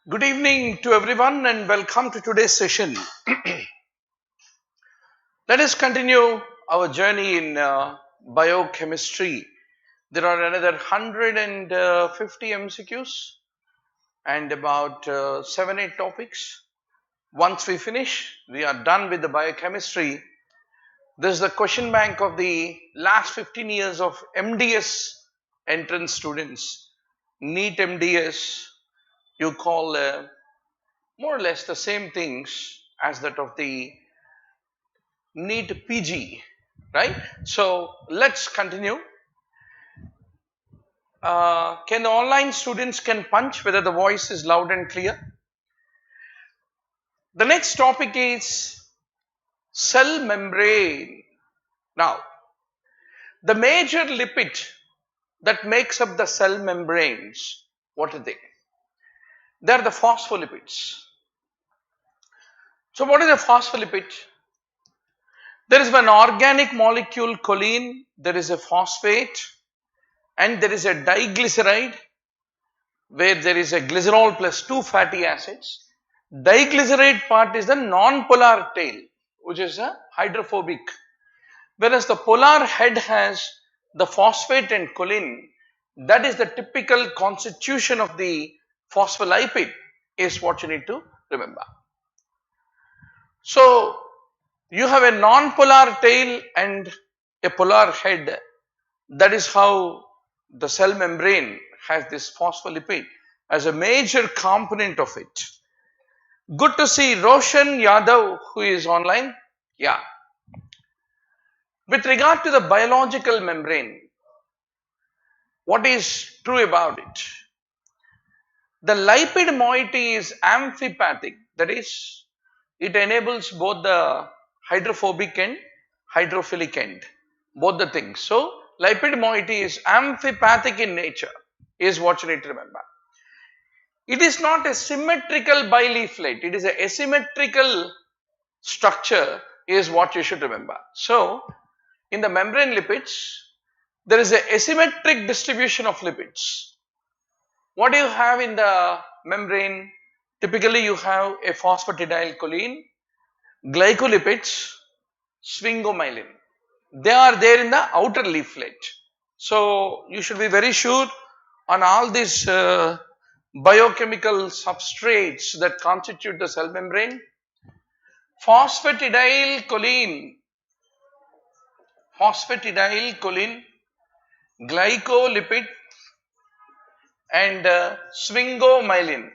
Good evening to everyone and welcome to today's session. Let us continue our journey in biochemistry. There are another 150 MCQs and about 7-8 topics. Once we finish, we are done with the biochemistry. This is the question bank of the last 15 years of MDS entrance students. NEET MDS, you call more or less the same things as that of the NEET PG, right? So let's continue. Can the online students can punch whether the voice is loud and clear? The next topic is cell membrane. Now, the major lipid that makes up the cell membranes, what are they? They are the phospholipids. So what is a phospholipid? There is one organic molecule choline, there is a phosphate and there is a diglyceride where there is a glycerol plus 2 fatty acids. Diglyceride part is the non-polar tail, which is a hydrophobic, whereas the polar head has the phosphate and choline. That is the typical constitution of the phospholipid, is what you need to remember. So you have a non-polar tail and a polar head. That is how the cell membrane has this phospholipid as a major component of it. Good to see Roshan Yadav, who is online. Yeah. With regard to the biological membrane, what is true about it? The lipid moiety is amphipathic, that is, it enables both the hydrophobic and hydrophilic end, both the things. So, lipid moiety is amphipathic in nature, is what you need to remember. It is not a symmetrical bileaflet, it is an asymmetrical structure, is what you should remember. So, in the membrane lipids, there is an asymmetric distribution of lipids. What do you have in the membrane? Typically, you have a phosphatidylcholine, glycolipids, sphingomyelin. They are there in the outer leaflet. So, you should be very sure on all these biochemical substrates that constitute the cell membrane. Phosphatidylcholine, glycolipid and sphingomyelin.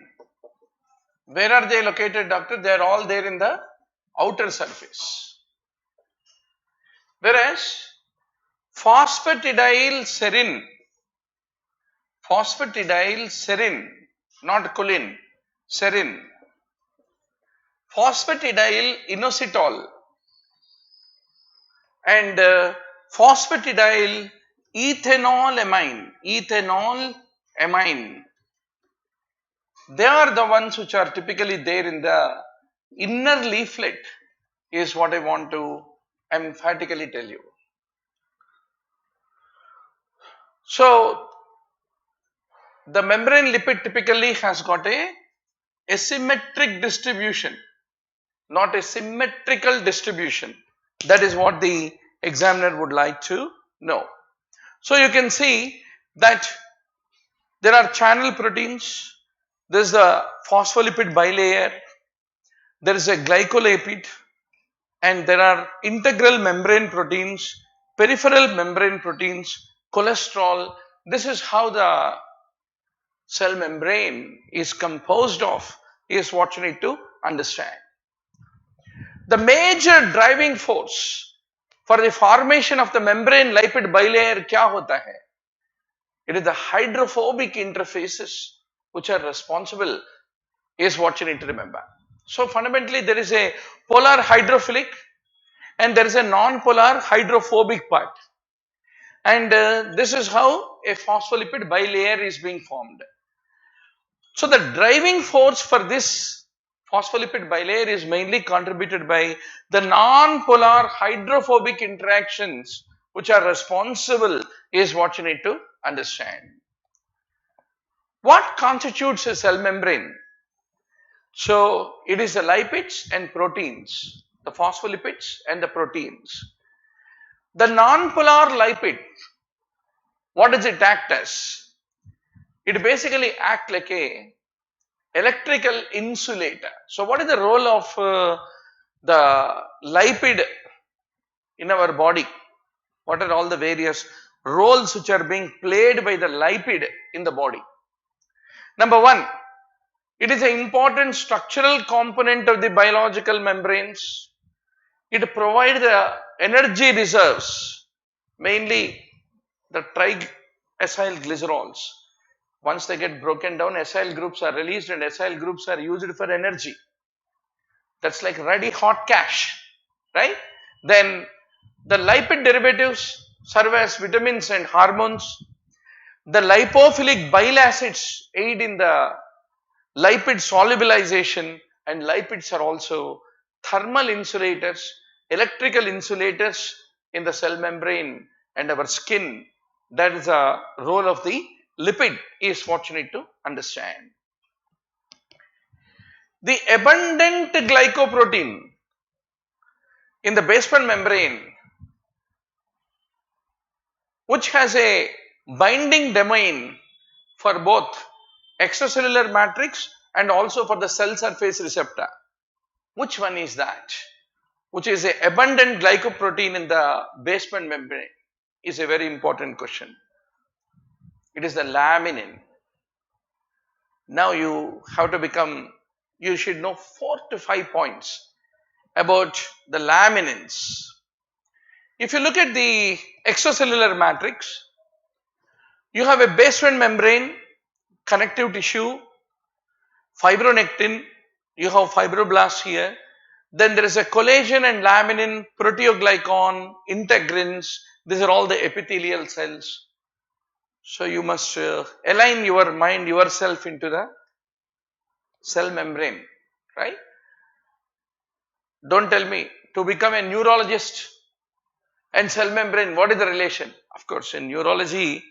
Where are they located, doctor? They are all there in the outer surface. Whereas phosphatidylserine, not choline, serine, phosphatidylinositol and phosphatidylethanol-amine, they are the ones which are typically there in the inner leaflet, is what I want to emphatically tell you. So, the membrane lipid typically has got a asymmetric distribution, not a symmetrical distribution. That is what the examiner would like to know. So, you can see that there are channel proteins. There is the phospholipid bilayer, there is a glycolipid, and there are integral membrane proteins, peripheral membrane proteins, cholesterol. This is how the cell membrane is composed of, is what you need to understand. The major driving force for the formation of the membrane lipid bilayer kya hota hai? It is the hydrophobic interfaces which are responsible, is what you need to remember. So, fundamentally there is a polar hydrophilic and there is a non-polar hydrophobic part, and this is how a phospholipid bilayer is being formed. So, the driving force for this phospholipid bilayer is mainly contributed by the non-polar hydrophobic interactions which are responsible, is what you need to understand. What constitutes a cell membrane? So it is the lipids and proteins, the phospholipids and the proteins. The non-polar lipid, what does it act as? It basically acts like a electrical insulator. So what is the role of the lipid in our body? What are all the various roles which are being played by the lipid in the body? Number one, it is an important structural component of the biological membranes. It provides the energy reserves, mainly the triacyl glycerols. Once they get broken down, acyl groups are released and acyl groups are used for energy. That's like ready hot cash, right? Then the lipid derivatives serve as vitamins and hormones. The lipophilic bile acids aid in the lipid solubilization, and lipids are also thermal insulators, electrical insulators in the cell membrane and our skin. That is the role of the lipid, is what you need to understand. The abundant glycoprotein in the basement membrane, which has a binding domain for both extracellular matrix and also for the cell surface receptor. Which one is that? Which is a abundant glycoprotein in the basement membrane, is a very important question. It is the laminin. Now you have to you should know 4 to 5 points about the laminins. If you look at the extracellular matrix, you have a basement membrane, connective tissue, fibronectin, you have fibroblasts here. Then there is a collagen and laminin, proteoglycan, integrins. These are all the epithelial cells. So you must align your mind yourself into the cell membrane, right? Don't tell me to become a neurologist and cell membrane, what is the relation? Of course, in neurology,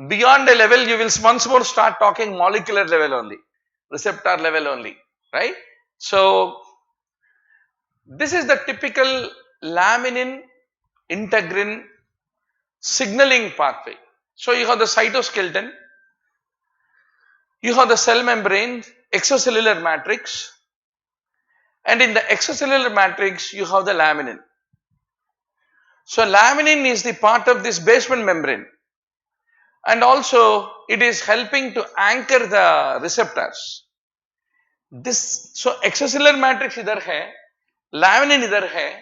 beyond a level you will once more start talking molecular level only, receptor level only, right? So this is the typical laminin integrin signaling pathway. So you have the cytoskeleton, you have the cell membrane, extracellular matrix, and in the extracellular matrix you have the laminin. So laminin is the part of this basement membrane, and also it is helping to anchor the receptors. So extracellular matrix idhar hai, laminin idhar hai,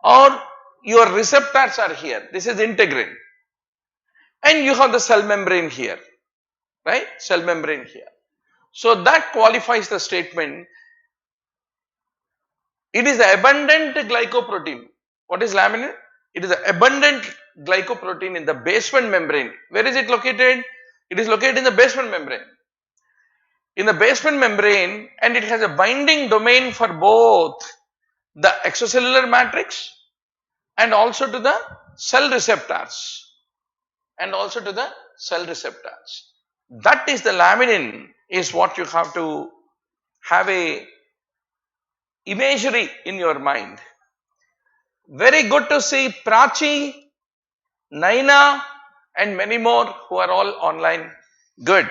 or your receptors are here. This is integrin, and you have the cell membrane here, right? Cell membrane here. So that qualifies the statement. It is the abundant glycoprotein. What is laminin? It is the abundant glycoprotein in the basement membrane. Where is it located? It is located in the basement membrane. In the basement membrane, and it has a binding domain for both the extracellular matrix and also to the cell receptors. That is the laminin, is what you have to have a imagery in your mind. Very good to see Prachi, Naina and many more who are all online. Good.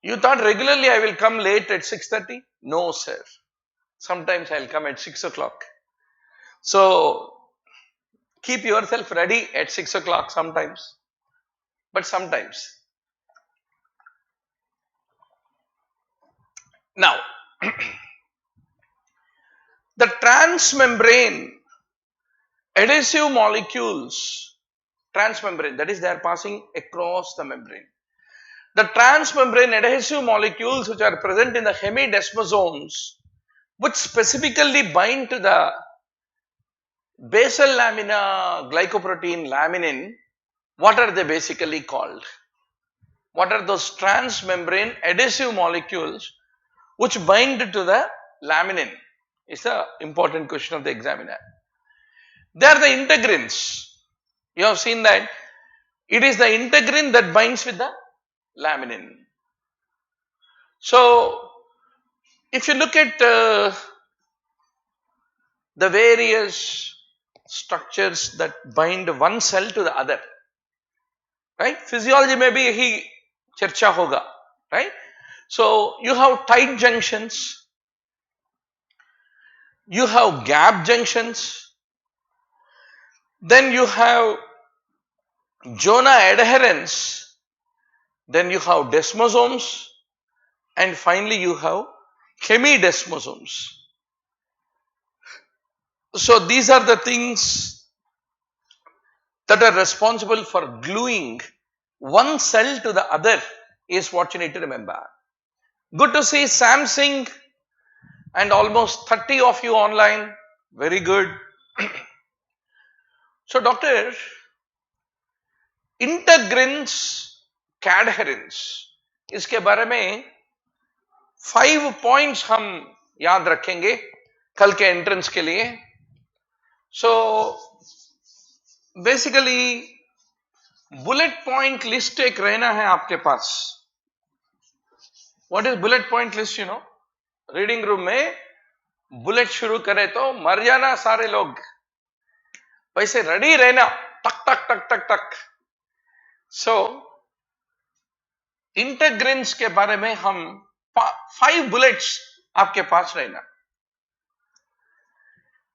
You thought regularly I will come late at 6:30? No, sir. Sometimes I will come at 6 o'clock. So keep yourself ready at 6 o'clock sometimes, but sometimes. Now, the transmembrane adhesive molecules, transmembrane, that is they are passing across the membrane. The transmembrane adhesive molecules which are present in the hemidesmosomes, which specifically bind to the basal lamina glycoprotein laminin, what are they basically called? What are those transmembrane adhesive molecules which bind to the laminin? Is the important question of the examiner. They are the integrins. You have seen that It is the integrin that binds with the laminin. So, if you look at the various structures that bind one cell to the other, right? Physiology may be ही चर्चा होगा, right? So, you have tight junctions, you have gap junctions, then you have Jonah adherence, then you have desmosomes, and finally you have hemidesmosomes. So these are the things that are responsible for gluing one cell to the other is what you need to remember. Good to see Samsung and almost 30 of you online. Very good. So doctor, integrins, cadherins, इसके बारे में 5 points हम याद रखेंगे कल के entrance के लिए. So basically bullet point list एक रहना है आपके पास. What is bullet point list? You know, reading room में बुलेट शुरू करे तो मर जाना सारे लोग, वैसे रेडी रहना, टक टक टक टक टक. सो इंटेग्रिन्स के बारे में हम 5 बुलेट्स आपके पास रहना.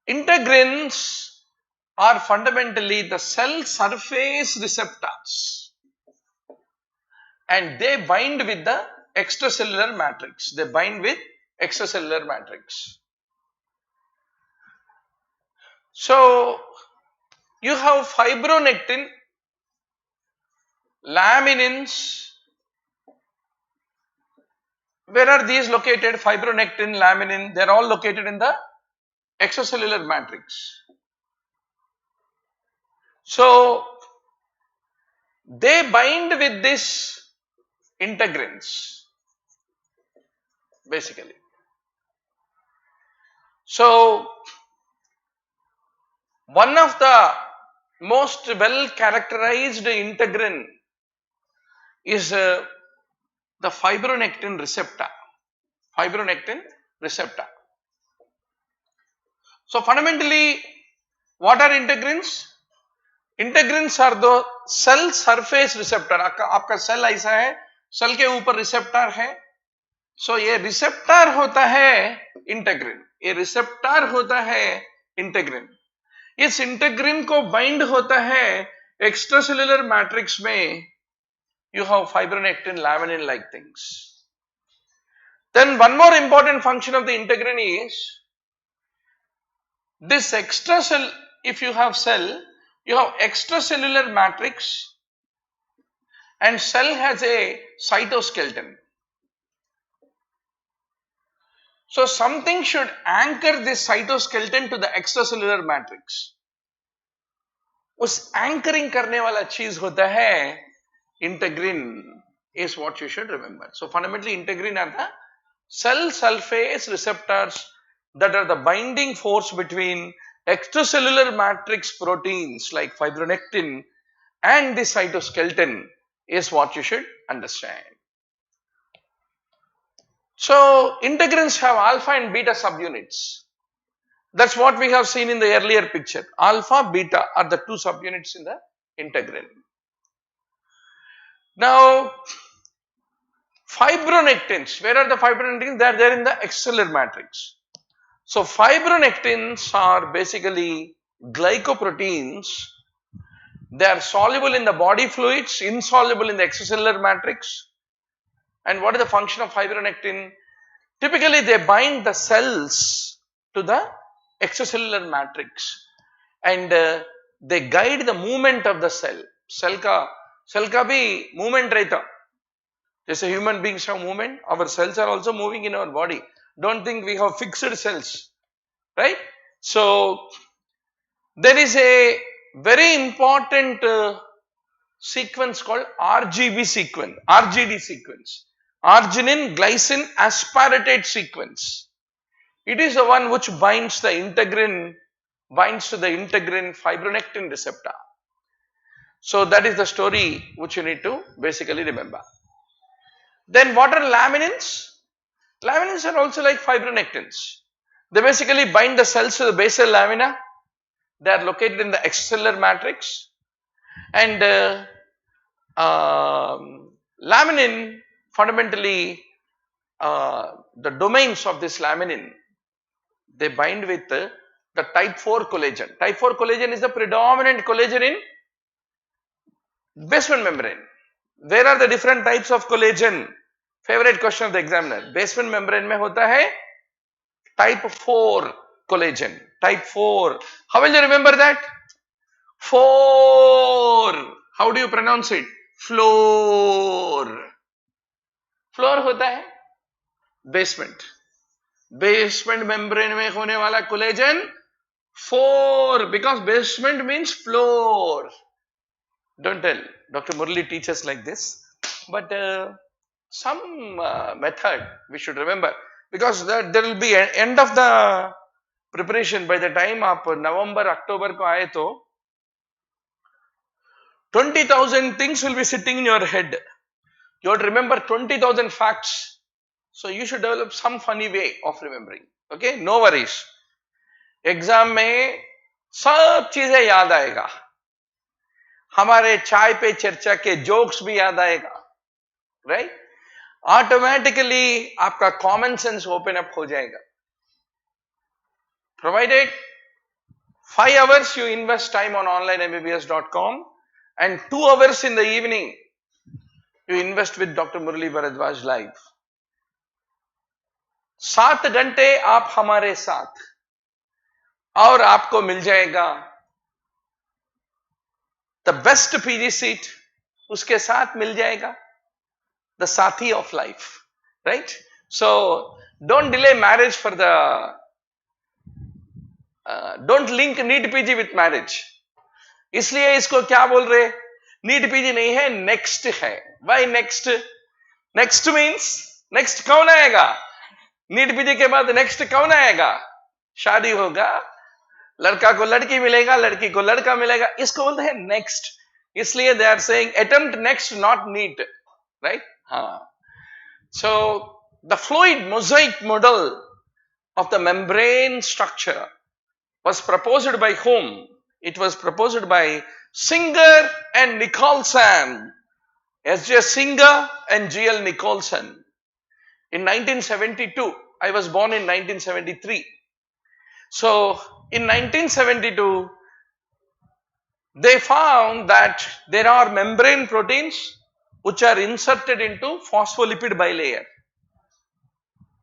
Integrins are fundamentally the cell surface receptors and they bind with the extracellular matrix. They bind with extracellular matrix. So, you have fibronectin, laminins. Where are these located? Fibronectin, laminin, they are all located in the extracellular matrix. So, they bind with this integrins basically. So, one of the most well characterized integrin is the fibronectin receptor. Fibronectin receptor. So fundamentally, what are integrins? Integrins are the cell surface receptor. आपका cell ऐसा है, cell के ऊपर receptor है. सो ये receptor होता है integrin, ये रिसेप्टर होता है इंटेग्रिन. इस इंटेग्रिन को बाइंड होता है एक्स्ट्रासेल्युलर मैट्रिक्स में. You have fibronectin, laminin like things. Then one more important function of the integrin is this extra cell. If you have cell, you have extracellular matrix and cell has a cytoskeleton. So something should anchor this cytoskeleton to the extracellular matrix. उस anchoring करने वाला चीज होता है integrin, is what you should remember. So fundamentally integrin are the cell surface receptors that are the binding force between extracellular matrix proteins like fibronectin and the cytoskeleton is what you should understand. So integrins have alpha and beta subunits. That's what we have seen in the earlier picture. Alpha, beta are the 2 subunits in the integrin. Now fibronectins, where are the fibronectins? They are there in the extracellular matrix. So fibronectins are basically glycoproteins. They are soluble in the body fluids, insoluble in the extracellular matrix. And what is the function of fibronectin? Typically they bind the cells to the extracellular matrix and they guide the movement of the cell. Cell का भी movement रहता. जैसे human beings have movement, our cells are also moving in our body. Don't think we have fixed cells, right? So there is a very important sequence called RGD sequence, arginine glycine aspartate sequence. It is the one which binds the integrin, binds to the integrin fibronectin receptor. So that is the story which you need to basically remember. Then what are laminins? Laminins are also like fibronectins. They basically bind the cells to the basal lamina. They are located in the extracellular matrix. And laminin fundamentally, the domains of this laminin, they bind with the type 4 collagen. Type 4 collagen is the predominant collagen in basement membrane. Where are the different types of collagen? Favorite question of the examiner. Basement membrane में होता है type 4 collagen. Type 4. How will you remember that? 4. How do you pronounce it? Floor. Floor होता है basement. Basement membrane में होने वाला collagen 4, because basement means floor. Don't tell. Dr. Murali teaches like this, but some method we should remember, because there will be an end of the preparation. By the time आप November, October को आए तो 20,000 things will be sitting in your head. You have to remember 20,000 facts. So you should develop some funny way of remembering. Okay, no worries. Exam में सब चीजें याद आएगा. हमारे चाय पे चर्चा के जोक्स भी याद आएगा. Right? Automatically आपका common sense open up हो जाएगा. Provided 5 hours you invest time on onlinembbs.com and 2 hours in the evening you invest with Dr. Murali Bharadwaj live. 7 घंटे आप हमारे साथ और आपको मिल जाएगा the best PG seat, उसके साथ मिल जाएगा the साथी of life, right? So don't delay marriage for the don't link NEET PG with marriage. इसलिए इसको क्या बोल रहे? NEET PG नहीं है, next है. Why next? Next means next कौन आएगा? NEET PG के बाद next कौन आएगा? शादी होगा, लड़का को लड़की मिलेगा, लड़की को लड़का मिलेगा, इसको बोलते हैं next. इसलिए they are saying attempt next, not NEET, right? हाँ. So the fluid mosaic model of the membrane structure was proposed by whom? It was proposed by Singer and Nicholson. S.J. Singer and G.L. Nicholson. In 1972, I was born in 1973. So in 1972, they found that there are membrane proteins which are inserted into phospholipid bilayer.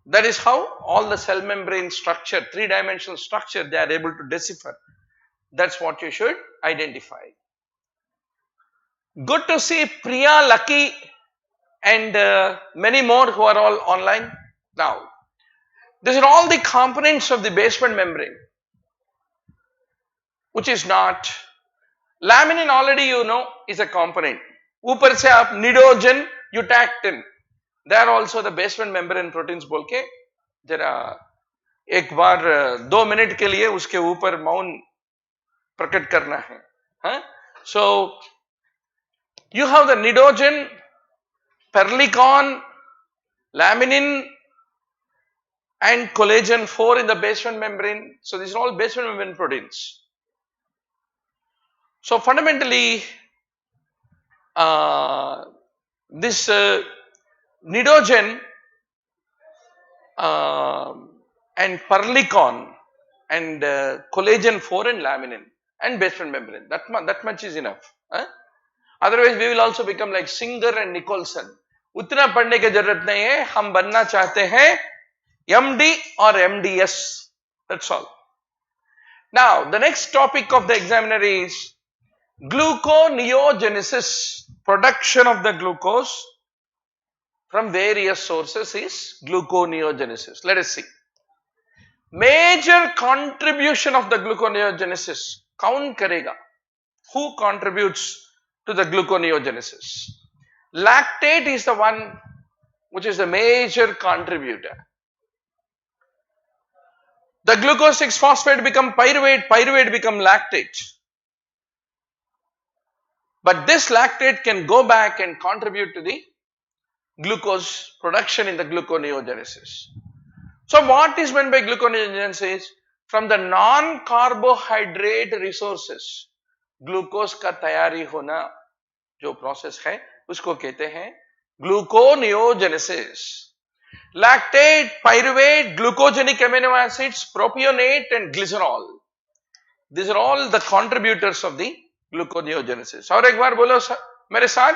That is how all the cell membrane structure, 3-dimensional structure, they are able to decipher. That's what you should identify. Good to see Priya, Lucky and many more who are all online now. These are all the components of the basement membrane, which is not. Laminin already you know is a component. ऊपर से आप nidogen, eutactin, they are also the basement membrane proteins बोल के जरा एक बार 2 minute के लिए उसके ऊपर मौन प्रकट करना है. हाँ? So you have the nidogen, perlicon, laminin and collagen 4 in the basement membrane. So these are all basement membrane proteins. So fundamentally this nidogen and perlicon and collagen 4 and laminin and basement membrane, that much is enough. Otherwise we will also become like Singer and Nicholson. उतना पढ़ने की जरूरत नहीं है, हम बनना चाहते हैं MD or MDS. That's all. Now the next topic of the examiner is gluconeogenesis. Production of the glucose from various sources is gluconeogenesis. Let us see. Major contribution of the gluconeogenesis. Kaun karega? Who contributes to the gluconeogenesis? Lactate is the one which is the major contributor. The glucose 6-phosphate become pyruvate, pyruvate become lactate. But this lactate can go back and contribute to the glucose production in the gluconeogenesis. So what is meant by gluconeogenesis? From the non-carbohydrate resources, glucose का तैयारी होना जो process है उसको कहते हैं gluconeogenesis. Lactate, pyruvate, glucogenic amino acids, propionate and glycerol. These are all the contributors of the gluconeogenesis. और एक बार बोलो मेरे साथ.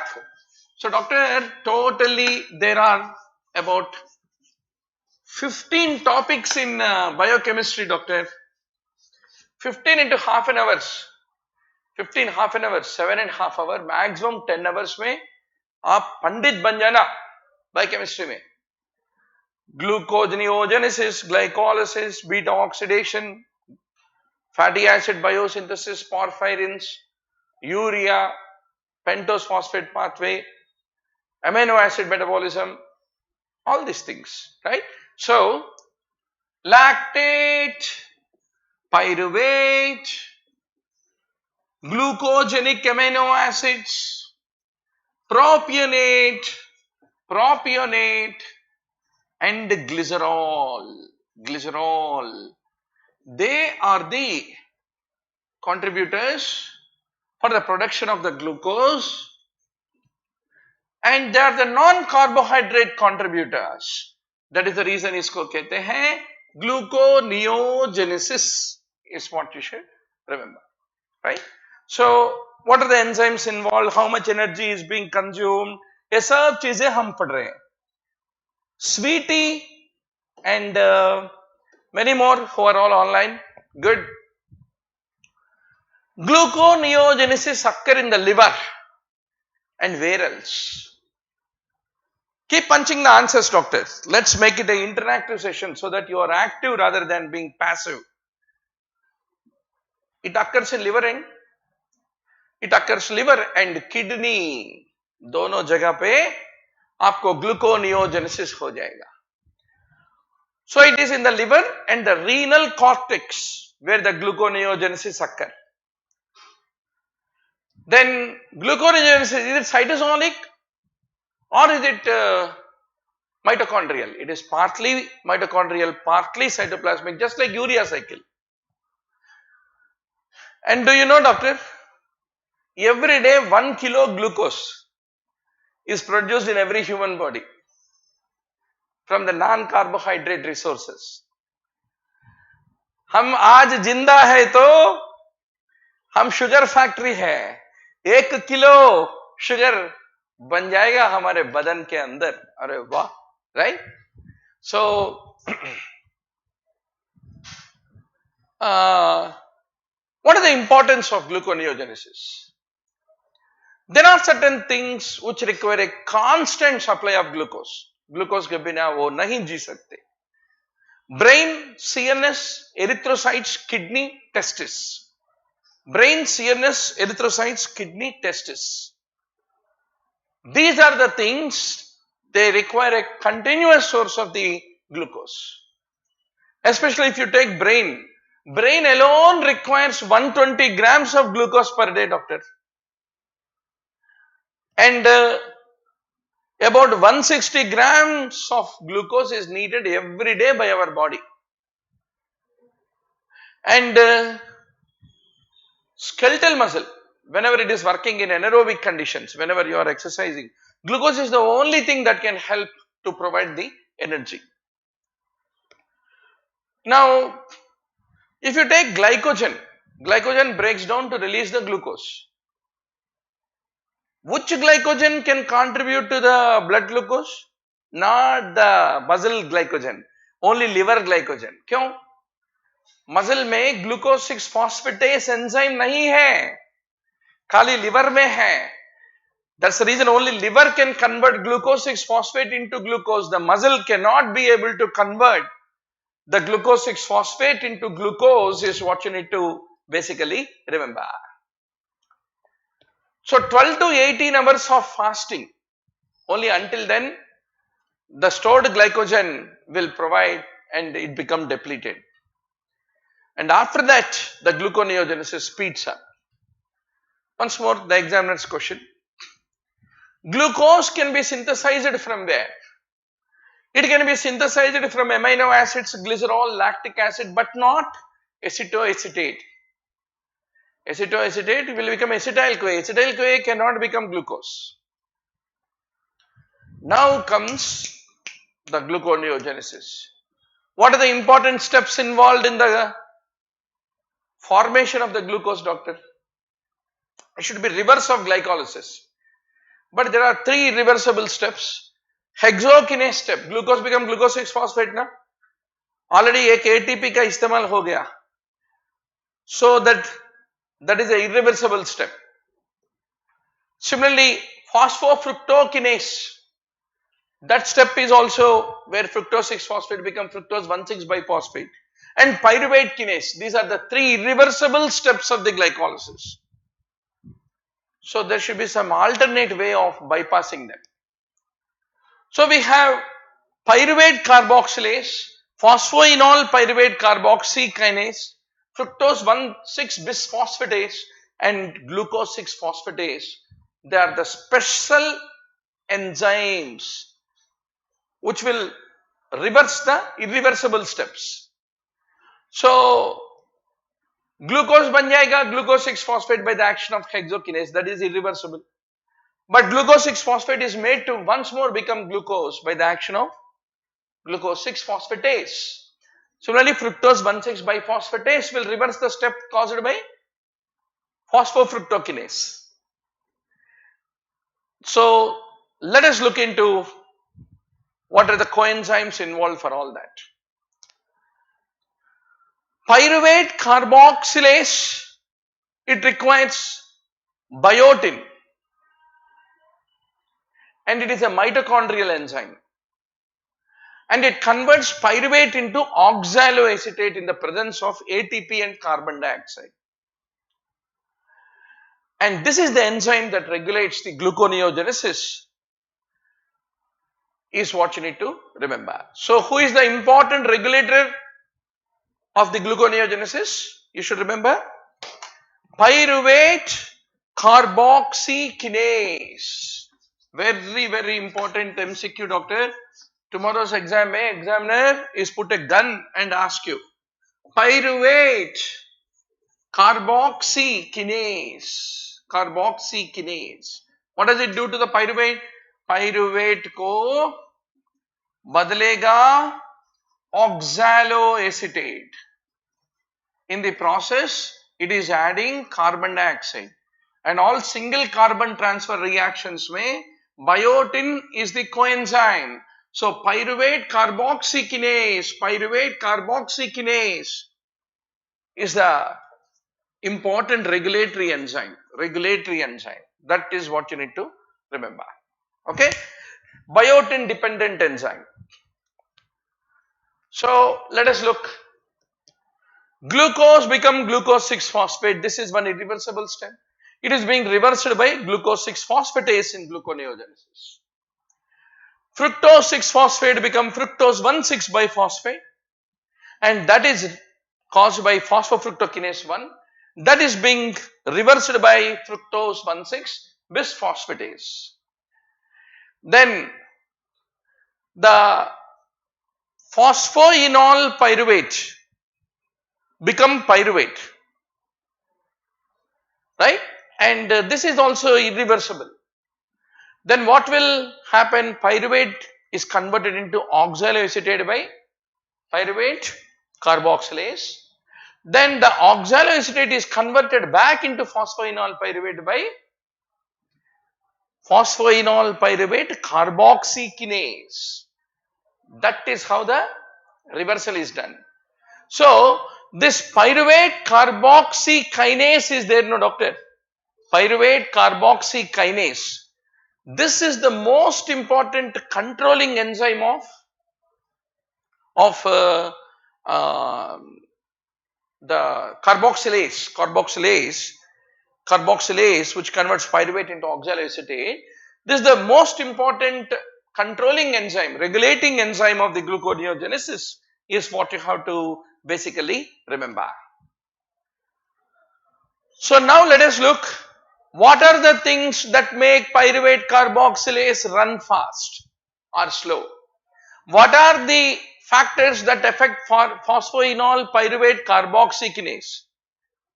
So doctor, totally there are about 15 topics in biochemistry, doctor. 15 into half an hour. 15 half an hour, 7.5 hours, maximum 10 hours में आप पंडित बन जाना biochemistry में. Gluconeogenesis, glycolysis, beta oxidation, fatty acid biosynthesis, porphyrins, urea, pentose phosphate pathway, amino acid metabolism, all these things, right? So, lactate, pyruvate, glucogenic amino acids, propionate, and glycerol. They are the contributors for the production of the glucose, and they are the non-carbohydrate contributors. That is the reason isko kehte hain gluconeogenesis is what you should remember, right? So, what are the enzymes involved? How much energy is being consumed? ये सब चीजें हम पढ़ रहे हैं. Sweetie and many more who are all online. Good. Gluconeogenesis occur in the liver and where else? Keep punching the answers, doctors. Let's make it an interactive session so that you are active rather than being passive. It occurs in liver and kidney. दोनों जगह पे आपको gluconeogenesis हो जाएगा. So it is in the liver and the renal cortex where the gluconeogenesis occur. Then gluconeogenesis, is it cytosolic or is it mitochondrial? It is partly mitochondrial, partly cytoplasmic, just like urea cycle. And do you know, doctor, every day 1 kilo glucose is produced in every human body from the non-carbohydrate resources. हम आज जिंदा है तो हम sugar factory है. 1 kilo sugar बन जाएगा हमारे बदन के अंदर. अरे वाह, right? So what is the importance of gluconeogenesis? There are certain things which require a constant supply of glucose. Glucose के बिना वो नहीं जी सकते. Brain, CNS, erythrocytes, kidney, testis. Brain, CNS, erythrocytes, kidney, testis. These are the things, they require a continuous source of the glucose. Especially if you take brain. Brain alone requires 120 grams of glucose per day, doctor. And about 160 grams of glucose is needed every day by our body. And skeletal muscle, whenever it is working in anaerobic conditions, whenever you are exercising, glucose is the only thing that can help to provide the energy. Now, if you take glycogen, glycogen breaks down to release the glucose. Which glycogen can contribute to the blood glucose? Not the muscle glycogen, only liver glycogen. क्यों? Muscle में glucose 6 phosphatase enzyme नहीं है, खाली liver में है. That's the reason only liver can convert glucose 6 phosphate into glucose. The muscle cannot be able to convert the glucose 6 phosphate into glucose is what you need to basically remember. So 12 to 18 hours of fasting, only until then the stored glycogen will provide and it become depleted. And after that the gluconeogenesis speeds up. Once more the examiner's question. Glucose can be synthesized from where? It can be synthesized from amino acids, glycerol, lactic acid, but not acetoacetate. Acetoacetate will become acetyl-CoA. Acetyl-CoA cannot become glucose. Now comes the gluconeogenesis. What are the important steps involved in the formation of the glucose, doctor? It should be reverse of glycolysis. But there are 3 reversible steps. Hexokinase step, glucose become glucose 6-phosphate na? Already एक ATP का इस्तेमाल हो गया. So that is a irreversible step. Similarly, phosphofructokinase, that step is also where fructose 6-phosphate become fructose 1,6 biphosphate. And pyruvate kinase, these are the 3 irreversible steps of the glycolysis. So there should be some alternate way of bypassing them. So we have pyruvate carboxylase, phosphoenol pyruvate carboxy kinase, fructose 1,6 bisphosphatase and glucose 6-phosphatase. They are the special enzymes which will reverse the irreversible steps. So glucose ban jayega glucose 6-phosphate by the action of hexokinase, that is irreversible. But glucose 6-phosphate is made to once more become glucose by the action of glucose 6-phosphatase. Similarly, fructose 1,6 biphosphatase will reverse the step caused by phosphofructokinase. So let us look into what are the coenzymes involved for all that. Pyruvate carboxylase, it requires biotin and it is a mitochondrial enzyme, and it converts pyruvate into oxaloacetate in the presence of ATP and carbon dioxide. And this is the enzyme that regulates the gluconeogenesis, is what you need to remember. So who is the important regulator of the gluconeogenesis? You should remember pyruvate carboxykinase. Very, very important MCQ, doctor. Tomorrow's exam, examiner is put a gun and ask you pyruvate carboxykinase. Carboxykinase. What does it do to the pyruvate? Pyruvate को बदलेगा oxaloacetate. In the process, it is adding carbon dioxide, and all single carbon transfer reactions में biotin is the coenzyme. So pyruvate carboxykinase is the important regulatory enzyme. That is what you need to remember. Okay, biotin dependent enzyme. So let us look. Glucose become glucose 6-phosphate. This is one irreversible step. It is being reversed by glucose 6-phosphatase in gluconeogenesis. Fructose 6-phosphate become fructose 1,6 biphosphate, and that is caused by phosphofructokinase 1. That is being reversed by fructose 1,6 bisphosphatase. Then the phosphoenol pyruvate become pyruvate, right? And this is also irreversible. Then what will happen? Pyruvate is converted into oxaloacetate by pyruvate carboxylase. Then the oxaloacetate is converted back into phosphoenol pyruvate by phosphoenol pyruvate carboxykinase. That is how the reversal is done. So this pyruvate carboxykinase is there, no doctor? Pyruvate carboxykinase. This is the most important controlling enzyme of the carboxylase, which converts pyruvate into oxaloacetate. This is the most important controlling enzyme, regulating enzyme of the gluconeogenesis, is what you have to basically remember. So now let us look What are the things that make pyruvate carboxylase run fast or slow? What are the factors that affect phosphoenol pyruvate carboxygenase?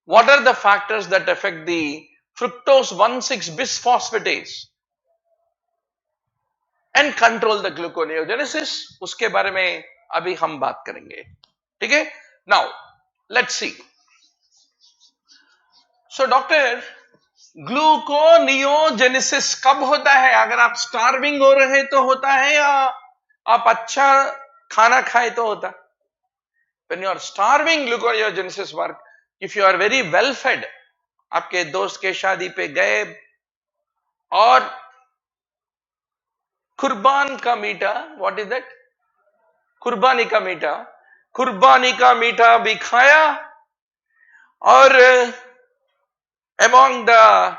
What are the factors that affect the fructose 1,6 bisphosphatase and control the gluconeogenesis? उसके बारे में अभी हम बात करेंगे, ठीक है? Now let's see. So doctor, gluconeogenesis कब होता है? अगर आप स्टार्विंग हो रहे तो होता है या आप अच्छा खाना खाए तो होता? When you are starving, gluconeogenesis work. If you are very well fed, आपके दोस्त के शादी पे गए और कुर्बान का मीठा, what is that? कुर्बानी का मीठा भी खाया और among the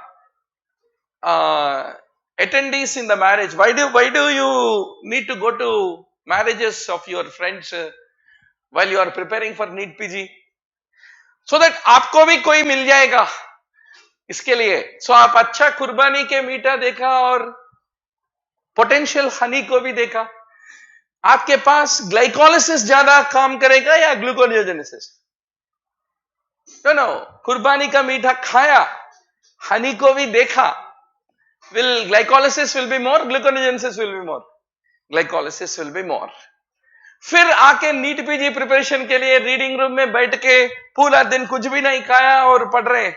attendees in the marriage, why do you need to go to marriages of your friends while you are preparing for NEET PG? So that आपको भी कोई मिल जाएगा इसके लिए. So आप अच्छा कुर्बानी के मीठा देखा और पोटेंशियल हनी को भी देखा. आपके पास ग्लाइकोलिसिस ज्यादा काम करेगा या ग्लूकोनियोजेनेसिस? नो, कुर्बानी का मीठा खाया, हनी को भी देखा. Will glycolysis will be more, gluconeogenesis will be more? Glycolysis will be more. फिर आके नीट पीजी प्रिपरेशन के लिए रीडिंग रूम में बैठ के पूरा दिन कुछ भी नहीं खाया और पढ़ रहे,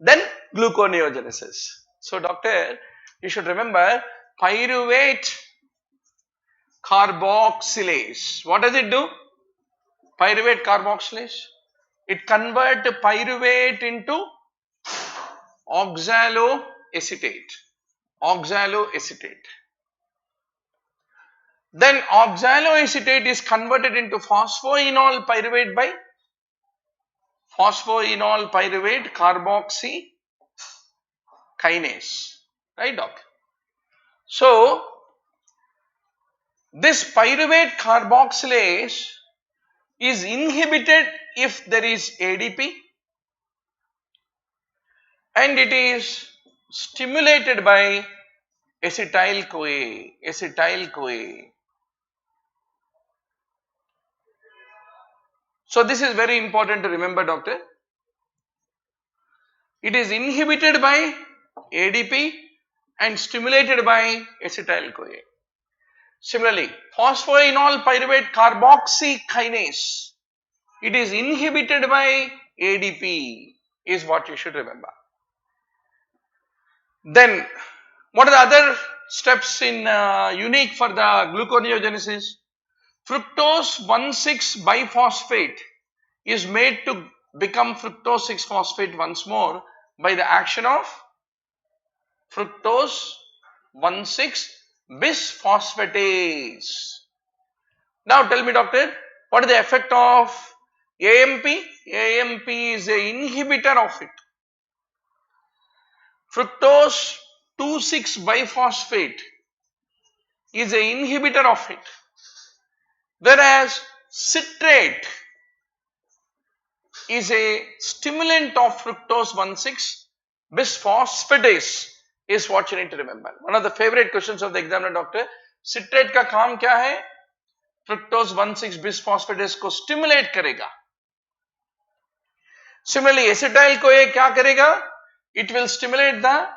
then gluconeogenesis. So doctor, you should remember pyruvate carboxylase. What does it do? Pyruvate carboxylase. It converts pyruvate into oxaloacetate. Then oxaloacetate is converted into phosphoenol pyruvate by phosphoenol pyruvate carboxygenase. Right, doc? So this pyruvate carboxylase is inhibited if there is ADP, and it is stimulated by acetyl-CoA. So this is very important to remember, doctor. It is inhibited by ADP and stimulated by acetyl-CoA. Similarly, phosphoenol pyruvate carboxygenase, it is inhibited by ADP, is what you should remember. Then, what are the other steps in unique for the gluconeogenesis? Fructose 1,6 biphosphate is made to become fructose 6-phosphate once more by the action of fructose 1,6 bisphosphatase. Now tell me, doctor, what is the effect of AMP? AMP is an inhibitor of it. Fructose 2,6 biphosphate is an inhibitor of it, whereas citrate is a stimulant of fructose 1,6 bisphosphatase, is what you need to remember. One of the favorite questions of the examiner, doctor. Citrate का काम क्या है? Fructose 1,6 bisphosphatase को stimulate करेगा. Similarly, acetyl-CoA क्या करेगा? It will stimulate the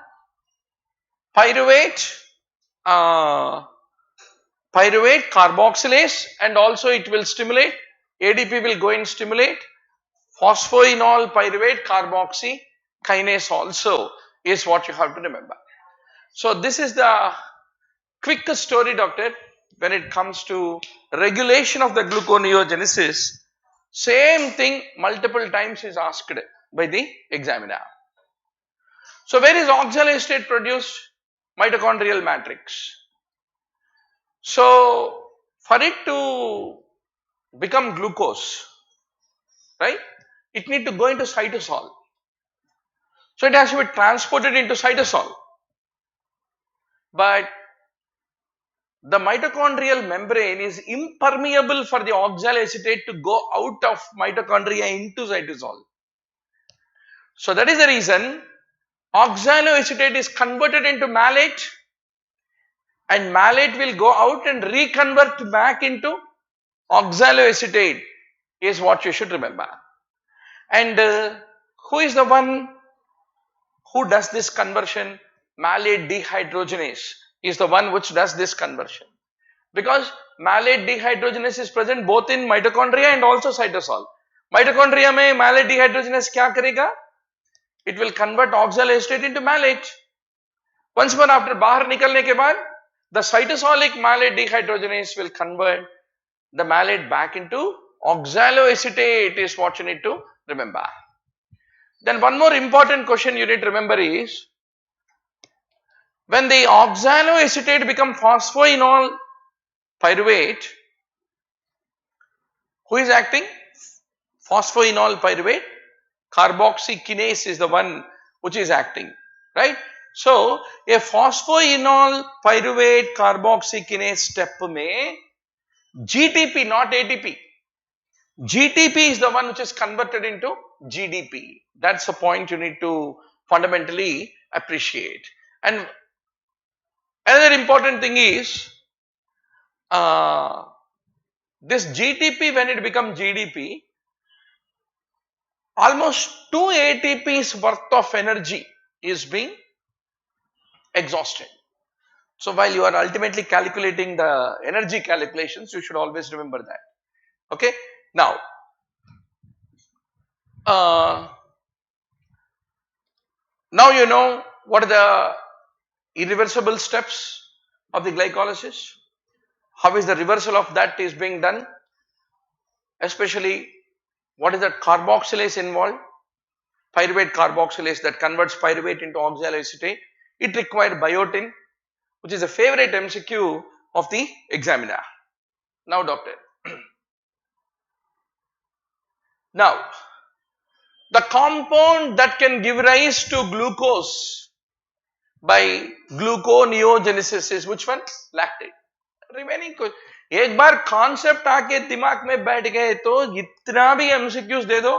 pyruvate carboxylase, and also it will stimulate, ADP will go and stimulate phosphoenol pyruvate carboxygenase also, is what you have to remember. So this is the quick story, doctor, when it comes to regulation of the gluconeogenesis. Same thing multiple times is asked by the examiner. So where is oxaloacetate produced? Mitochondrial matrix. So for it to become glucose, right, it need to go into cytosol. So it has to be transported into cytosol. But the mitochondrial membrane is impermeable for the oxaloacetate to go out of mitochondria into cytosol. So that is the reason Oxaloacetate is converted into malate, and malate will go out and reconvert back into oxaloacetate is what you should remember. And who is the one who does this conversion? Malate dehydrogenase is the one which does this conversion, because malate dehydrogenase is present both in mitochondria and also cytosol. Mitochondria में malate dehydrogenase क्या करेगा? It will convert oxaloacetate into malate. Once more after बाहर निकलने के बाद, the cytosolic malate dehydrogenase will convert the malate back into oxaloacetate is what you need to remember. Then one more important question you need to remember is, when the oxaloacetate become phosphoenol pyruvate, who is acting? Phosphoenol pyruvate. Carboxykinase is the one which is acting, right? So, a phosphoenol pyruvate carboxykinase step में GTP, not ATP. GTP is the one which is converted into GDP. That's the point you need to fundamentally appreciate. And another important thing is, this GTP, when it becomes GDP, almost 2 ATPs worth of energy is being exhausted. So while you are ultimately calculating the energy calculations, you should always remember that. Okay. Now, now you know what are the irreversible steps of the glycolysis. How is the reversal of that is being done? Especially, what is that carboxylase involved? Pyruvate carboxylase that converts pyruvate into oxaloacetate. It required biotin, which is a favorite MCQ of the examiner. Now, doctor. Now, the compound that can give rise to glucose by gluconeogenesis is which one? Lactate. Remaining एक बार concept आके दिमाग में बैठ गए तो जितना भी MCQs दे दो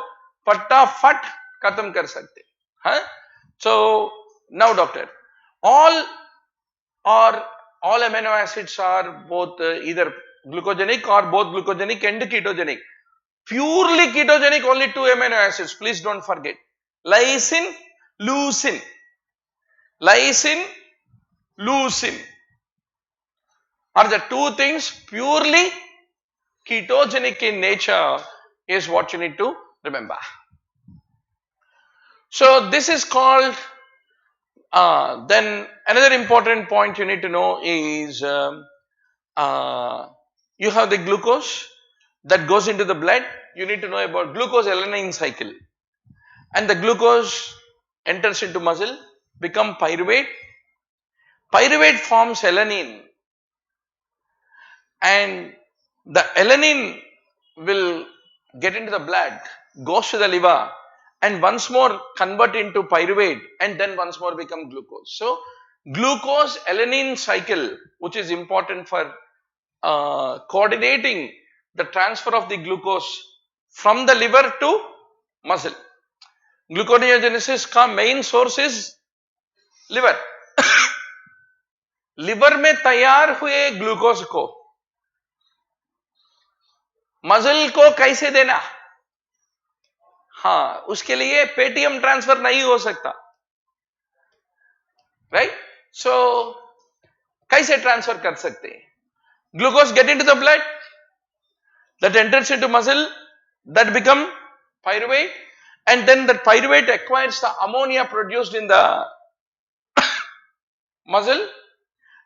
फटाफट खत्म कर सकते हैं. So now doctor, all amino acids are both either glucogenic or both glucogenic and ketogenic. Purely ketogenic only 2 amino acids, please don't forget. Lysine, leucine. Lysine, leucine are the two things purely ketogenic in nature is what you need to remember. So this is called, then another important point you need to know is, you have the glucose that goes into the blood. You need to know about glucose alanine cycle, and the glucose enters into muscle, become pyruvate. Pyruvate forms alanine, and the alanine will get into the blood, goes to the liver, and once more convert into pyruvate, and then once more become glucose. So glucose alanine cycle, which is important for coordinating the transfer of the glucose from the liver to muscle. Gluconeogenesis का main source is liver. Liver में तैयार हुए glucose को muscle को कैसे देना? हाँ, उसके लिए पेटीएम ट्रांसफर नहीं हो सकता, राइट? सो कैसे ट्रांसफर कर सकते हैं? Glucose get into the blood, that enters into muscle, that become pyruvate, and then that pyruvate acquires the ammonia produced in the muscle,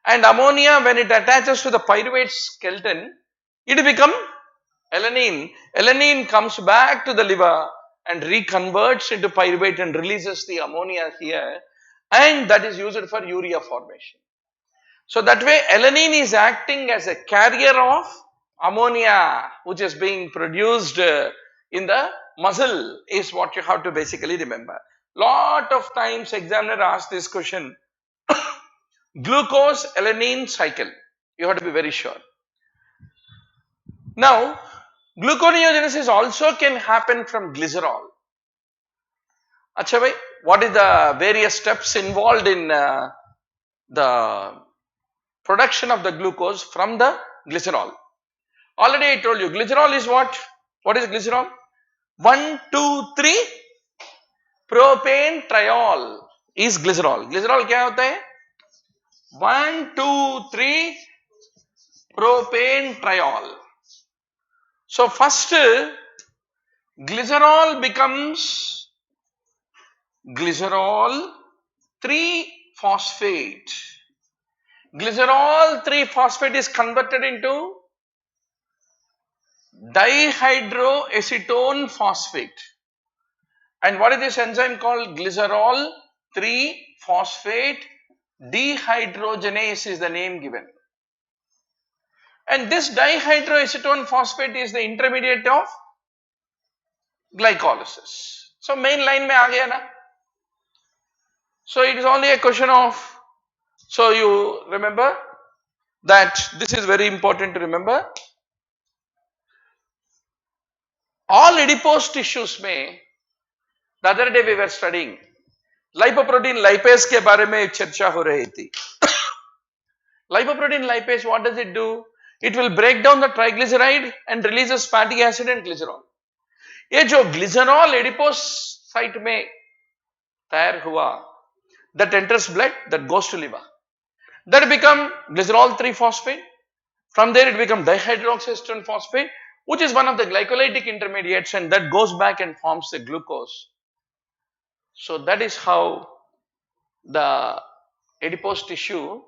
and ammonia, when it attaches to the pyruvate skeleton, it becomes alanine. Alanine comes back to the liver and reconverts into pyruvate and releases the ammonia here, and that is used for urea formation. So that way alanine is acting as a carrier of ammonia which is being produced in the muscle is what you have to basically remember. Lot of times examiner asks this question, glucose alanine cycle, you have to be very sure. Now gluconeogenesis also can happen from glycerol. Acha bhai, what is the various steps involved in the production of the glucose from the glycerol? Already I told you, glycerol is what? What is glycerol? 1, 2, 3 propane triol is glycerol. Glycerol क्या होता है? 1, 2, 3 propane triol. So first glycerol becomes glycerol 3-phosphate. Glycerol 3-phosphate is converted into dihydroacetone phosphate. And what is this enzyme called? Glycerol 3-phosphate dehydrogenase is the name given. And this dihydroacetone phosphate is the intermediate of glycolysis. So main line mein aa gaya na. So it is only a question of, so you remember that this is very important to remember. All adipose tissues mein, the other day we were studying lipoprotein lipase ke bare mein charcha ho rahi thi. Lipoprotein lipase, what does it do? It will break down the triglyceride and releases fatty acid and glycerol. ये जो glycerol adipose site में तैयार हुआ, that enters blood, that goes to liver. That become glycerol 3-phosphate. From there it becomes dihydroxyacetone phosphate, which is one of the glycolytic intermediates, and that goes back and forms the glucose. So that is how the adipose tissue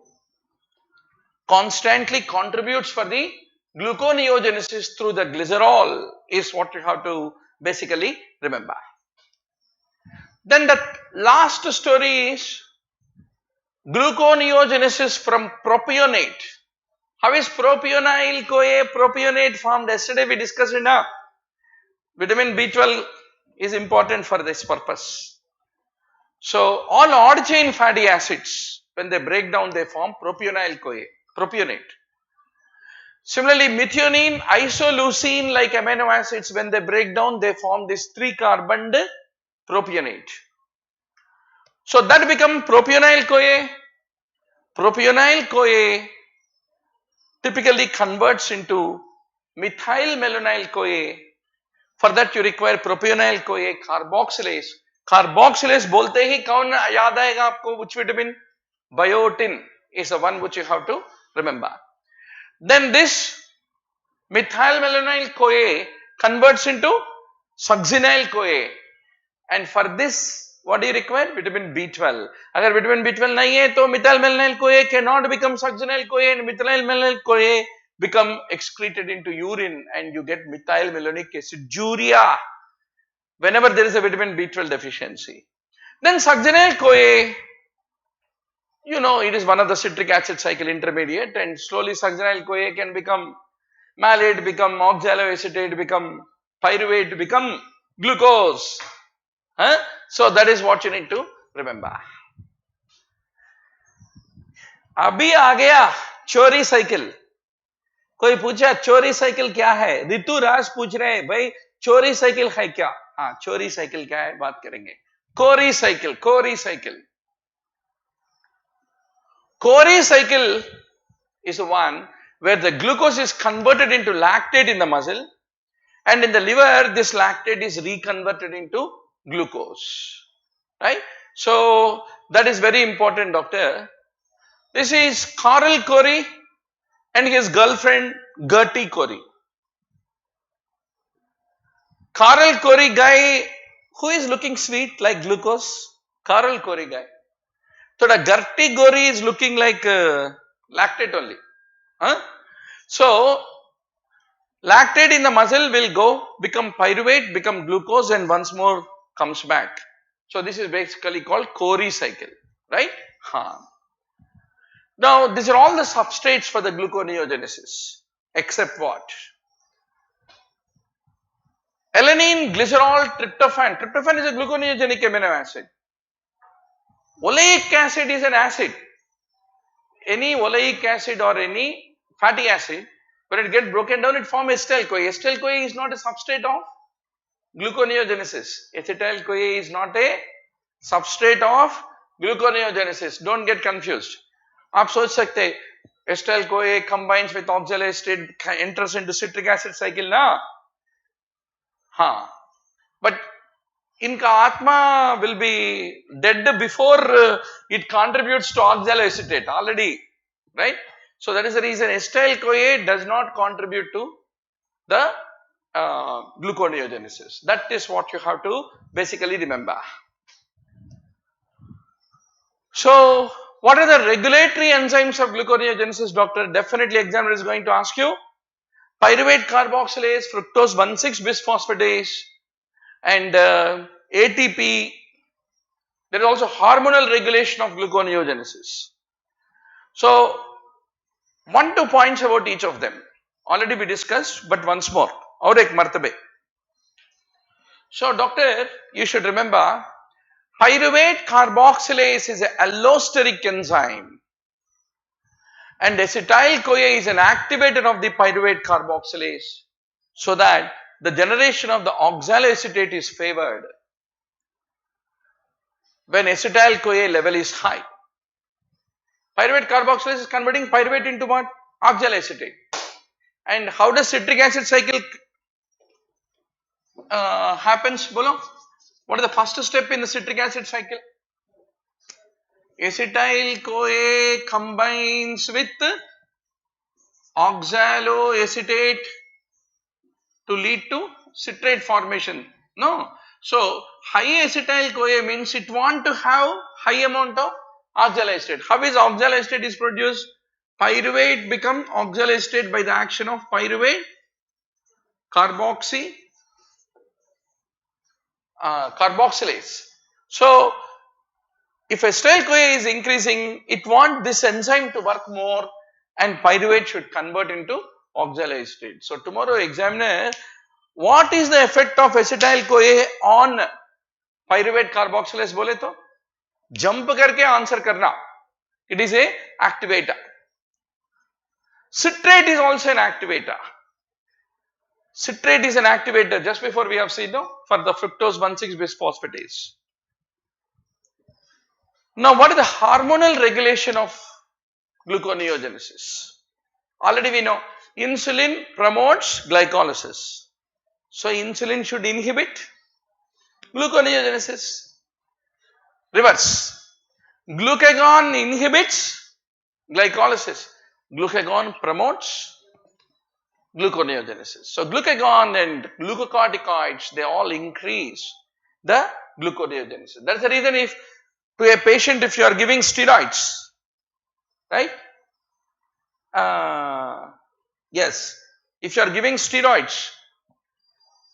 constantly contributes for the gluconeogenesis through the glycerol is what you have to basically remember. Then the last story is gluconeogenesis from propionate. How is propionyl CoA propionate formed? Yesterday we discussed it now. Vitamin B12 is important for this purpose. So all odd chain fatty acids, when they break down, they form propionyl CoA, propionate. Similarly, methionine, isoleucine like amino acids, when they break down, they form this 3-carboned propionate. So that become propionyl CoA. Propionyl CoA typically converts into methyl malonyl CoA. For that you require propionyl CoA carboxylase. Carboxylase bolte hi kaun yaad aayega aapko, which vitamin? Biotin is the one which you have to remember. Then this methyl malonyl CoA converts into succinyl CoA, and for this what do you require? Vitamin B12. Agar vitamin B12 nahi hai, to methyl malonyl CoA cannot become succinyl CoA, and methyl malonyl CoA become excreted into urine, and you get methyl malonic acid urea whenever there is a vitamin B12 deficiency. Then succinyl CoA, you know, it is one of the citric acid cycle intermediate, and slowly succinyl CoA can become malate, become oxaloacetate, become pyruvate, become glucose. So that is what you need to remember. अभी आ गया चोरी cycle. कोई पूछा चोरी cycle क्या है? ऋतु राज पूछ रहे हैं भाई चोरी साइकिल है क्या? हाँ, चोरी साइकिल क्या है बात करेंगे. Cori cycle. Cori cycle. Cori cycle is one where the glucose is converted into lactate in the muscle, and in the liver this lactate is reconverted into glucose, right? So that is very important, doctor. This is Carl Cori and his girlfriend Gertie Cori. Carl Cori guy who is looking sweet like glucose. Carl Cori guy. So the Gertie Cori is looking like lactate only. So lactate in the muscle will go become pyruvate, become glucose, and once more comes back. So this is basically called Cori cycle, right? Now these are all the substrates for the gluconeogenesis, except what? Alanine, glycerol, tryptophan. Tryptophan is a gluconeogenic amino acid. Oleic acid is an acid. Any oleic acid or any fatty acid, when it gets broken down, it forms acetyl-CoA. Acetyl-CoA is not a substrate of gluconeogenesis. Acetyl-CoA is not a substrate of gluconeogenesis. Don't get confused. आप सोच सकते acetyl CoA combines with oxaloacetate enters into citric acid cycle ना, हाँ, but इनका आत्मा will be dead before it contributes to oxaloacetate already, right? So that is the reason acyl CoA does not contribute to the gluconeogenesis. That is what you have to basically remember. So what are the regulatory enzymes of gluconeogenesis, doctor? Definitely examiner is going to ask you. Pyruvate carboxylase, fructose 1,6-bisphosphatase, and ATP. There is also hormonal regulation of gluconeogenesis. So 1-2 points about each of them. Already we discussed, but once more. Aur ek martabe. So doctor, you should remember, pyruvate carboxylase is an allosteric enzyme, and acetyl CoA is an activator of the pyruvate carboxylase, so that the generation of the oxaloacetate is favored when acetyl CoA level is high. Pyruvate carboxylase is converting pyruvate into what? Oxaloacetate. And how does citric acid cycle happens? Bolo? What is the first step in the citric acid cycle? Acetyl CoA combines with oxaloacetate to lead to citrate formation. No. So high acetyl CoA means it want to have high amount of oxaloacetate. How is oxaloacetate is produced? Pyruvate become oxaloacetate by the action of pyruvate carboxylase. So if acetyl CoA is increasing, it wants this enzyme to work more, and pyruvate should convert into oxaloacetate. So tomorrow examiner, what is the effect of acetyl CoA on pyruvate carboxylase बोले तो jump करके answer करना. It is a activator. Citrate is also an activator. Citrate is an activator. Just before we have seen, no, for the fructose 1,6-bisphosphatase. Now what is the hormonal regulation of gluconeogenesis? Already we know insulin promotes glycolysis. So insulin should inhibit gluconeogenesis. Reverse. Glucagon inhibits glycolysis. Glucagon promotes gluconeogenesis. So glucagon and glucocorticoids, they all increase the gluconeogenesis. That's the reason if to a patient, if you are giving steroids, right? Yes, if you are giving steroids,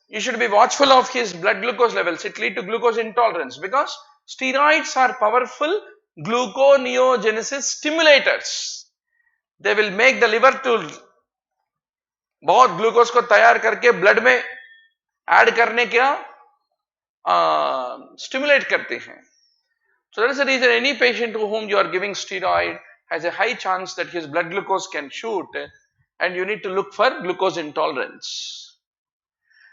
you should be watchful of his blood glucose levels. It leads to glucose intolerance because steroids are powerful gluconeogenesis stimulators. They will make the liver to बहुत glucose को तैयार करके blood में add करने का stimulate करते हैं. So that is the reason any patient to whom you are giving steroid has a high chance that his blood glucose can shoot, and you need to look for glucose intolerance.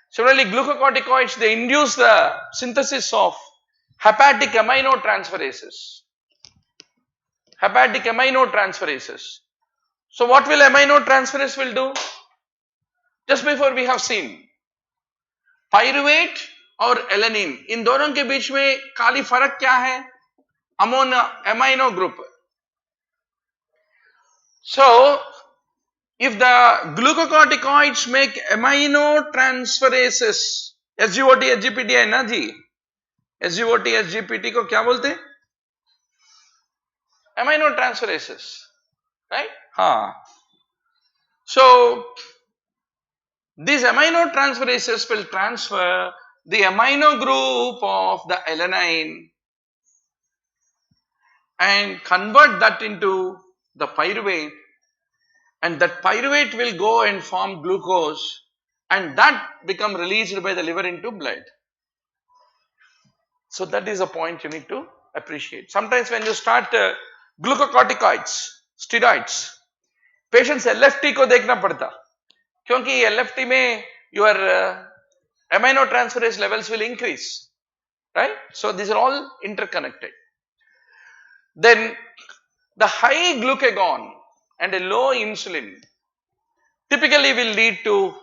Similarly, glucocorticoids, they induce the synthesis of hepatic aminotransferases. Hepatic aminotransferases. So what will aminotransferase will do? Just before we have seen pyruvate और alanine, इन दोनों के बीच में खाली फर्क क्या है? Amino group. So if the glucocorticoids make aminotransferases, SGOT, SGPT है ना जी? SGOT, SGPT को क्या बोलते हैं? Aminotransferases, right? हाँ. So these aminotransferases will transfer the amino group of the alanine and convert that into the pyruvate, and that pyruvate will go and form glucose, and that become released by the liver into blood. So that is a point you need to appreciate. Sometimes when you start glucocorticoids, steroids, patients LFT को देखना पड़ता, क्योंकि LFT में your aminotransferase levels will increase, right? So these are all interconnected. Then the high glucagon and a low insulin typically will lead to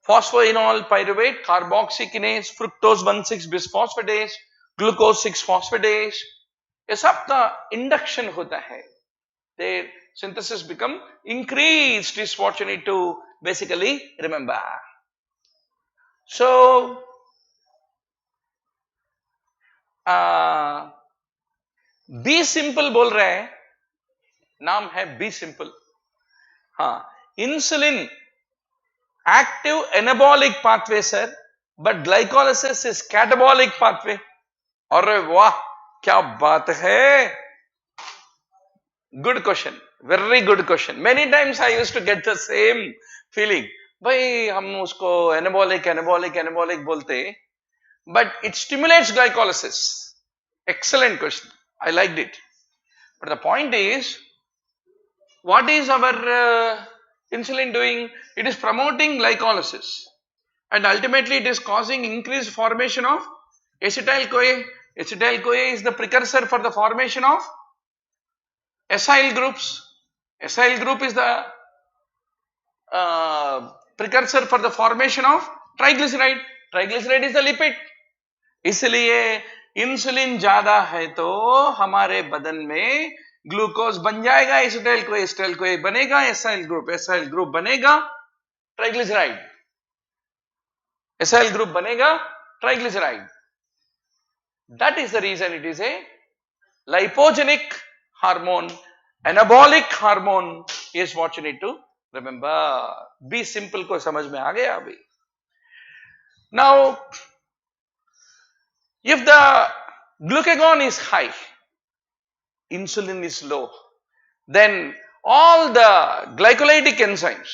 phosphoenol pyruvate, carboxykinase, fructose 1,6-bisphosphatase, glucose 6-phosphatase. ये सब का induction होता है. Their synthesis become increased is what you need to basically remember. So be simple बोल रहे हैं, नाम है बी सिंपल. हाँ, insulin active anabolic pathway sir, but glycolysis is catabolic pathway. अरे वाह, क्या बात है. Good question, very good question. Many times I used to get the same feeling. भाई हम उसको एनाबॉलिक एनाबॉलिक एनाबॉलिक बोलते, but it stimulates glycolysis. Excellent question. I liked it. But the point is, what is our insulin doing? It is promoting glycolysis, and ultimately it is causing increased formation of acetyl-CoA. Acetyl-CoA is the precursor for the formation of acyl groups. Acyl group is the precursor for the formation of triglyceride. Triglyceride is the lipid. इसलिए insulin ज्यादा है तो हमारे बदन में glucose बन जाएगा, acetyl को बनेगा, एसाइल ग्रुप बनेगा, ट्राइग्लिसराइड, एसाइल ग्रुप बनेगा, triglyceride. That is the reason it is a lipogenic hormone. Anabolic hormone is what you need to remember. Be simple को समझ में आ गया अभी. Now if the glucagon is high, insulin is low, then all the glycolytic enzymes,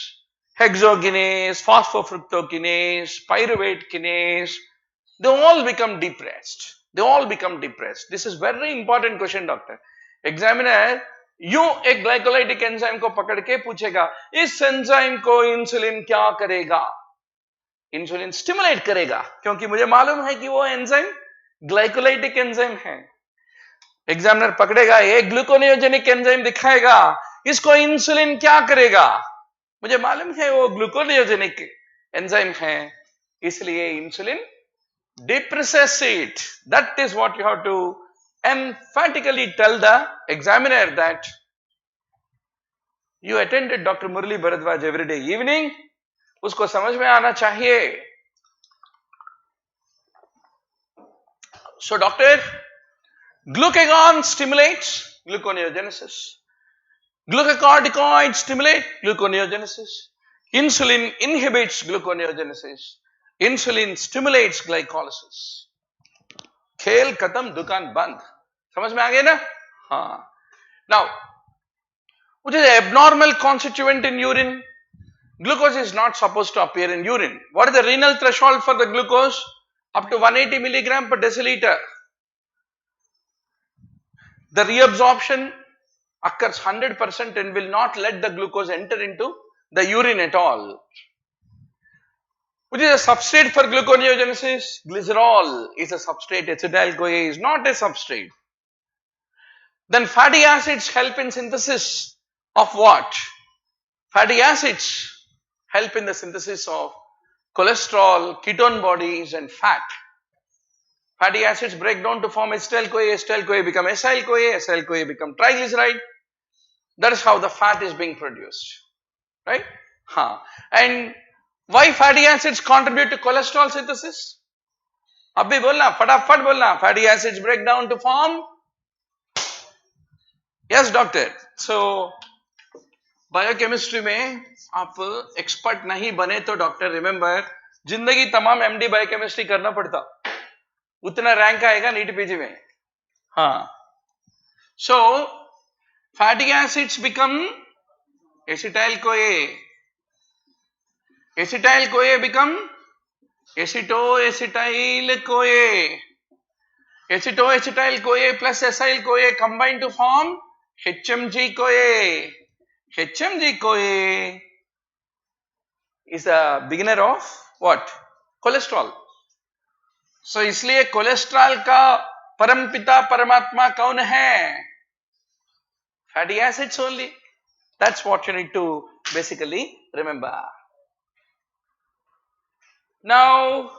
hexokinase, phosphofructokinase, pyruvate kinase, they all become depressed. They all become depressed. This is very important question, doctor. Examiner यूं एक glycolytic enzyme को पकड़ के पूछेगा, इस enzyme को insulin क्या करेगा? इंसुलिन स्टिमुलेट करेगा, क्योंकि मुझे मालूम है कि वो एंजाइम ग्लाइकोलाइटिक एंजाइम है. एग्जामिनर पकड़ेगा, एक ग्लूकोनियोजेनिक एंजाइम दिखाएगा, इसको इंसुलिन क्या करेगा? मुझे मालूम है वो ग्लूकोनियोजेनिक एंजाइम है, इसलिए insulin depresses it. That is what you have to emphatically tell the examiner, that you attended Dr. Murali Bharadwaj every day evening. उसको समझ में आना चाहिए. So doctor, glucagon stimulates gluconeogenesis. Glucocorticoids stimulate gluconeogenesis. Insulin inhibits gluconeogenesis. Insulin stimulates glycolysis. खेल खत्म, दुकान बंद. समझ में आ गया ना? हाँ. Now, which is an abnormal constituent in urine? Glucose is not supposed to appear in urine. What is the renal threshold for the glucose? Up to 180 milligram per deciliter. The reabsorption occurs 100% and will not let the glucose enter into the urine at all. Which is a substrate for gluconeogenesis? Glycerol is a substrate. Acetyl-CoA is not a substrate. Then fatty acids help in synthesis of what? Fatty acids help in the synthesis of cholesterol, ketone bodies and fat. Fatty acids break down to form acetyl-CoA. Acetyl-CoA become acyl-CoA. Acyl-CoA become triglyceride. That is how the fat is being produced. Right? And why fatty acids contribute to cholesterol synthesis? अब भी बोलना, फटाफट बोलना. Fatty acids break down to form. Yes, doctor. So, biochemistry में आप expert नहीं बने तो डॉक्टर रिमेंबर, जिंदगी तमाम एमडी बायोकेमिस्ट्री करना पड़ता, उतना रैंक आएगा नीट पीजी में. हाँ. So, fatty acids become acetyl-CoA. Acetyl-CoA become acetoacetyl-CoA. Acetoacetyl-CoA plus acyl-CoA combine to form HMG-CoA. HMG-CoA is a beginner of what? Cholesterol. सो इसलिए कोलेस्ट्रॉल का परमपिता परमात्मा कौन है? Fatty acids only. That's what you need to basically remember. Now,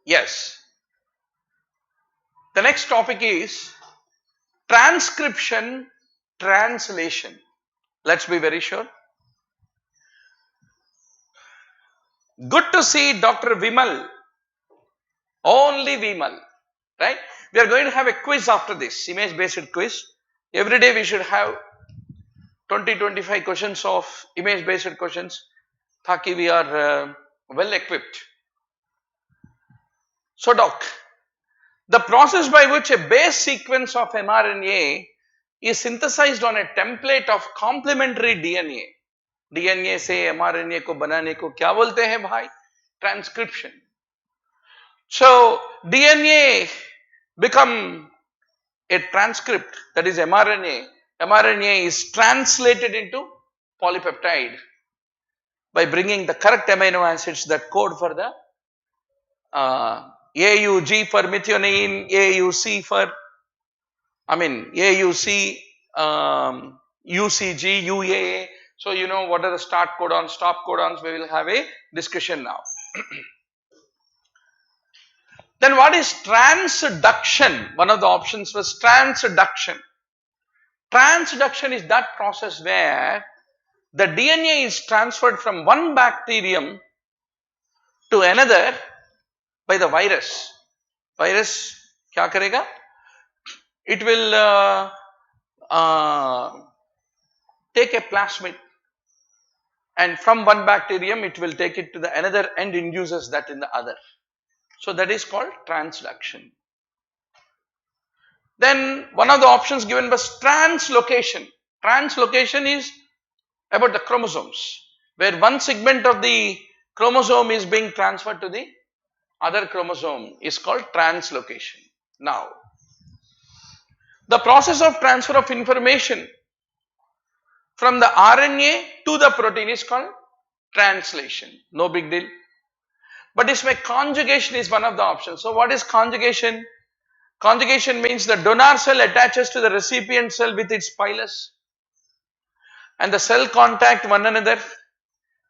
yes, the next topic is transcription, translation. Let's be very sure. Good to see Dr. Vimal. Only Vimal, right? We are going to have a quiz after this, image based quiz. Every day we should have 20-25 questions of image based questions. Taki we are well equipped. So doc, the process by which a base sequence of mRNA is synthesized on a template of complementary DNA. DNA से mRNA को बनाने को क्या बोलते हैं भाई? Transcription. So DNA become a transcript, that is mRNA. mRNA is translated into polypeptide by bringing the correct amino acids that code for the AUG for methionine, AUC for, AUC, UCG, UAA. So you know what are the start codons, stop codons. We will have a discussion now. Then what is transduction? One of the options was transduction. Transduction is that process where the DNA is transferred from one bacterium to another by the virus. Virus क्या करेगा? It will take a plasmid, and from one bacterium it will take it to the another and induces that in the other. So that is called transduction. Then one of the options given was translocation. Translocation is about the chromosomes, where one segment of the chromosome is being transferred to the other chromosome is called translocation. Now, the process of transfer of information from the RNA to the protein is called translation. No big deal. But इसमें conjugation is one of the options. So what is conjugation? Conjugation means the donor cell attaches to the recipient cell with its pilus, and the cell contact one another,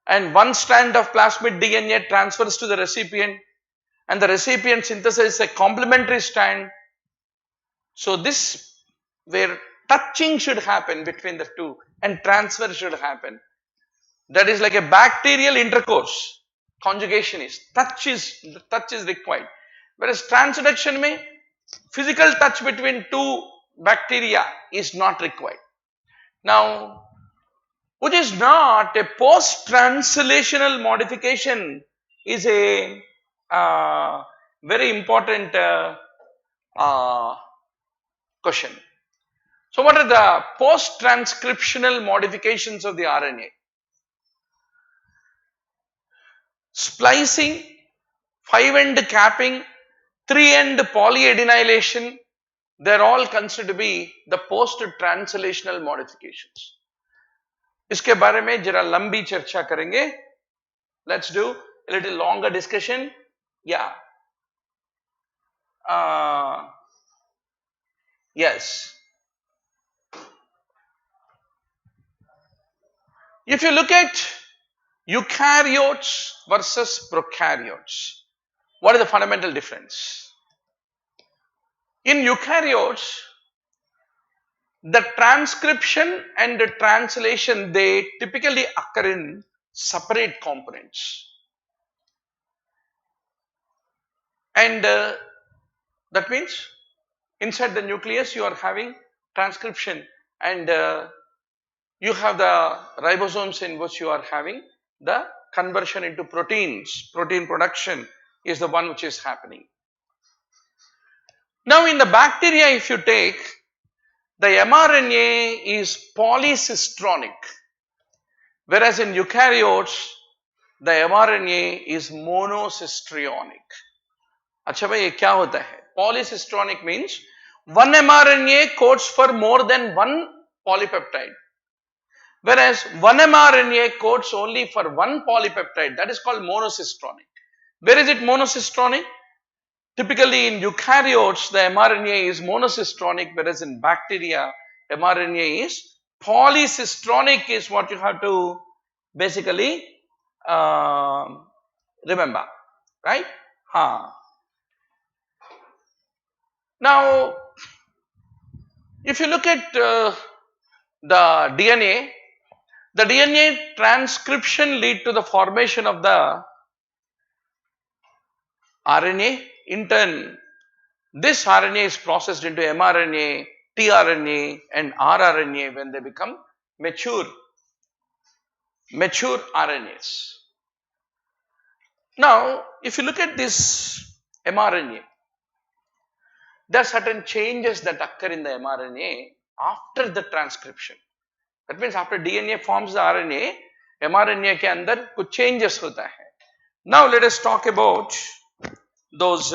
and one strand of plasmid DNA transfers to the recipient, and the recipient synthesizes a complementary strand. So this where touching should happen between the two and transfer should happen. That is like a bacterial intercourse. Conjugation is touch is required. Whereas transduction में physical touch between two bacteria is not required. Now, which is not a post-translational modification is a very important question. So what are the post-transcriptional modifications of the RNA? Splicing, 5-end capping, 3-end polyadenylation, they are all considered to be the post-translational modifications. इसके बारे में जरा लंबी चर्चा करेंगे. Let's do a little longer discussion. Yeah. Yes. If you look at eukaryotes versus prokaryotes, what is the fundamental difference? In eukaryotes, the transcription and the translation, they typically occur in separate components. And that means inside the nucleus you are having transcription, and you have the ribosomes in which you are having the conversion into proteins. Protein production is the one which is happening. Now in the bacteria, if you take, the mRNA is polycistronic, whereas in eukaryotes the mRNA is monocistrionic. अच्छा भाई ये क्या होता है? Polycistronic means one mRNA codes for more than one polypeptide, Whereas one mRNA codes only for one polypeptide, that is called monocistronic. Where is it monocistronic? Typically in eukaryotes, the mRNA is monocistronic, whereas in bacteria, mRNA is polycistronic is what you have to basically remember, right? Now, if you look at the DNA transcription lead to the formation of the RNA. In turn, this RNA is processed into mRNA, tRNA and rRNA when they become mature RNAs. Now, if you look at this mRNA, there are certain changes that occur in the mRNA after the transcription. That means after DNA forms the RNA, mRNA के अंदर कुछ changes होता है. Now let us talk about those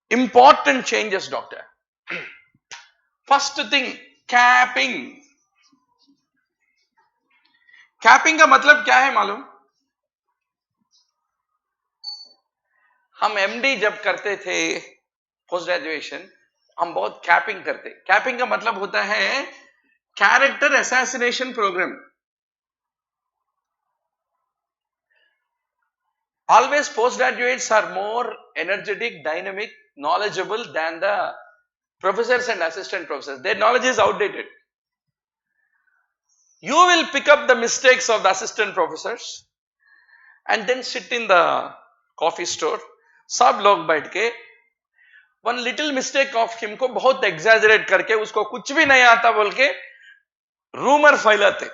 important changes, doctor. First thing, capping. Capping का मतलब क्या है मालूम? हम MD जब करते थे पोस्ट ग्रेजुएशन, हम बहुत कैपिंग करते. कैपिंग का मतलब होता है character assassination programme. Always postgraduates are more energetic, dynamic, knowledgeable than the professors and assistant professors. Their knowledge is outdated. You will pick up the mistakes of the assistant professors and then sit in the coffee store. सब लोग बैठ के one little mistake of him को बहुत exaggerate करके उसको कुछ भी नहीं आता बोल के rumor फैलाते.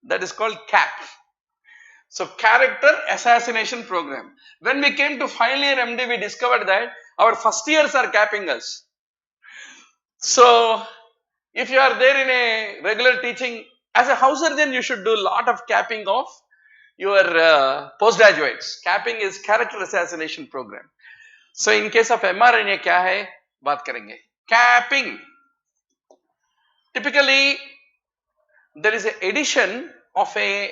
That is called cap. So, character assassination program. When we came to final year MD, we discovered that our first years are capping us. So, if you are there in a regular teaching, as a house surgeon, you should do a lot of capping of your postgraduates. Capping is character assassination program. So, in case of mRNA, क्या है बात करेंगे. Capping. Typically, there is an addition of a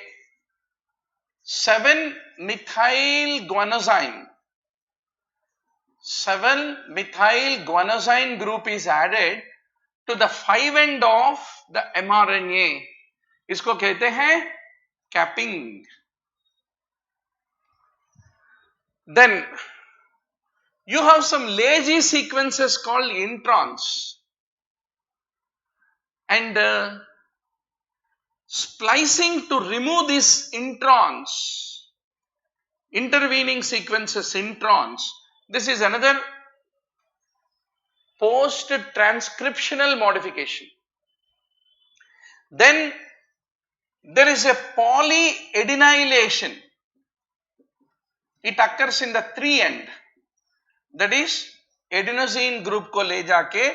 7-methyl guanosine. 7-methyl guanosine group is added to the 5 end of the mRNA. इसको कहते हैं capping. Then you have some lazy sequences called introns, and splicing to remove these introns, intervening sequences introns. This is another post-transcriptional modification. Then there is a polyadenylation. It occurs in the 3 end. That is adenosine group को ले जाके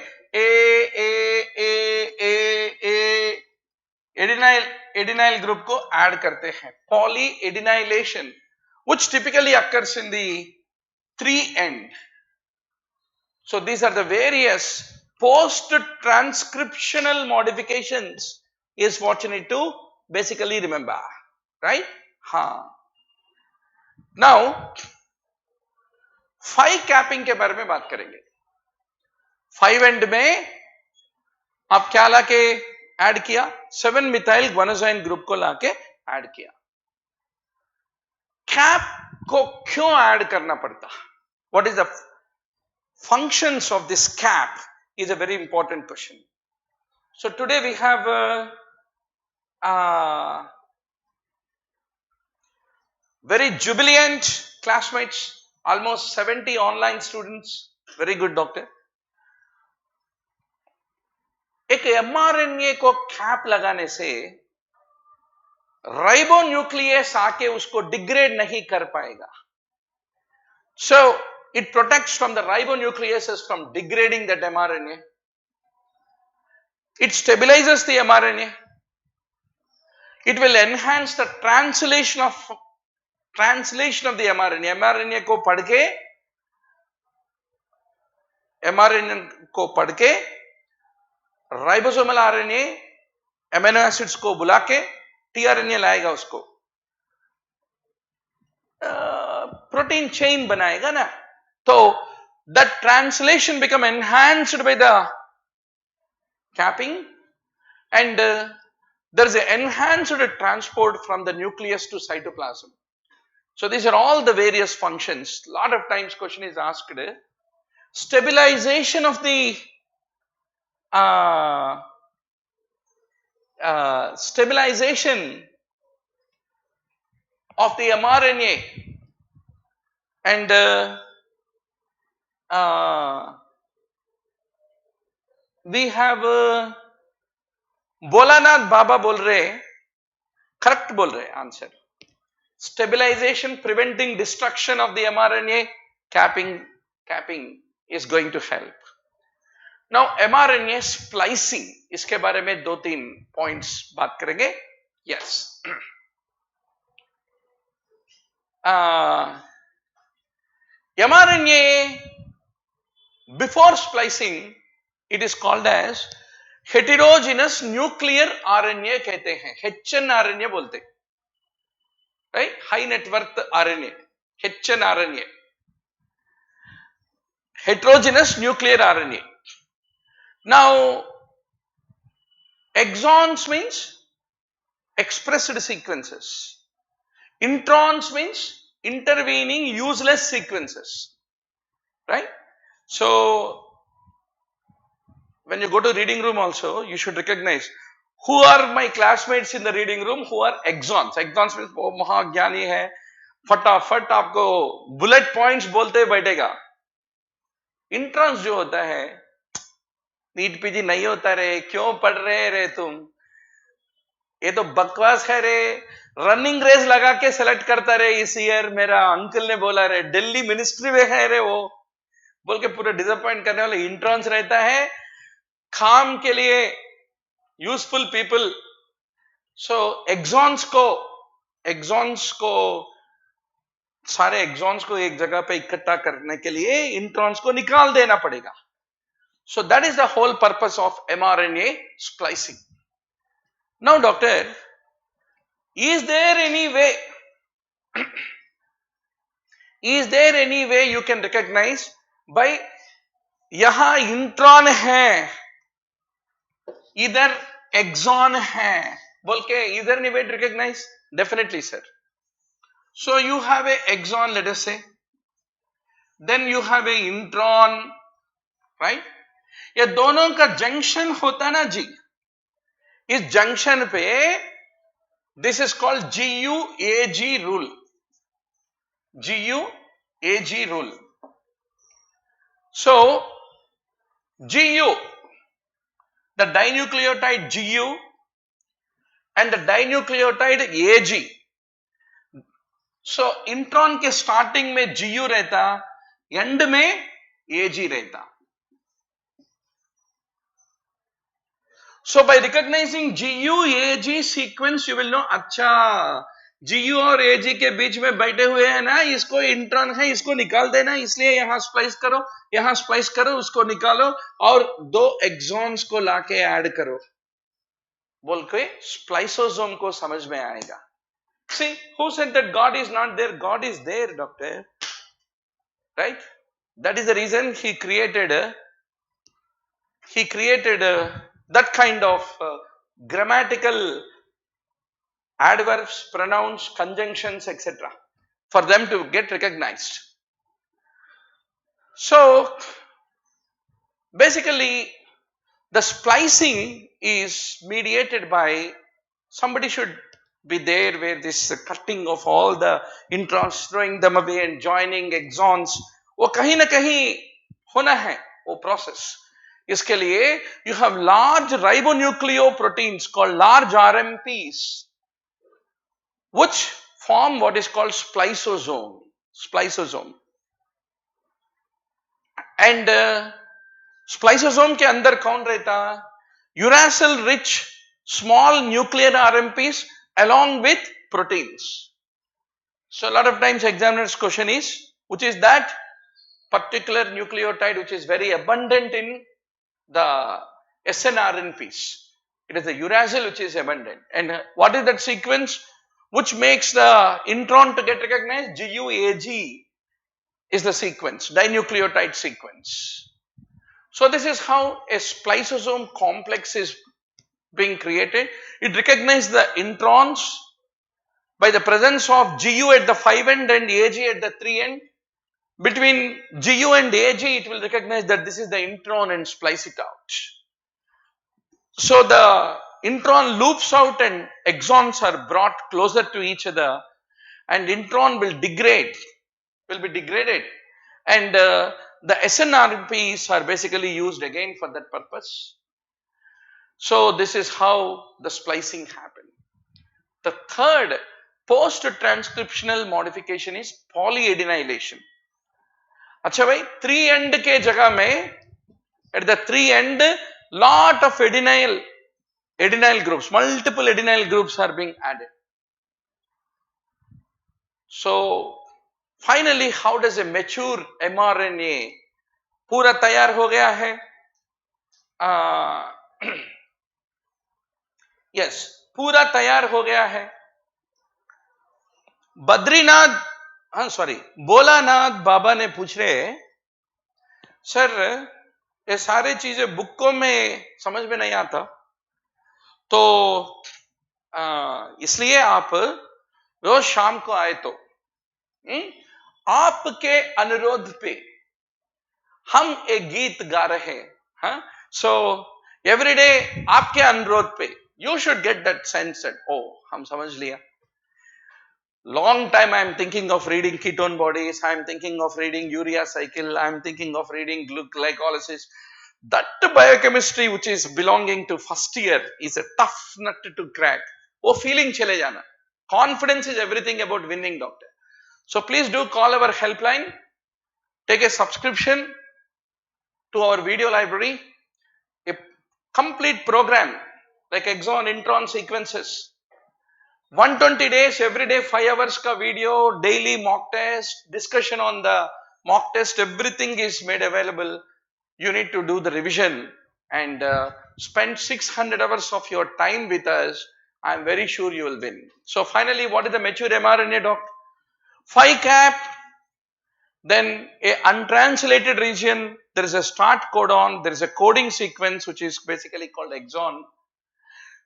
adenyl group को add करते हैं. Polyadenylation, which typically occurs in the 3 end. So these are the various post-transcriptional modifications is what you need to basically remember, right? Now 5 capping के बारे में बात करेंगे. 5 end में आप क्या लाके ऐड किया? 7-methyl guanosine ग्रुप को लाके ऐड किया. कैप को क्यों ऐड करना पड़ता? What is the functions of this cap is a very important question. So today we have very jubilant classmates, almost 70 online students. Very good, doctor. एक mRNA को cap लगाने से राइबोन्यूक्लियस आके उसको डिग्रेड नहीं कर पाएगा. So it protects from the ribonucleases from degrading that mRNA. It stabilizes the mRNA. It will enhance the translation of the mRNA. mRNA को पढ़ के ribosomal RNA अमीनो एसिड्स को बुला के tRNA लाएगा उसको, प्रोटीन चेन बनाएगा ना, तो that translation become enhanced by the capping, and there is an enhanced transport from the nucleus to cytoplasm. So these are all the various functions. Lot of times question is asked, stabilization of the stabilization of the mRNA, and we have Bolanath Baba बोल रहे, correct बोल रहे answer. Stabilization, preventing destruction of the mRNA, capping is going to help. Now mRNA splicing, इसके बारे में 2-3 points बात करेंगे. Yes. mRNA before splicing, it is called as heterogeneous nuclear RNA कहते हैं, HNRNA बोलते, right? High net worth RNA, HNRNA, heterogeneous nuclear RNA. Now, exons means expressed sequences, introns means intervening useless sequences, right? So, when you go to reading room also, you should recognize who are my classmates in the reading room, who are exons. Exons means वो महाज्ञानी है, फटाफट आपको bullet points बोलते बैठेगा. Introns जो होता है, NEET PG नहीं होता रे, क्यों पढ़ रहे रे तुम, ये तो बकवास है रे, रनिंग रेस लगा के सेलेक्ट करता रे इस ईयर, मेरा अंकल ने बोला रे, दिल्ली मिनिस्ट्री में है रे वो, बोल के पूरा डिसअपॉइंट करने वाले इंट्रॉन्स रहता है, काम के लिए यूजफुल पीपल. सो एक्सॉन्स को सारे एक्सॉन्स को एक जगह पे इकट्ठा करने के लिए इंट्रॉन्स को निकाल देना पड़ेगा. So that is the whole purpose of mRNA splicing. Now doctor, is there any way you can recognize by यहाँ इंट्रॉन है, इधर एक्सॉन है, बोल के इधर नहीं wait recognize? Definitely sir. So you have a exon, let us say, then you have a intron, right? ये दोनों का जंक्शन होता ना जी, इस जंक्शन पे this is called GUAG rule. GUAG rule. So GU, the dinucleotide GU and the dinucleotide AG. So intron के starting में GU रहता, एंड में AG रहता. So by recognizing GU-AG sequence, you will know, अच्छा GU और AG के बीच में बैठे हुए हैं ना, इसको इंट्रॉन है, इसको निकाल देना, इसलिए यहाँ स्प्लाइस करो, यहाँ स्प्लाइस करो, उसको निकालो और 2 एक्सॉन्स को लाके ऐड करो, बोल के स्प्लाइसोसोम को समझ में आएगा. See, who said that God is not there? God is there, doctor. Right? That is the reason he created that kind of grammatical adverbs, pronouns, conjunctions, etc. for them to get recognized. So, basically, the splicing is mediated by, somebody should be there where this cutting of all the introns, throwing them away and joining exons, वो कहीं ना कहीं होना है वो process. इसके लिए you have large ribonucleoproteins called large RMPs, which form what is called spliceosome. And spliceosome के अंदर कौन रहता? Uracil rich small nuclear RMPs along with proteins. So a lot of times examiner's question is, which is that particular nucleotide which is very abundant in the snRNPs. It is the uracil which is abundant. And what is that sequence which makes the intron to get recognized? GUAG is the sequence, dinucleotide sequence. So this is how a spliceosome complex is being created. It recognizes the introns by the presence of GU at the 5 end and AG at the 3 end. Between GU and AG, it will recognize that this is the intron and splice it out. So the intron loops out and exons are brought closer to each other, and intron will be degraded, and the SNRPs are basically used again for that purpose. So this is how the splicing happened. The third post-transcriptional modification is polyadenylation. अच्छा भाई 3 end के जगह में at the 3 end lot of adenyl groups, multiple adenyl groups are being added. So finally, how does a mature mRNA पूरा तैयार हो गया है? Yes, पूरा तैयार हो गया है. भोलानाथ बाबा ने पूछ रहे, सर ये सारे चीजें बुकों में समझ में नहीं आता, तो इसलिए आप रोज शाम को आए तो आपके अनुरोध पे हम एक गीत गा रहे हैं. सो एवरीडे आपके अनुरोध पे you should get that sense that ओ हम समझ लिया. Long time I am thinking of reading ketone bodies, I am thinking of reading urea cycle, I am thinking of reading glycolysis. That biochemistry which is belonging to first year is a tough nut to crack. वो feeling चले जाना. Confidence is everything about winning, doctor. So please do call our helpline, take a subscription to our video library, a complete program like exon, intron sequences. 120 days, every day 5 hours ka video, daily mock test, discussion on the mock test, everything is made available. You need to do the revision and spend 600 hours of your time with us. I am very sure you will win. So finally, what is the mature mRNA, doc? 5 cap, then a untranslated region, there is a start codon, there is a coding sequence which is basically called exon.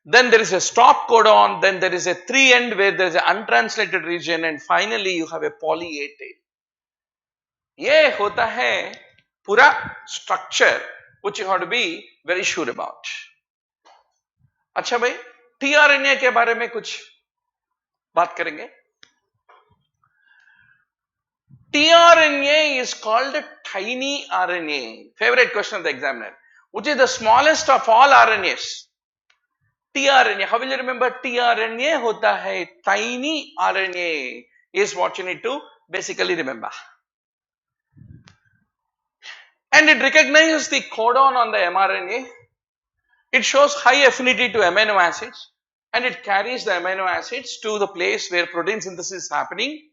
Then there is a stop codon, then there is a 3 end where there is an untranslated region, and finally you have a poly A tail. ये होता है पूरा structure which you have to be very sure about. अच्छा भाई, tRNA के बारे में कुछ बात करेंगे. tRNA is called tiny RNA. Favorite question of the examiner. Which is the smallest of all RNAs? tRNA. How will you remember tRNA hota hai? Tiny RNA is what you need to basically remember. And it recognizes the codon on the mRNA. It shows high affinity to amino acids, and it carries the amino acids to the place where protein synthesis is happening.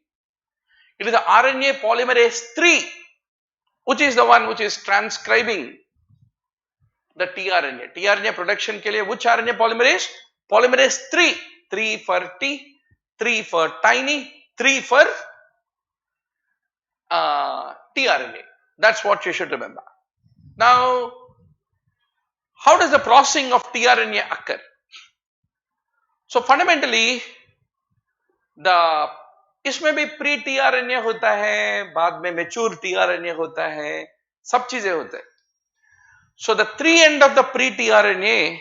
It is the RNA polymerase 3, which is the one which is transcribing the tRNA. tRNA production के लिए which RNA polymerase? Polymerase 3. 3 for T, 3 for tiny, 3 for tRNA. That's what you should remember. Now, how does the processing of tRNA occur? So fundamentally, इसमें भी pre tRNA होता है, बाद में mature tRNA होता है, सब चीजें होते हैं. So the 3 end of the pre-tRNA,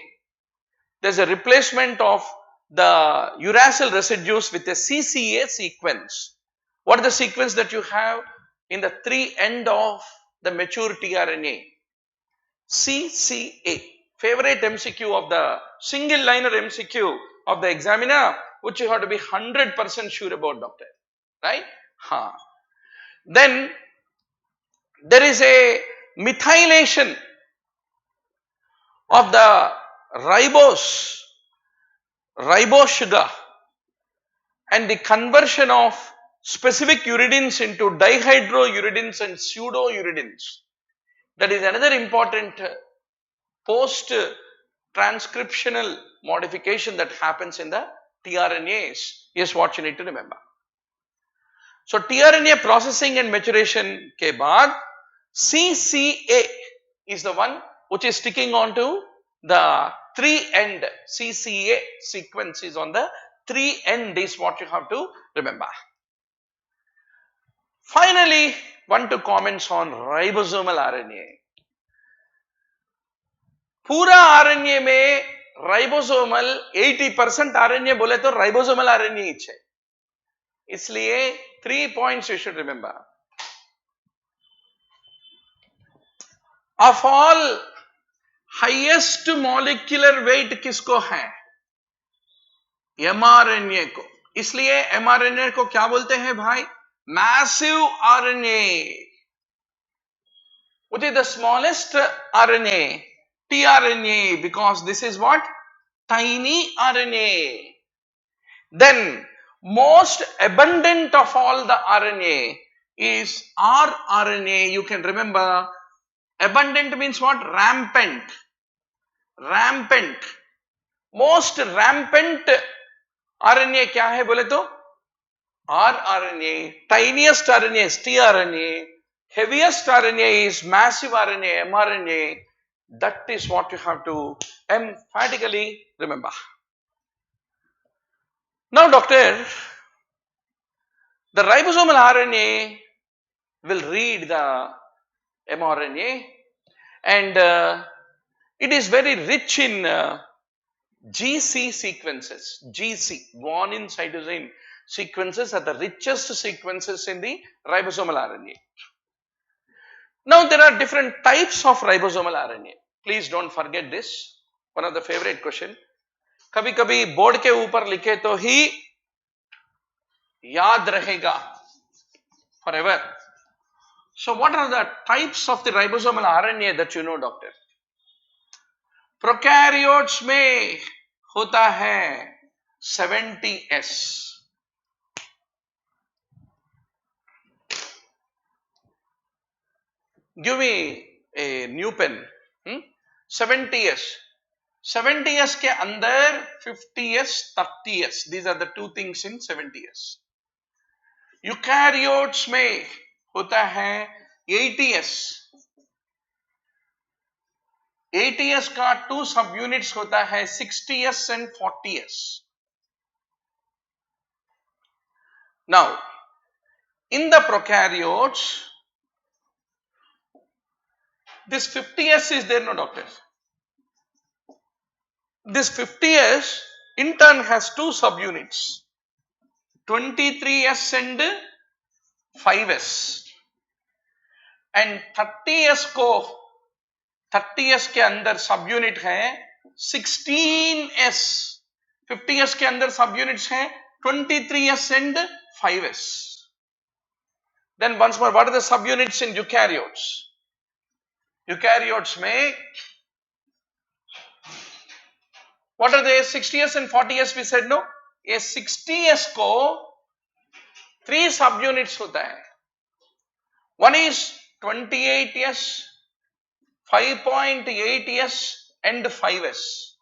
there is a replacement of the uracil residues with a CCA sequence. What is the sequence that you have in the 3 end of the mature tRNA? CCA. Favorite MCQ of the single liner MCQ of the examiner, which you have to be 100% sure about, doctor. Right? Then there is a methylation of the ribose sugar and the conversion of specific uridines into dihydrouridines and pseudouridines. That is another important post transcriptional modification that happens in the tRNAs is what you need to remember. So tRNA processing and maturation ke baad CCA is the one which is sticking on to the 3-end. CCA sequence is on the 3-end is what you have to remember. Finally, 1-2 comments on ribosomal RNA. पूरा RNA में ribosomal 80% RNA बोले तो ribosomal RNA ही है, इसलिए 3 points you should remember. Of all highest molecular weight किसको है? mRNA को. इसलिए mRNA को क्या बोलते हैं भाई? Massive RNA, which is the smallest RNA, tRNA, because this is what? Tiny RNA. Then most abundant of all the RNA is rRNA. You can remember, abundant means what? Rampant. Rampant. Most rampant RNA क्या है बोले तो? rRNA. Tiniest RNA is tRNA. Heaviest RNA is massive RNA, mRNA. That is what you have to emphatically remember. Now, doctor, the ribosomal RNA will read the mRNA, and it is very rich in GC sequences. GC, guanine cytosine sequences are the richest sequences in the ribosomal RNA. Now, there are different types of ribosomal RNA. Please don't forget this. One of the favorite question. कभी कभी board के ऊपर लिखे तो ही याद रहेगा forever. So, what are the types of the ribosomal RNA that you know, doctor? Prokaryotes में होता है 70S. Give me a new pen. 70S. 70S के अंदर 50S, 30S. These are the two things in 70S. Eukaryotes में होता है 80S. 80S का 2 subunits होता है 60S and 40S. Now, in the prokaryotes, this 50S is there, no, doctor? This 50S in turn has 2 subunits, 23S and 5S, and 30S के अंदर subunit है 16S. 50S के अंदर subunits हैं 23S and 5S. Then once more, what are the subunits in eukaryotes? Eukaryotes में what are they? 60S and 40S we said, no? ये 60S को 3 subunits होता है. One is 28S, 5.8S and 5S.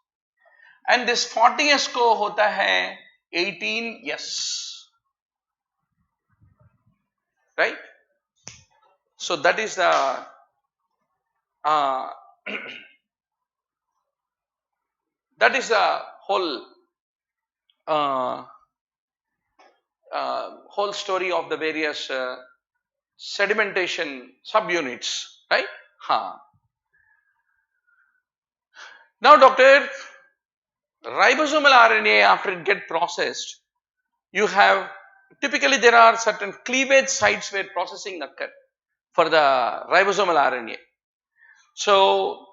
And this 40S को होता है 18S. Right? So that is the that is the whole whole story of the various sedimentation subunits, right? Now, doctor, ribosomal RNA, after it gets processed, you have typically there are certain cleavage sites where processing occurs for the ribosomal RNA. So,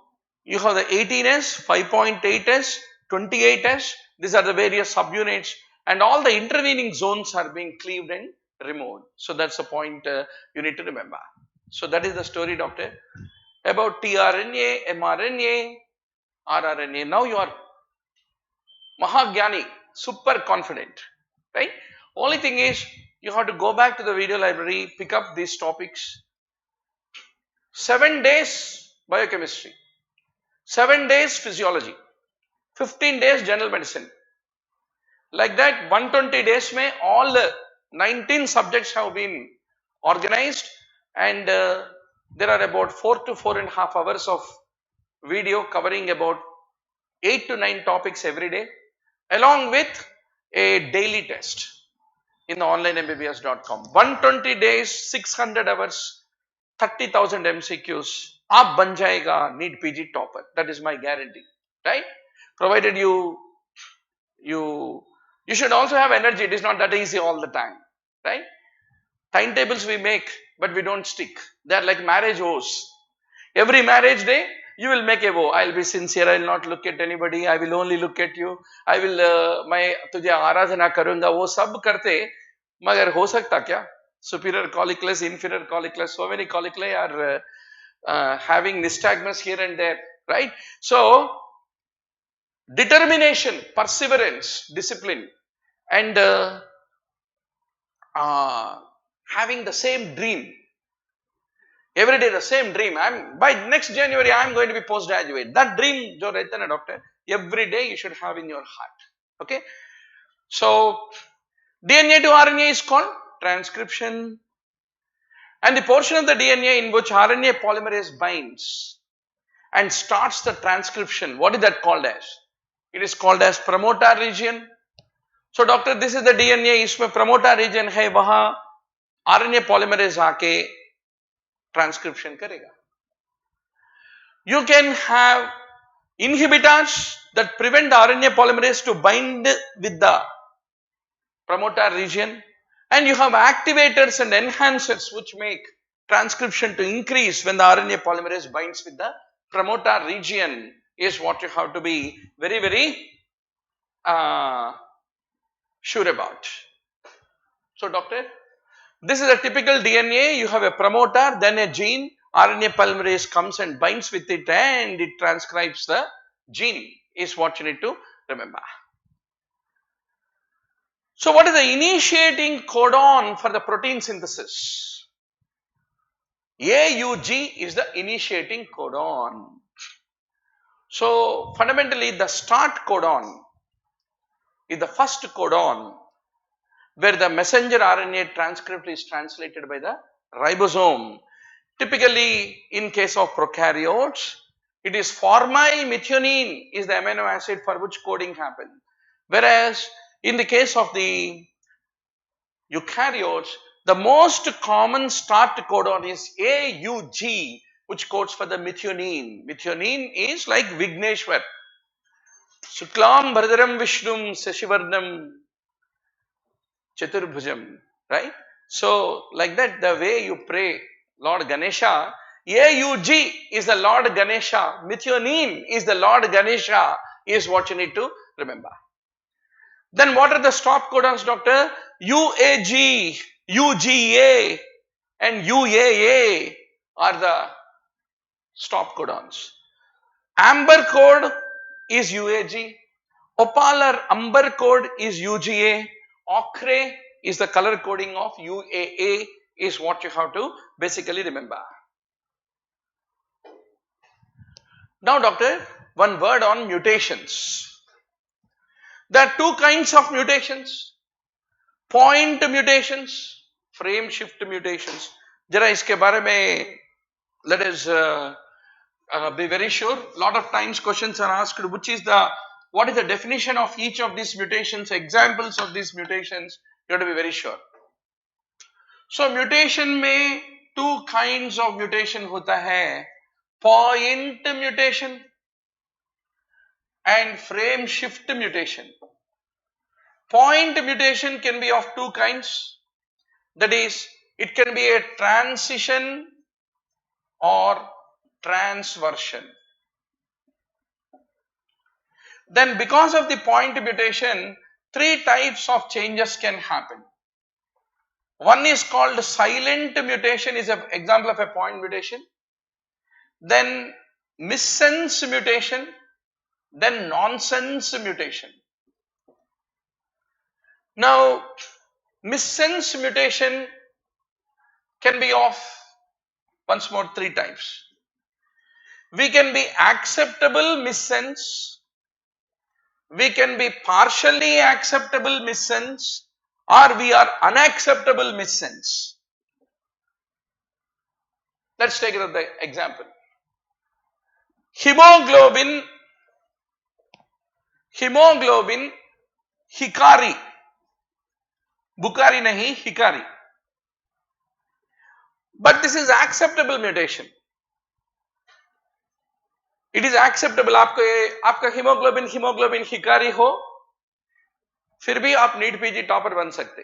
you have the 18S, 5.8S, 28S, these are the various subunits, and all the intervening zones are being cleaved and removed. So, that is the point you need to remember. So, that is the story, doctor, about tRNA, mRNA, rRNA. Now, you are Mahagyani, super confident, right? Only thing is, you have to go back to the video library, pick up these topics. 7 days biochemistry, 7 days physiology, 15 days general medicine. Like that 120 days mein all 19 subjects have been organized, and there are about 4 to 4.5 hours of video covering about 8 to 9 topics every day, along with a daily test in the onlinemmbbs.com. 120 days, 600 hours, 30,000 MCQs. आप बन जाएगा NEET PG topper. That is my guarantee, right? Provided you should also have energy. It is not that easy all the time, right? Timetables we make, but we don't stick. They are like marriage vows. Every marriage day, you will make a vow. I will be sincere. I will not look at anybody. I will only look at you. I will, मैं तुझे आराधना करूँगा. वो सब करते, मगर हो सकता क्या? Superior colliculus, inferior colliculus. So many colliculi are having nystagmus here and there, right? So determination, perseverance, discipline, and having the same dream. Every day the same dream. By next January I am going to be postgraduate. That dream jo rehta na doctor, every day you should have in your heart. Okay. So DNA to RNA is called transcription, and the portion of the DNA in which RNA polymerase binds and starts the transcription, what is that called as? It is called as promoter region. So doctor, this is the DNA, इसमें promoter region है, वहाँ RNA polymerase आके transcription करेगा. You can have inhibitors that prevent the RNA polymerase to bind with the promoter region, and you have activators and enhancers which make transcription to increase when the RNA polymerase binds with the promoter region, is what you have to be very, very sure about. So doctor, this is a typical DNA. You have a promoter, then a gene. RNA polymerase comes and binds with it and it transcribes the gene, is what you need to remember. So what is the initiating codon for the protein synthesis? AUG is the initiating codon. So fundamentally the start codon is the first codon where the messenger RNA transcript is translated by the ribosome. Typically in case of prokaryotes, it is formylmethionine is the amino acid for which coding happens. Whereas in the case of the eukaryotes, the most common start codon is AUG, which codes for the methionine. Methionine is like Vigneshwar. Suklam Bharadaram Vishnum Sashivarnam Chaturbhujam, right? So like that, the way you pray Lord Ganesha, AUG is the Lord Ganesha, methionine is the Lord Ganesha, is what you need to remember. Then what are the stop codons, doctor? UAG, UGA and UAA are the stop codons. Amber code is UAG, opal or umber code is UGA, ochre is the color coding of UAA, is what you have to basically remember. Now doctor, one word on mutations. There are two kinds of mutations, point mutations, frame shift mutations. Jara iske bare mein let us be very sure. Lot of times questions are asked, what is the definition of each of these mutations, examples of these mutations, you have to be very sure. So mutation में two kinds of mutation होता है, point mutation and frame shift mutation. Point mutation can be of two kinds, that is, it can be a transition or transversion. Then because of the point mutation, three types of changes can happen. One is called silent mutation, is an example of a point mutation. Then missense mutation, then nonsense mutation. Now, missense mutation can be of, once more, three types. We can be acceptable missense, we can be partially acceptable missense or we are unacceptable missense. Let's take another example. Hemoglobin Hikari, Bukhari nahi, Hikari. But this is acceptable mutation. It is acceptable. आपका hemoglobin Hikari हो, फिर भी आप NEET PG topper बन सकते.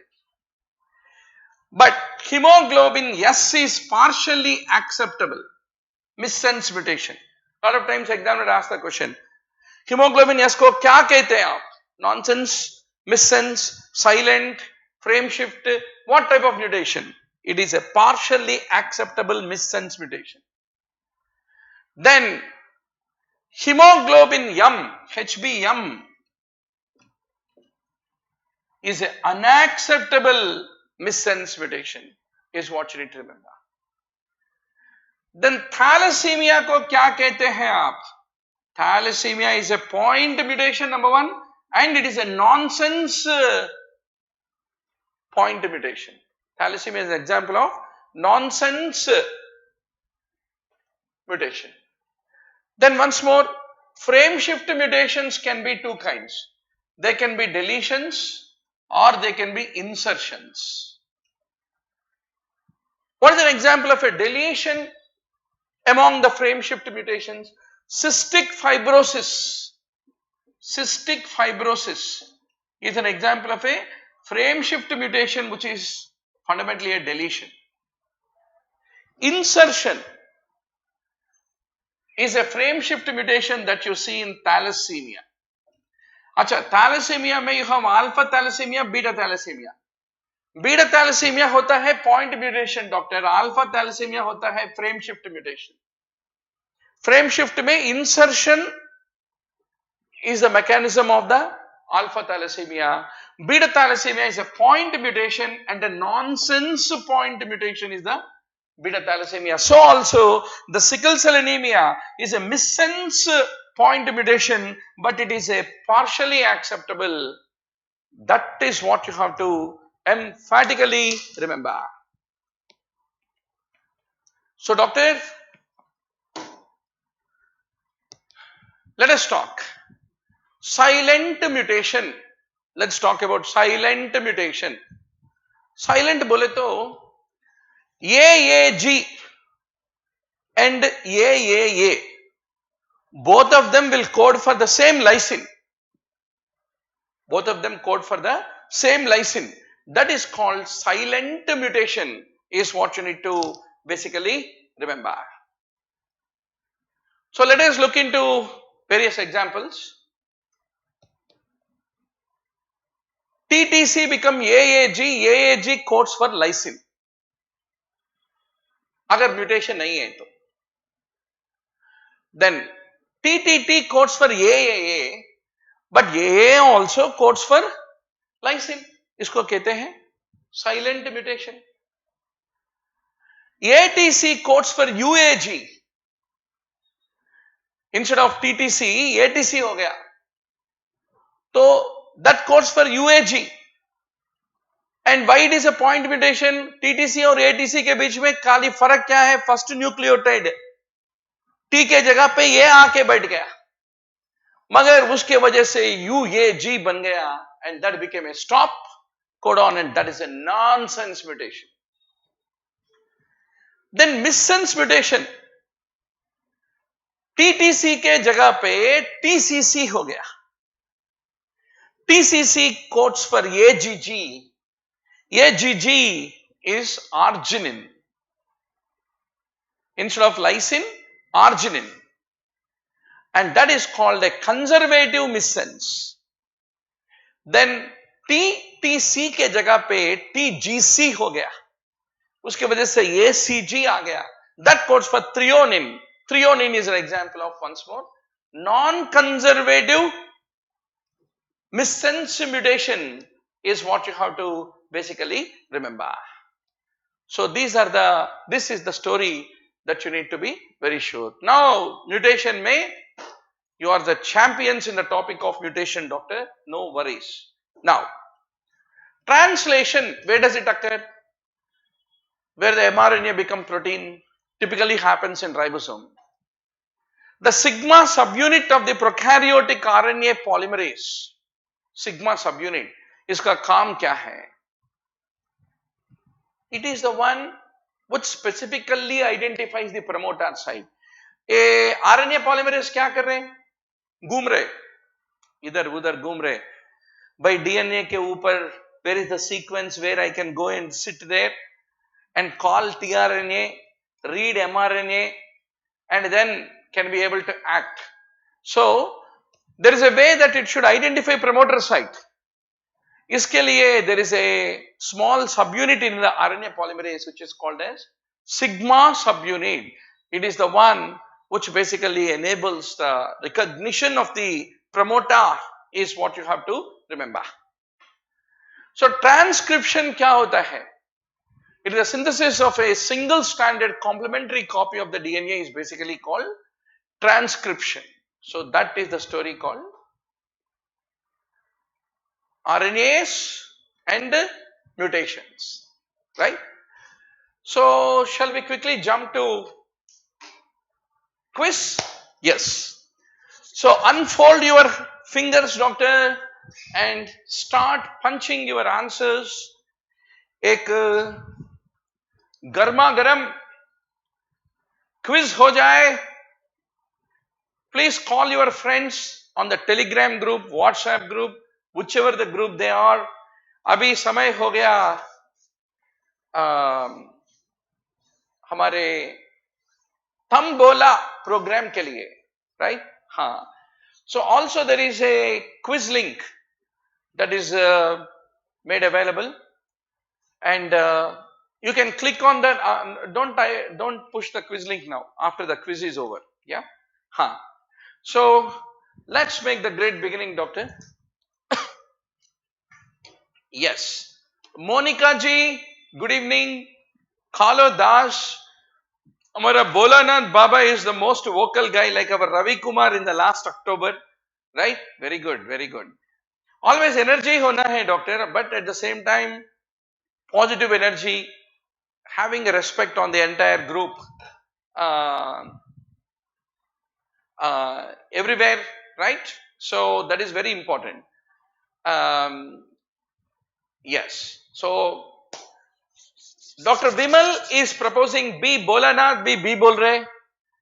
But hemoglobin S is partially acceptable. Missense mutation. A lot of times examiner asks the question, hemoglobin S को क्या कहते हैं आप? Nonsense, missense, silent, frame shift, what type of mutation? It is a partially acceptable missense mutation. Then hemoglobin M, HbM, is an unacceptable missense mutation, is what you need to remember. Then thalassemia को क्या कहते हैं आप? Thalassemia is a point mutation, number one, and it is a nonsense point mutation. Thalassemia is an example of nonsense mutation. Then once more, frame shift mutations can be two kinds. They can be deletions or they can be insertions. What is an example of a deletion among the frame shift mutations? Cystic fibrosis. Cystic fibrosis is an example of a frame shift mutation which is fundamentally a deletion. Insertion is a frame shift mutation that you see in thalassemia. अच्छा, thalassemia में you have alpha thalassemia, beta thalassemia. Beta thalassemia होता है point mutation doctor, alpha thalassemia होता है frame shift mutation. Frame shift में insertion is the mechanism of the alpha thalassemia. Beta thalassemia is a point mutation and a nonsense point mutation is the beta thalassemia. So also the sickle cell anemia is a missense point mutation, but it is a partially acceptable. That is what you have to emphatically remember. So doctor, let us talk silent mutation. Let's talk about silent mutation. Silent बोले तो AAG and AAA, both of them will code for the same lysine. Both of them code for the same lysine. That is called silent mutation, is what you need to basically remember. So let us look into various examples. TTC become AAG, AAG codes for lysine. अगर mutation नहीं है तो. Then TTT codes for AAA, but AA also codes for lysine. इसको कहते हैं silent mutation. ATC codes for UAG. Instead of TTC, ATC हो गया. तो that codes for UAG. And why it is a point mutation? TTC और ATC के बीच में खाली फर्क क्या है? फर्स्ट न्यूक्लियोटाइड T के जगह पे ये आके बैठ गया, मगर उसके वजह से UAG बन गया and that became a stop codon and that is a nonsense mutation. Then missense mutation, TTC के जगह पे TCC हो गया. TCC codes for AGG. AGG is arginine. Instead of lysine, arginine. And that is called a conservative missense. Then TTC के जगह पे TGC हो गया, उसके वजह से ACG आ गया. That codes for threonine. Threonine is an example of, once more, non-conservative missense mutation is what you have to basically remember. So this is the story that you need to be very sure. Now mutation में You are the champions in the topic of mutation, doctor. No worries. Now, translation, where does it occur? Where the mRNA become protein typically happens in ribosome. The sigma subunit of the prokaryotic RNA polymerase, sigma subunit, इसका काम क्या है? It is the one which specifically identifies the promoter site. ये RNA polymerase क्या कर रहे हैं? घूम रहे, इधर उधर घूम रहे. By DNA के ऊपर, where is the sequence where I can go and sit there and call tRNA, read mRNA, and then can be able to act. So, there is a way that it should identify promoter site. इसके लिए there is a small subunit in the RNA polymerase which is called as sigma subunit. It is the one which basically enables the recognition of the promoter is what you have to remember. So, transcription क्या होता है? It is a synthesis of a single stranded complementary copy of the DNA is basically called transcription. So, that is the story called RNAs and mutations, right? So, shall we quickly jump to quiz? Yes. So, unfold your fingers, doctor, and start punching your answers. एक गर्मा गर्म quiz हो जाए. Please call your friends on the Telegram group, WhatsApp group, whichever the group they are. अभी समय हो गया हमारे थम बोला प्रोग्राम के लिए, right? हाँ. So also there is a quiz link that is made available, and you can click on that. Don't push the quiz link now. After the quiz is over, yeah. Huh. So let's make the great beginning, doctor. Yes, Monica ji, good evening. Khalo Das, Amara Bolanath Baba is the most vocal guy, like our Ravi Kumar in the last October, right? Very good, very good. Always energy hona hai, doctor, but at the same time, positive energy, having a respect on the entire group, everywhere, right? So that is very important. Yes. So Dr. Vimal is proposing B. Bolanath, B bol rahe.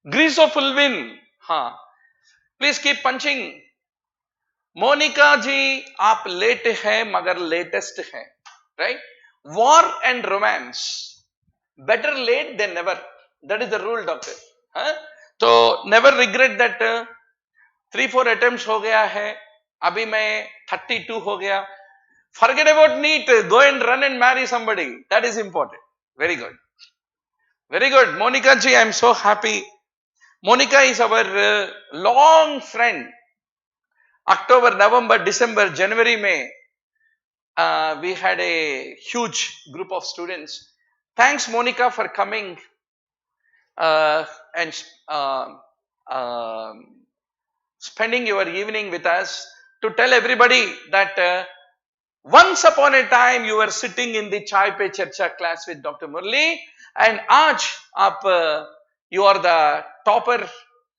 Grisofulvin, हाँ. Please keep punching. Monica ji, आप late हैं मगर latest हैं, right? War and romance, better late than never. That is the rule, doctor. हाँ? So never regret that 3-4 attempts हो गया है. अभी मैं 32 हो गया. Forget about NEET. Go and run and marry somebody. That is important. Very good. Very good. Monica ji, I am so happy. Monica is our long friend. October, November, December, January, May. We had a huge group of students. Thanks, Monica, for coming and spending your evening with us to tell everybody that once upon a time you were sitting in the Chai Pe Charcha class with Dr. Murli, and aaj you are the topper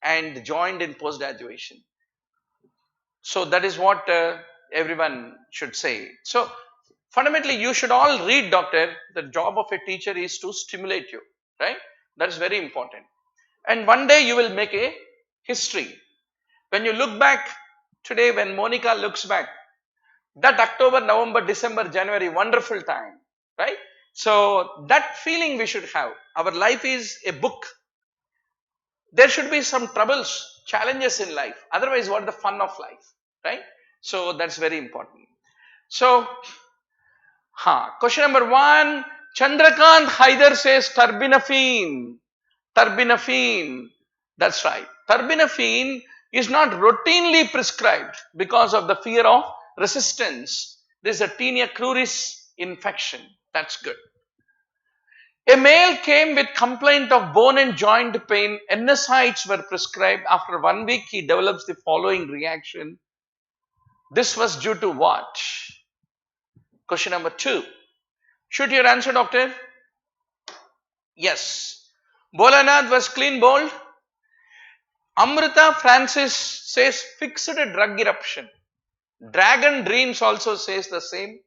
and joined in post-graduation. So that is what everyone should say. So fundamentally you should all read, doctor. The job of a teacher is to stimulate you, right? That is very important. And one day you will make a history. When you look back today, when Monica looks back, that October, November, December, January, wonderful time, right? So that feeling we should have. Our life is a book. There should be some troubles, challenges in life. Otherwise, what is the fun of life, right? So that's very important. So, question number 1, Chandrakant Haider says terbinafine. Terbinafine, that's right. Terbinafine is not routinely prescribed because of the fear of resistance. There is a tinea cruris infection. That's good. A male came with complaint of bone and joint pain. NSAIDs were prescribed. After 1 week, he develops the following reaction. This was due to what? Question number 2. Shoot your answer, doctor. Yes. Bolanath was clean bowled. Amrita Francis says fixed drug eruption. Dragon Dreams also says the same.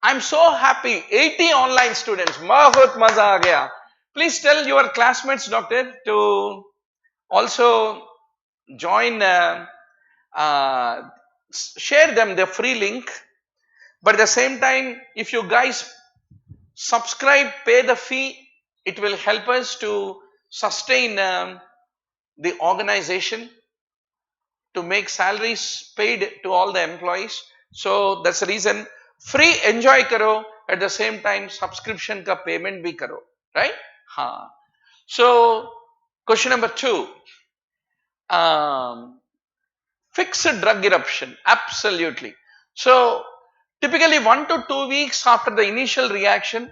I'm so happy. 80 online students. Bahut maza aa gaya. Please tell your classmates, doctor, to also join, share them the free link. But at the same time, if you guys subscribe, pay the fee, it will help us to sustain the organization, to make salaries paid to all the employees. So that's the reason. Free enjoy karo, at the same time subscription ka payment bhi karo, right? So question number 2, fixed drug eruption, absolutely. So typically 1 to 2 weeks after the initial reaction,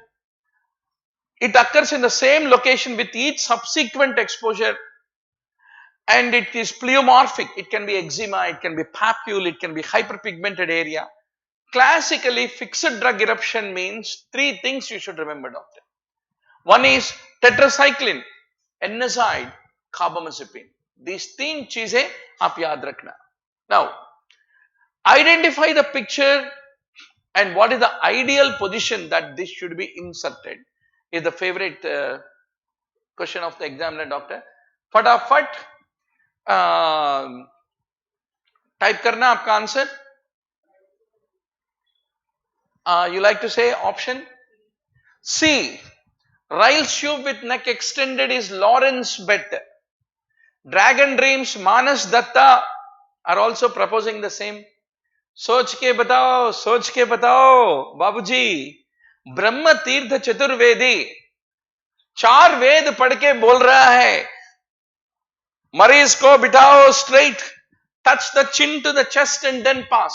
it occurs in the same location with each subsequent exposure, and it is pleomorphic. It can be eczema, it can be papule, it can be hyperpigmented area. Classically, fixed drug eruption means 3 things you should remember, doctor. One is tetracycline, NSAID, carbamazepine. These 3 cheezein aap yaad rakhna. Now, identify the picture and what is the ideal position that this should be inserted is the favorite question of the examiner, doctor. Fatafat type karna aapka answer. You like to say option C. Rile's tube with neck extended is Lawrence bet. Dragon Dreams, Manas Datta are also proposing the same. सोच के बताओ बाबूजी. ब्रह्म तीर्थ चतुर्वेदी 4 वेद पढ़ के बोल रहा है, मरीज को बिठाओ straight, touch the chin to the chest and then pass.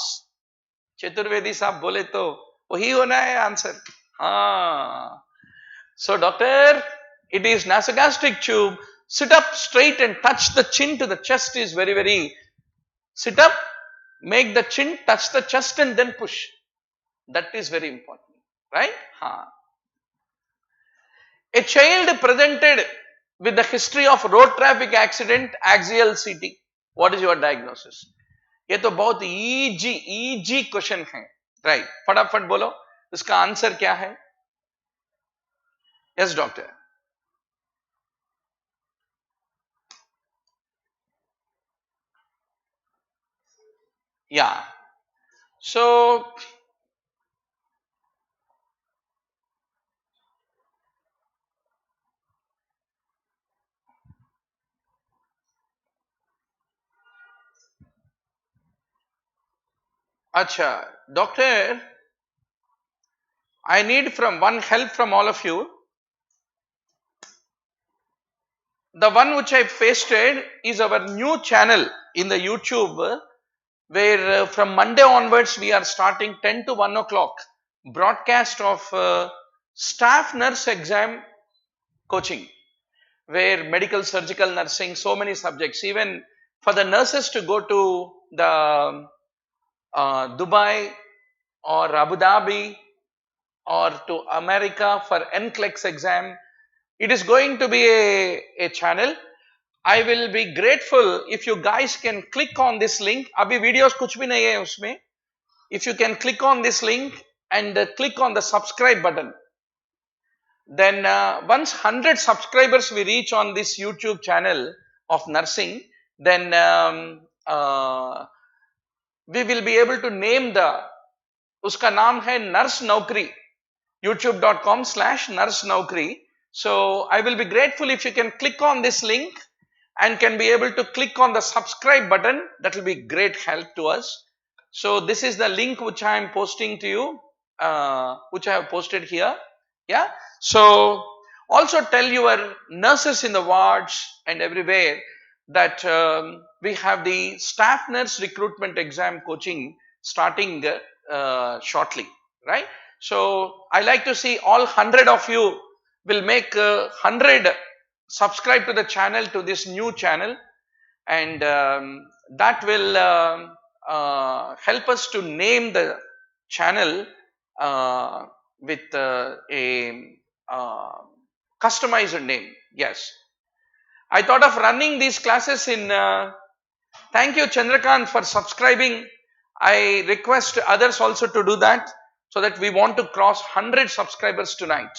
Chaturvedi साहब बोले तो वही होना है answer. So doctor, it is nasogastric tube. Sit up straight and touch the chin to the chest is very sit up, make the chin touch the chest and then push. That is very important, right? A child presented with the history of road traffic accident, axial CT. What is your diagnosis? ये तो बहुत easy question है, right? फटाफट बोलो इसका answer क्या है? Yes, doctor. Yeah. So Acha, doctor, I need help from all of you. The one which I pasted is our new channel in the YouTube, where from Monday onwards we are starting 10 to 1 o'clock broadcast of staff nurse exam coaching, where medical, surgical, nursing, so many subjects, even for the nurses to go to the Dubai or Abu Dhabi or to America for NCLEX exam. It is going to be a channel. I will be grateful if you guys can click on this link. Abhi videos kuch bhi nahi hai usme. If you can click on this link and click on the subscribe button, then once 100 subscribers we reach on this YouTube channel of nursing, then we will be able to name uska naam hai Nurse Naukri, youtube.com/Nurse Naukri. So I will be grateful if you can click on this link and can be able to click on the subscribe button. That will be great help to us. So this is the link which I am posting to you, which I have posted here. Yeah. So also tell your nurses in the wards and everywhere that we have the staff nurse recruitment exam coaching starting shortly, right? So I like to see all 100 of you will make 100 subscribe to the channel, to this new channel, and that will help us to name the channel with a customized name. Yes, I thought of running these classes in thank you Chandrakant for subscribing. I request others also to do that, so that we want to cross 100 subscribers tonight.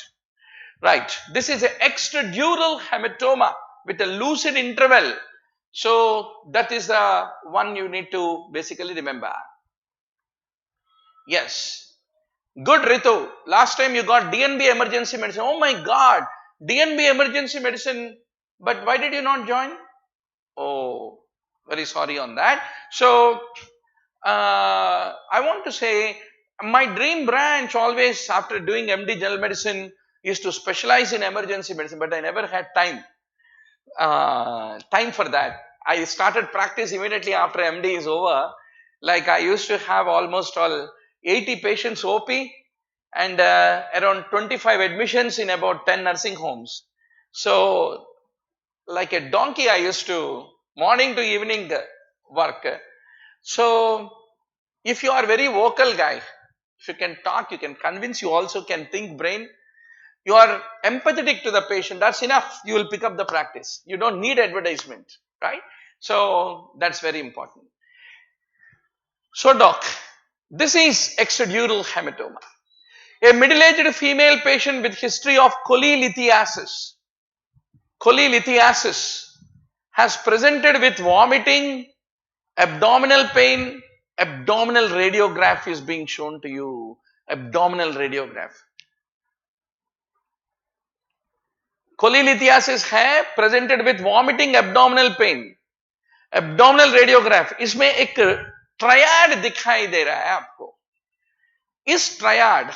Right, this is an extradural hematoma with a lucid interval. So that is the one you need to basically remember. Yes, good Ritu. Last time you got DNB emergency medicine. Oh my God, DNB emergency medicine. But why did you not join? Oh, very sorry on that. So I want to say my dream branch always after doing MD general medicine is to specialize in emergency medicine, but I never had time for that. I started practice immediately after MD is over. Like I used to have almost all 80 patients OP and around 25 admissions in about 10 nursing homes. So like a donkey I used to morning to evening work. So if you are very vocal guy, if you can talk, you can convince, you also can think brain, you are empathetic to the patient, that's enough. You will pick up the practice. You don't need advertisement, right? So that's very important. So doc, this is extradural hematoma. A middle-aged female patient with history of cholelithiasis has presented with vomiting, abdominal pain. Abdominal radiograph is being shown to you. Abdominal radiograph. Cholelithiasis है, presented with vomiting, abdominal pain. Abdominal radiograph. इसमें एक triad दिखाई दे रहा है आपको. इस triad,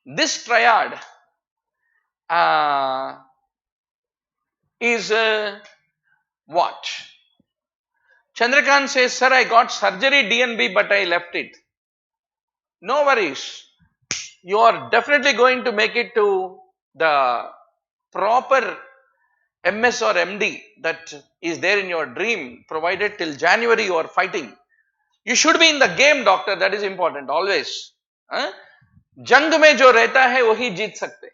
this triad is what? Chandrakant says, sir, I got surgery DNB, but I left it. No worries. You are definitely going to make it to the proper MS or MD that is there in your dream, provided till January you are fighting. You should be in the game, doctor. That is important always. जंग में जो रहता है वही जीत सकते.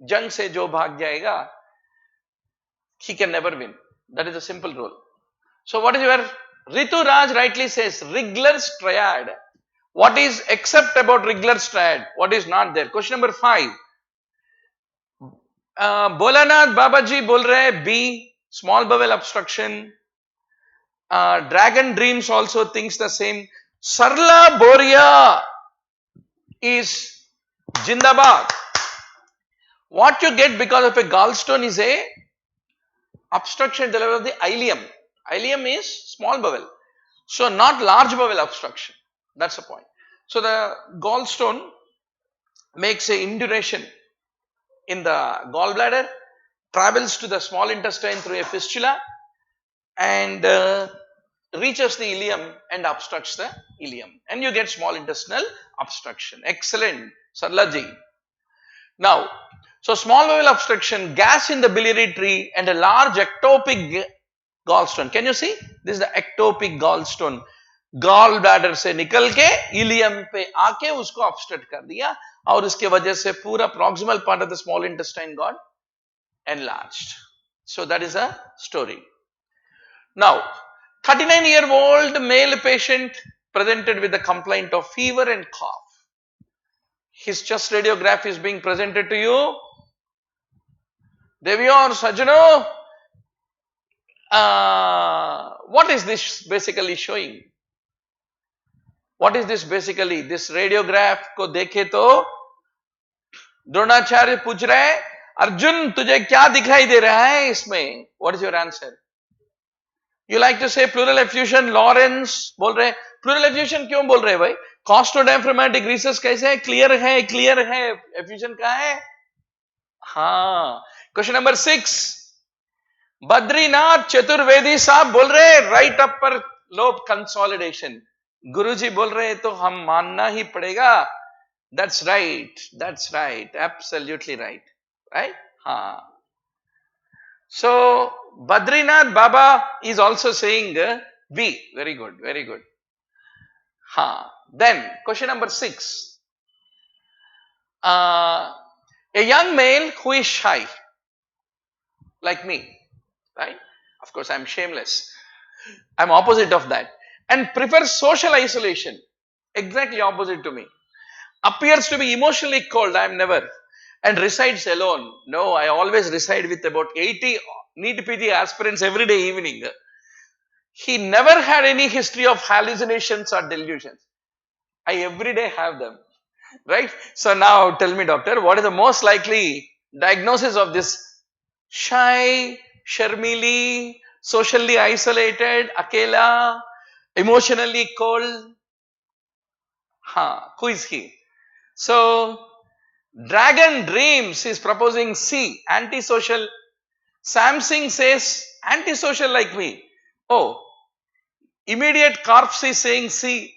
जंग से जो भाग जाएगा, he can never win. That is a simple rule. So what is your Ritu Raj rightly says Rigler's triad. What is except about Rigler's triad? What is not there? Question number 5. Bolanath Babaji बोल रहे B, small bowel obstruction. Dragon Dreams also thinks the same. Sarla Boria is Jindabad. What you get because of a gallstone is a obstruction at the level of the ileum. Ileum is small bowel. So not large bowel obstruction. That's the point. So the gallstone makes a induration in the gallbladder, travels to the small intestine through a fistula and reaches the ileum and obstructs the ileum. And you get small intestinal obstruction. Excellent, Sarlaji. Now, so small bowel obstruction, gas in the biliary tree and a large ectopic gallstone. Can you see? This is the ectopic gallstone. Gallbladder से निकल के ilium पे आके उसको obstruct कर दिया और इसके वजह से पूरा proximal part of the small intestine got enlarged. So that is a story. Now, 39-year-old male patient presented with a complaint of fever and cough. His chest radiograph is being presented to you. Deviyo और सज्जनों, what is this basically showing? What is this basically? This radiograph को देखे तो द्रोणाचार्य पूछ रहे हैं, अर्जुन तुझे क्या दिखाई दे रहा है इसमें? What is your answer? You like to say pleural effusion, Lawrence बोल रहे हैं. Pleural effusion क्यों बोल रहे हैं भाई? Costodiaphragmatic recess कैसे है? Clear है. Effusion कहाँ है? हाँ. Question number 6. बद्रीनाथ चतुर्वेदी साहब बोल रहे हैं right upper lobe consolidation. गुरुजी बोल रहे हैं तो हम मानना ही पड़ेगा. That's right. Absolutely right. right? So Badrinath Baba is also saying B. Very good, very good. Then question number 6. A young male who is shy, like me, right? Of course, I am shameless. I am opposite of that, and prefers social isolation. Exactly opposite to me. Appears to be emotionally cold. I am never. And resides alone. No, I always reside with about 80 NEET PG aspirants every day evening. He never had any history of hallucinations or delusions. I every day have them. Right? So now tell me, doctor, what is the most likely diagnosis of this shy, sharmili, socially isolated, akela, emotionally cold? Who is he? So Dragon Dreams is proposing C, antisocial. Samsung says antisocial like me. Oh, immediate corpse is saying C.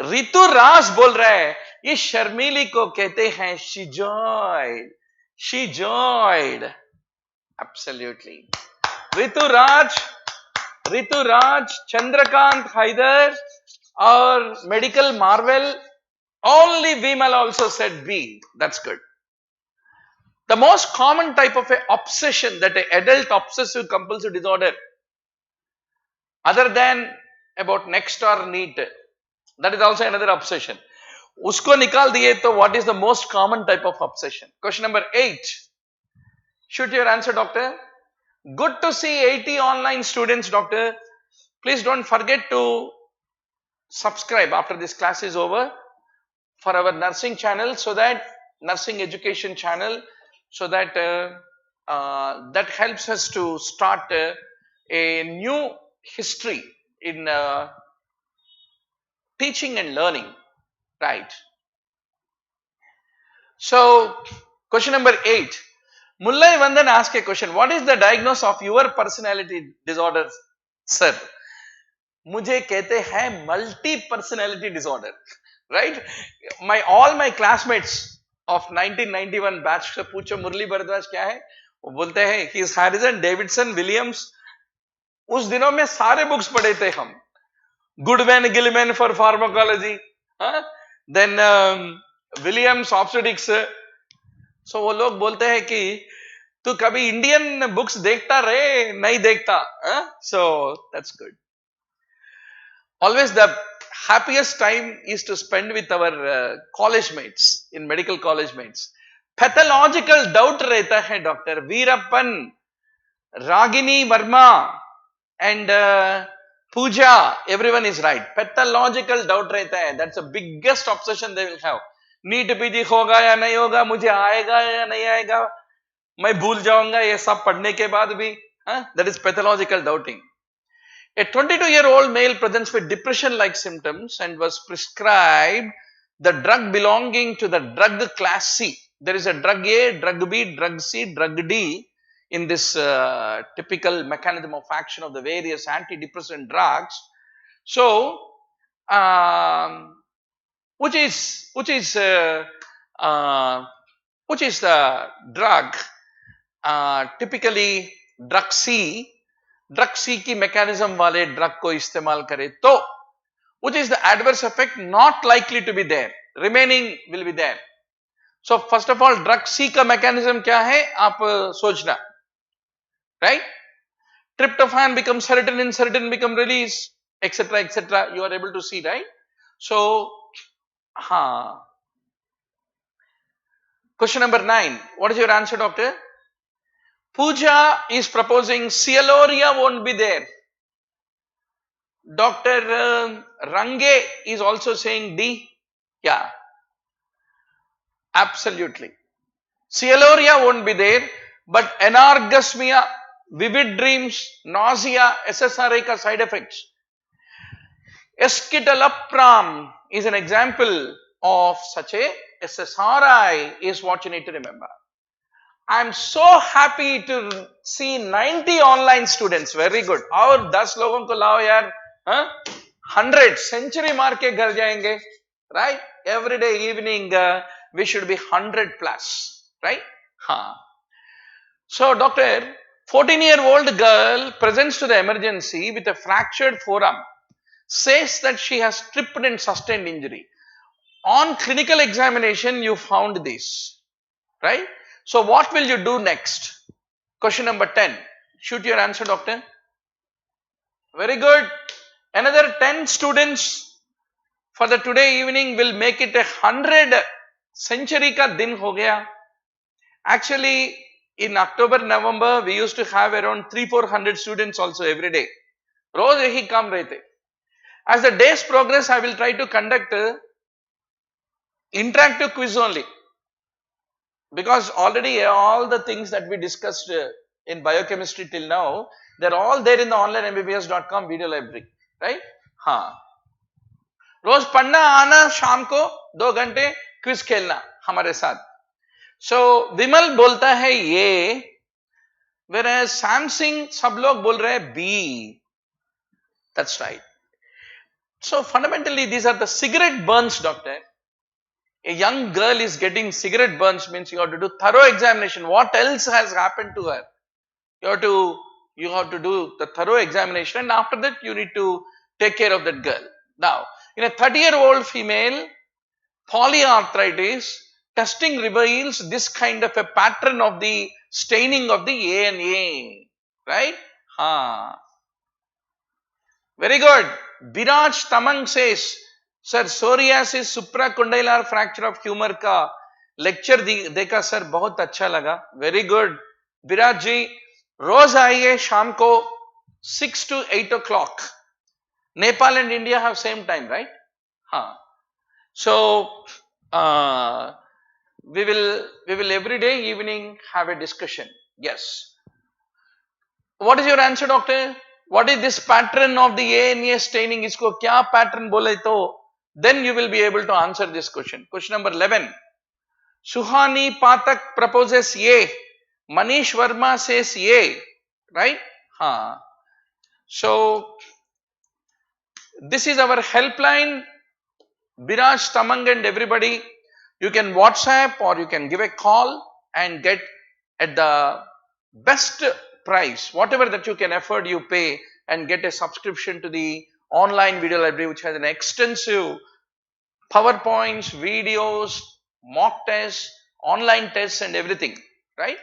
Ritu राज बोल रहा है ये शर्मीली को कहते हैं she joyed absolutely. Rituraj Chandrakant Haider और medical marvel, only Vimal also said B. That's good. The most common type of a obsession, that a adult obsessive compulsive disorder, other than about next or NEET, that is also another obsession. Usko nikal diye to what is the most common type of obsession? Question number 8. Shoot your answer, doctor. Good to see 80 online students, doctor. Please don't forget to subscribe after this class is over for our nursing channel, so that nursing education channel, so that that helps us to start a new history in teaching and learning, right? So question number 8. Mullai Vandan asked a question. What is the diagnosis of your personality disorders, sir? मुझे कहते हैं multi personality disorder, right? All my classmates of 1991 batch से पूछो मुरली भरद्वाज क्या है, वो बोलते हैं he is Harrison, Davidson, Williams. उस दिनों में सारे बुक्स पढ़े थे हम. Goodman, Gilman for pharmacology, then Williams obstetrics. So वो लोग बोलते हैं कि तू कभी इंडियन बुक्स देखता रहे, नहीं देखता. So that's good. Always the happiest time is to spend with our college mates, in medical college mates. Pathological doubt रहता है doctor Veerappan, Ragini Verma and Pooja, everyone is right. Pathological doubt रहता है. That's the biggest obsession they will have. NEET PG होगा या नहीं होगा, मुझे आएगा या नहीं आएगा, मैं भूल जाऊंगा ये सब पढ़ने के बाद भी. That is pathological doubting. A 22-year-old male presents with depression-like symptoms and was prescribed the drug belonging to the drug class C. There is a drug A, drug B, drug C, drug D in this typical mechanism of action of the various antidepressant drugs. So, which is the drug? Typically drug C. Drug C की mechanism वाले drug को इस्तेमाल करें तो which is the adverse effect not likely to be there, remaining will be there. So first of all drug C का mechanism क्या है आप सोचना, right? Tryptophan becomes serotonin, serotonin become release, etc., etc. You are able to see, right? So question number 9. What is your answer, doctor? Pooja is proposing Celoria won't be there. Dr. Range is also saying D. Yeah, absolutely. Celoria won't be there, but anorgasmia, vivid dreams, nausea, SSRI ka side effects. Escitalopram is an example of such a SSRI is what you need to remember. I am so happy to see 90 online students. Very good. और 10 लोगों को लाओ यार, 100 century mark के घर जाएंगे, right? Every day evening we should be 100 plus. right? Huh. So, doctor, 14-year-old girl presents to the emergency with a fractured forearm, says that she has tripped and sustained injury. On clinical examination, you found this, right? So, what will you do next? Question number 10. Shoot your answer, doctor. Very good. Another 10 students for the today evening will make it 100 century ka din ho gaya. Actually, in October, November, we used to have around 300-400 students also every day. रोज यही काम रहते. As the days progress, I will try to conduct interactive quiz only, because already all the things that we discussed in biochemistry till now, they're all there in the online mbbs.com video library, right? हाँ. रोज पढ़ना आना, शाम को 2 घंटे quiz खेलना हमारे साथ. So विमल बोलता है ये, whereas सैमसंग सब लोग बोल रहे हैं B. That's right. So fundamentally these are the cigarette burns, doctor. A young girl is getting cigarette burns, means you have to do thorough examination. What else has happened to her? You have to do the thorough examination, and after that you need to take care of that girl. Now, in a 30-year-old female, polyarthritis, testing reveals this kind of a pattern of the staining of the ANA, right? Very good. Biraj Tamang says, sir, psoriasis supracondylar fracture of humor का lecture देखा sir, बहुत अच्छा लगा. Very good. Biraj ji, रोज आइए शाम को 6 to 8 o'clock. Nepal and India have same time, right? So we will every day evening have a discussion. Yes. What is your answer, doctor? What is this pattern of the ANA staining? Isko kya pattern bole to? Then you will be able to answer this question. Question number 11. Suhani Patak proposes A. Manish Verma says A. Right? So this is our helpline. Biraj, Tamang and everybody, you can WhatsApp or you can give a call and get at the best price, whatever that you can afford, you pay and get a subscription to the online video library, which has an extensive PowerPoints, videos, mock tests, online tests and everything, right?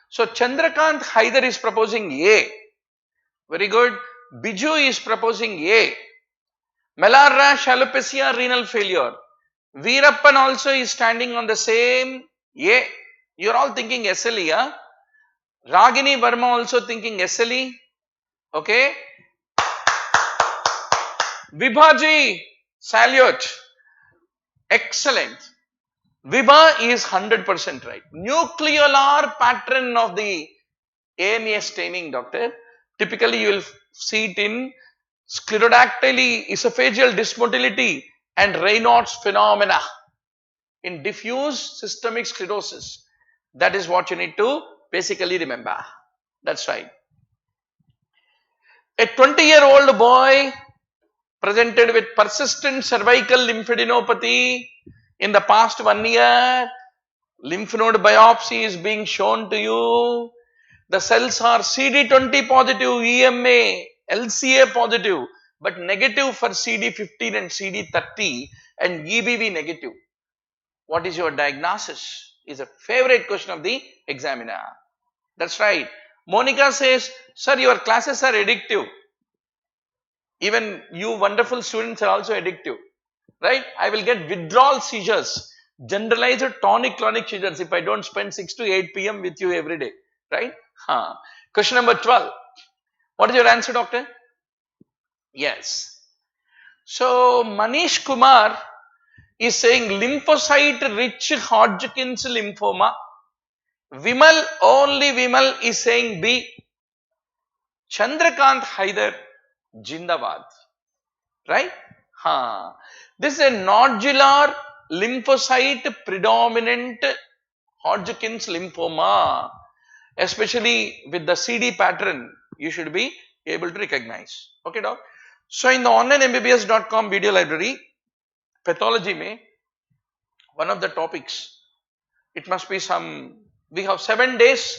So Chandrakant Haider is proposing A. Very good. Biju is proposing A. Malar rash, alopecia, renal failure. Veerappan also is standing on the same A. You are all thinking SLE, huh? Ragini Verma also thinking SLE. Okay. Vibhaji, salute. Excellent. Vibha is 100% right. Nucleolar pattern of the ANA staining, doctor. Typically you will see it in sclerodactyly, esophageal dysmotility and Raynaud's phenomena in diffuse systemic sclerosis. That is what you need to basically remember. That's right. A 20-year-old boy presented with persistent cervical lymphadenopathy in the past 1 year. Lymph node biopsy is being shown to you. The cells are CD20 positive, EMA, LCA positive, but negative for CD15 and CD30 and EBV negative. What is your diagnosis? Is a favorite question of the examiner. That's right. Monica says, sir, your classes are addictive. Even you wonderful students are also addictive, right? I will get withdrawal seizures, generalized tonic-clonic seizures if I don't spend 6 to 8 p.m. with you every day, right? Question number 12. What is your answer, doctor? Yes. So, Manish Kumar is saying lymphocyte-rich Hodgkin's lymphoma. Only Vimal is saying B. Chandrakant Haider, Jindabad. Right? This is a nodular lymphocyte predominant Hodgkin's lymphoma. Especially with the CD pattern, you should be able to recognize. Okay, doc? So, in the online mbbs.com video library, pathology mein, one of the topics it must be some, we have 7 days,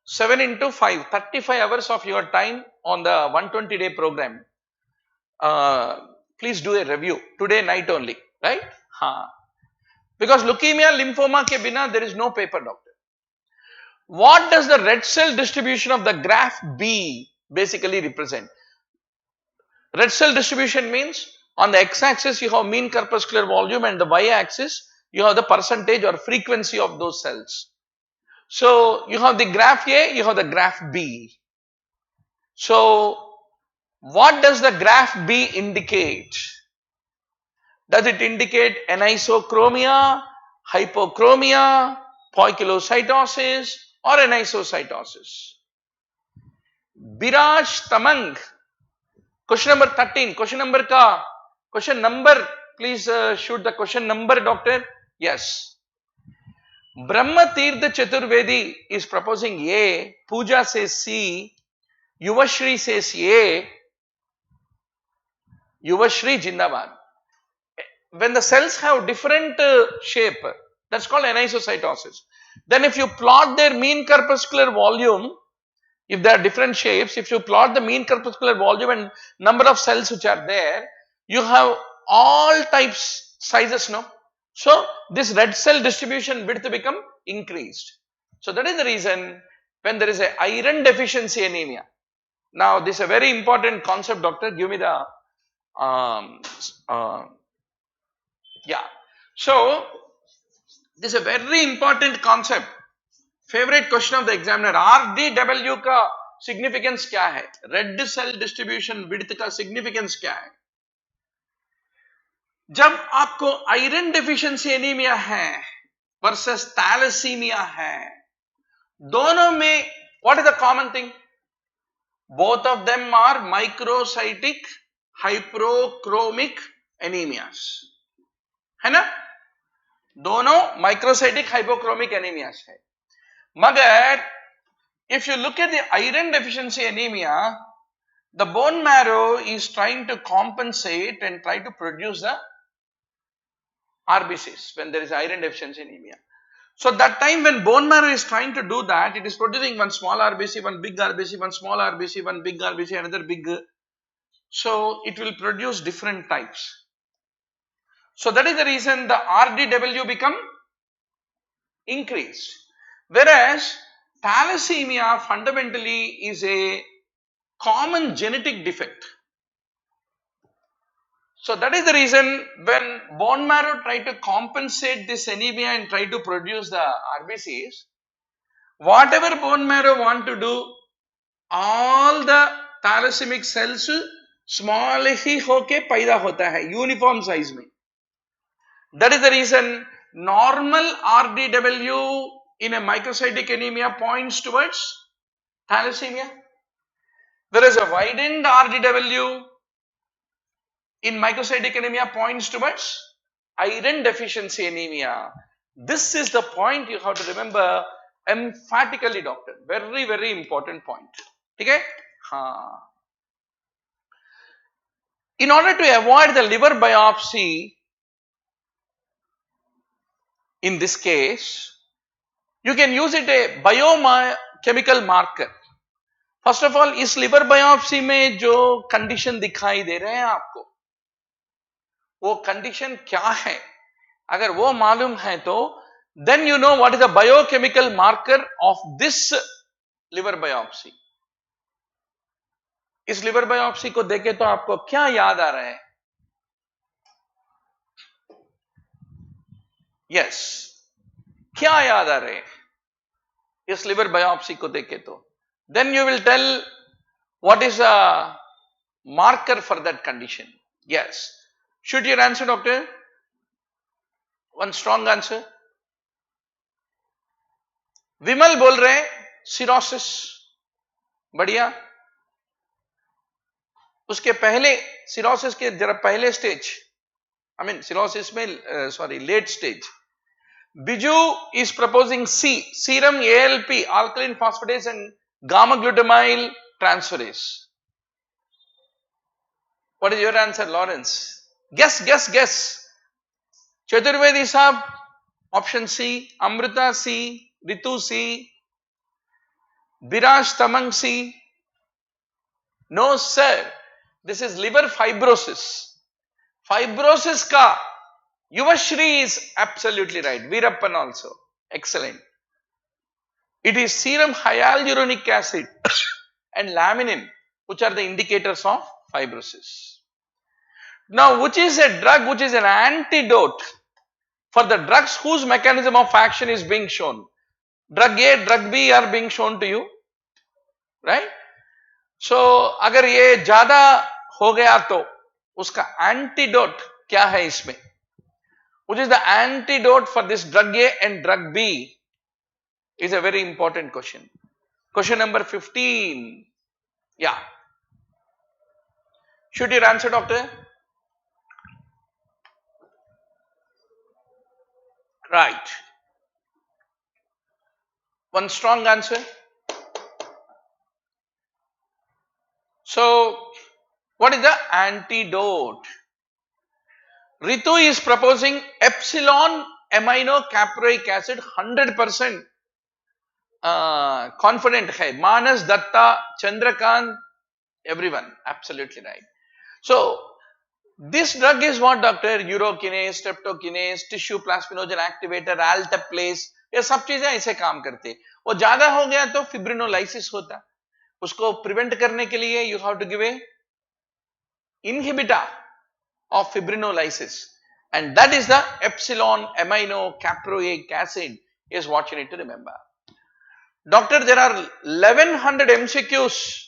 7 into 5, 35 hours of your time on the 120-day program. Please do a review today night only, right? Because leukemia, lymphoma ke bina there is no paper, doctor. What does the red cell distribution of the graph B basically represent? Red cell distribution means on the x-axis you have mean corpuscular volume and the y-axis you have the percentage or frequency of those cells. So you have the graph A, you have the graph B. So what does the graph B indicate? Does it indicate anisochromia, hypochromia, poikilocytosis or anisocytosis? Biraj Tamang, question number 13, question number, please shoot the question number, doctor. Yes. Brahma Tirtha Chaturvedi is proposing A, Pooja says C, Yuvashri says A, Yuvashri Jindabad. When the cells have different shape, that's called anisocytosis. Then if you plot their mean corpuscular volume, if there are different shapes, if you plot the mean corpuscular volume and number of cells which are there, you have all types, sizes, no? So this red cell distribution width become increased. So that is the reason when there is a iron deficiency anemia. Now this is a very important concept, doctor. Give me the yeah. So this is a very important concept. Favorite question of the examiner. RDW का significance क्या है? Red cell distribution width का significance क्या है? जब आपको iron deficiency anemia है versus thalassemia है, दोनों में what is the common thing? Both of them are microcytic hypochromic anemias. है ना? दोनों microcytic hypochromic anemias है. Magar, if you look at the iron deficiency anemia, the bone marrow is trying to compensate and try to produce the RBCs when there is iron deficiency anemia. So that time when bone marrow is trying to do that, it is producing one small RBC, one big RBC, one small RBC, one big RBC, another big. So it will produce different types. So that is the reason the RDW become increased. Whereas thalassemia fundamentally is a common genetic defect. So that is the reason when bone marrow try to compensate this anemia and try to produce the RBCs, whatever bone marrow want to do, all the thalassaemic cells small ही होके पैदा होता है uniform size में. That is the reason normal RDW in a microcytic anemia points towards thalassemia, whereas a widened RDW in microcytic anemia points towards iron deficiency anemia. This is the point you have to remember emphatically, doctor. Very, very important point. Okay? In order to avoid the liver biopsy, in this case, you can use it a biochemical marker. First of all, इस liver biopsy में जो condition दिखाई दे रहे हैं आपको, वो condition क्या है? अगर वो मालूम है तो, then you know what is the biochemical marker of this liver biopsy. इस liver biopsy को देखे तो आपको क्या याद आ रहा है? Yes. क्या याद आ रहे हैं इस liver biopsy को देखे तो? Then you will tell what is a marker for that condition. Yes. Should your answer, doctor? One strong answer. विमल बोल रहे हैं cirrhosis. बढ़िया. उसके पहले cirrhosis के जरा पहले stage, I mean cirrhosis में sorry late stage. Biju is proposing C, serum ALP, alkaline phosphatase and gamma glutamyl transferase. What is your answer, Lawrence? Guess. Chaturvedi sahab, Option C, Amrita C, Ritu C, Biraj Tamang C. No sir, this is liver fibrosis. Fibrosis ka Yuvashri is absolutely right. Veerappan also. Excellent. It is serum hyaluronic acid and laminin which are the indicators of fibrosis. Now, which is a drug which is an antidote for the drugs whose mechanism of action is being shown? Drug A, drug B are being shown to you, right? So, अगर ये ज़्यादा हो गया तो उसका antidote क्या है इसमें? Which is the antidote for this drug A and drug B is a very important question. Question number 15. Yeah. Should you answer, doctor? Right. One strong answer. So, what is the antidote? Ritu is proposing epsilon amino caproic acid 100% confident hai. Manas, Datta, Chandrakant, everyone, absolutely right. So, this drug is what, doctor? Urokinase, streptokinase, tissue plasminogen activator, alteplase, ये सब चीजें ऐसे काम करते हैं. वो ज्यादा हो गया तो fibrinolysis होता. उसको prevent करने के लिए you have to give a inhibitor of fibrinolysis, and that is the epsilon amino caproic acid is what you need to remember. Doctor, there are 1100 MCQs,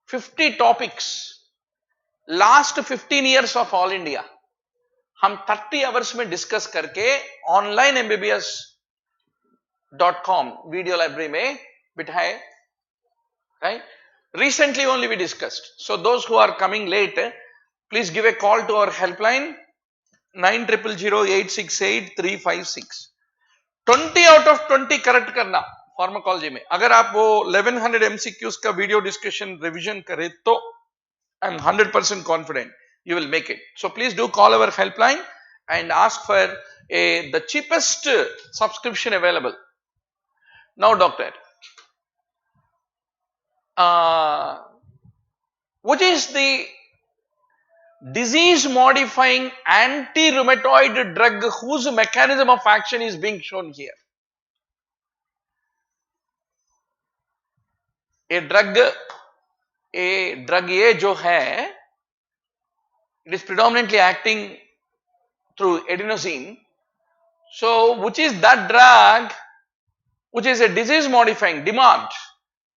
50 topics, last 15 years of all India. हम 30 hours में discuss करके online MBBS.com video library में बिठाए, right? Recently only we discussed. So those who are coming late, please give a call to our helpline 900868 20 out of 20 correct करना pharmacology में. अगर आप वो 1100 MCQs का वीडियो डिस्कशन रिवीजन करें तो I am 100% confident you will make it. So please do call our helpline and ask for the cheapest subscription available. Now, doctor, which is the disease modifying anti-rheumatoid drug whose mechanism of action is being shown here? A drug A जो है, it is predominantly acting through adenosine. So, which is that drug which is a disease modifying demand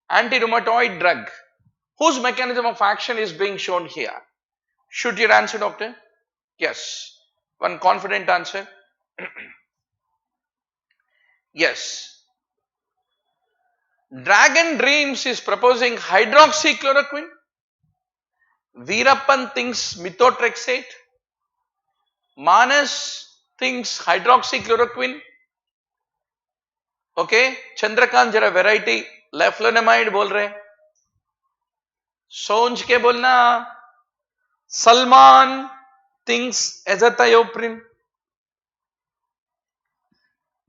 anti-rheumatoid drug whose mechanism of action is being shown here? Should your answer, doctor? Yes. One confident answer. Yes. Dragon Dreams is proposing hydroxychloroquine. Veerappan thinks methotrexate. Manas thinks hydroxychloroquine. Okay. Chandrakant जरा variety leflunomide बोल रहे. सोच के बोलना. Salman thinks azathioprine.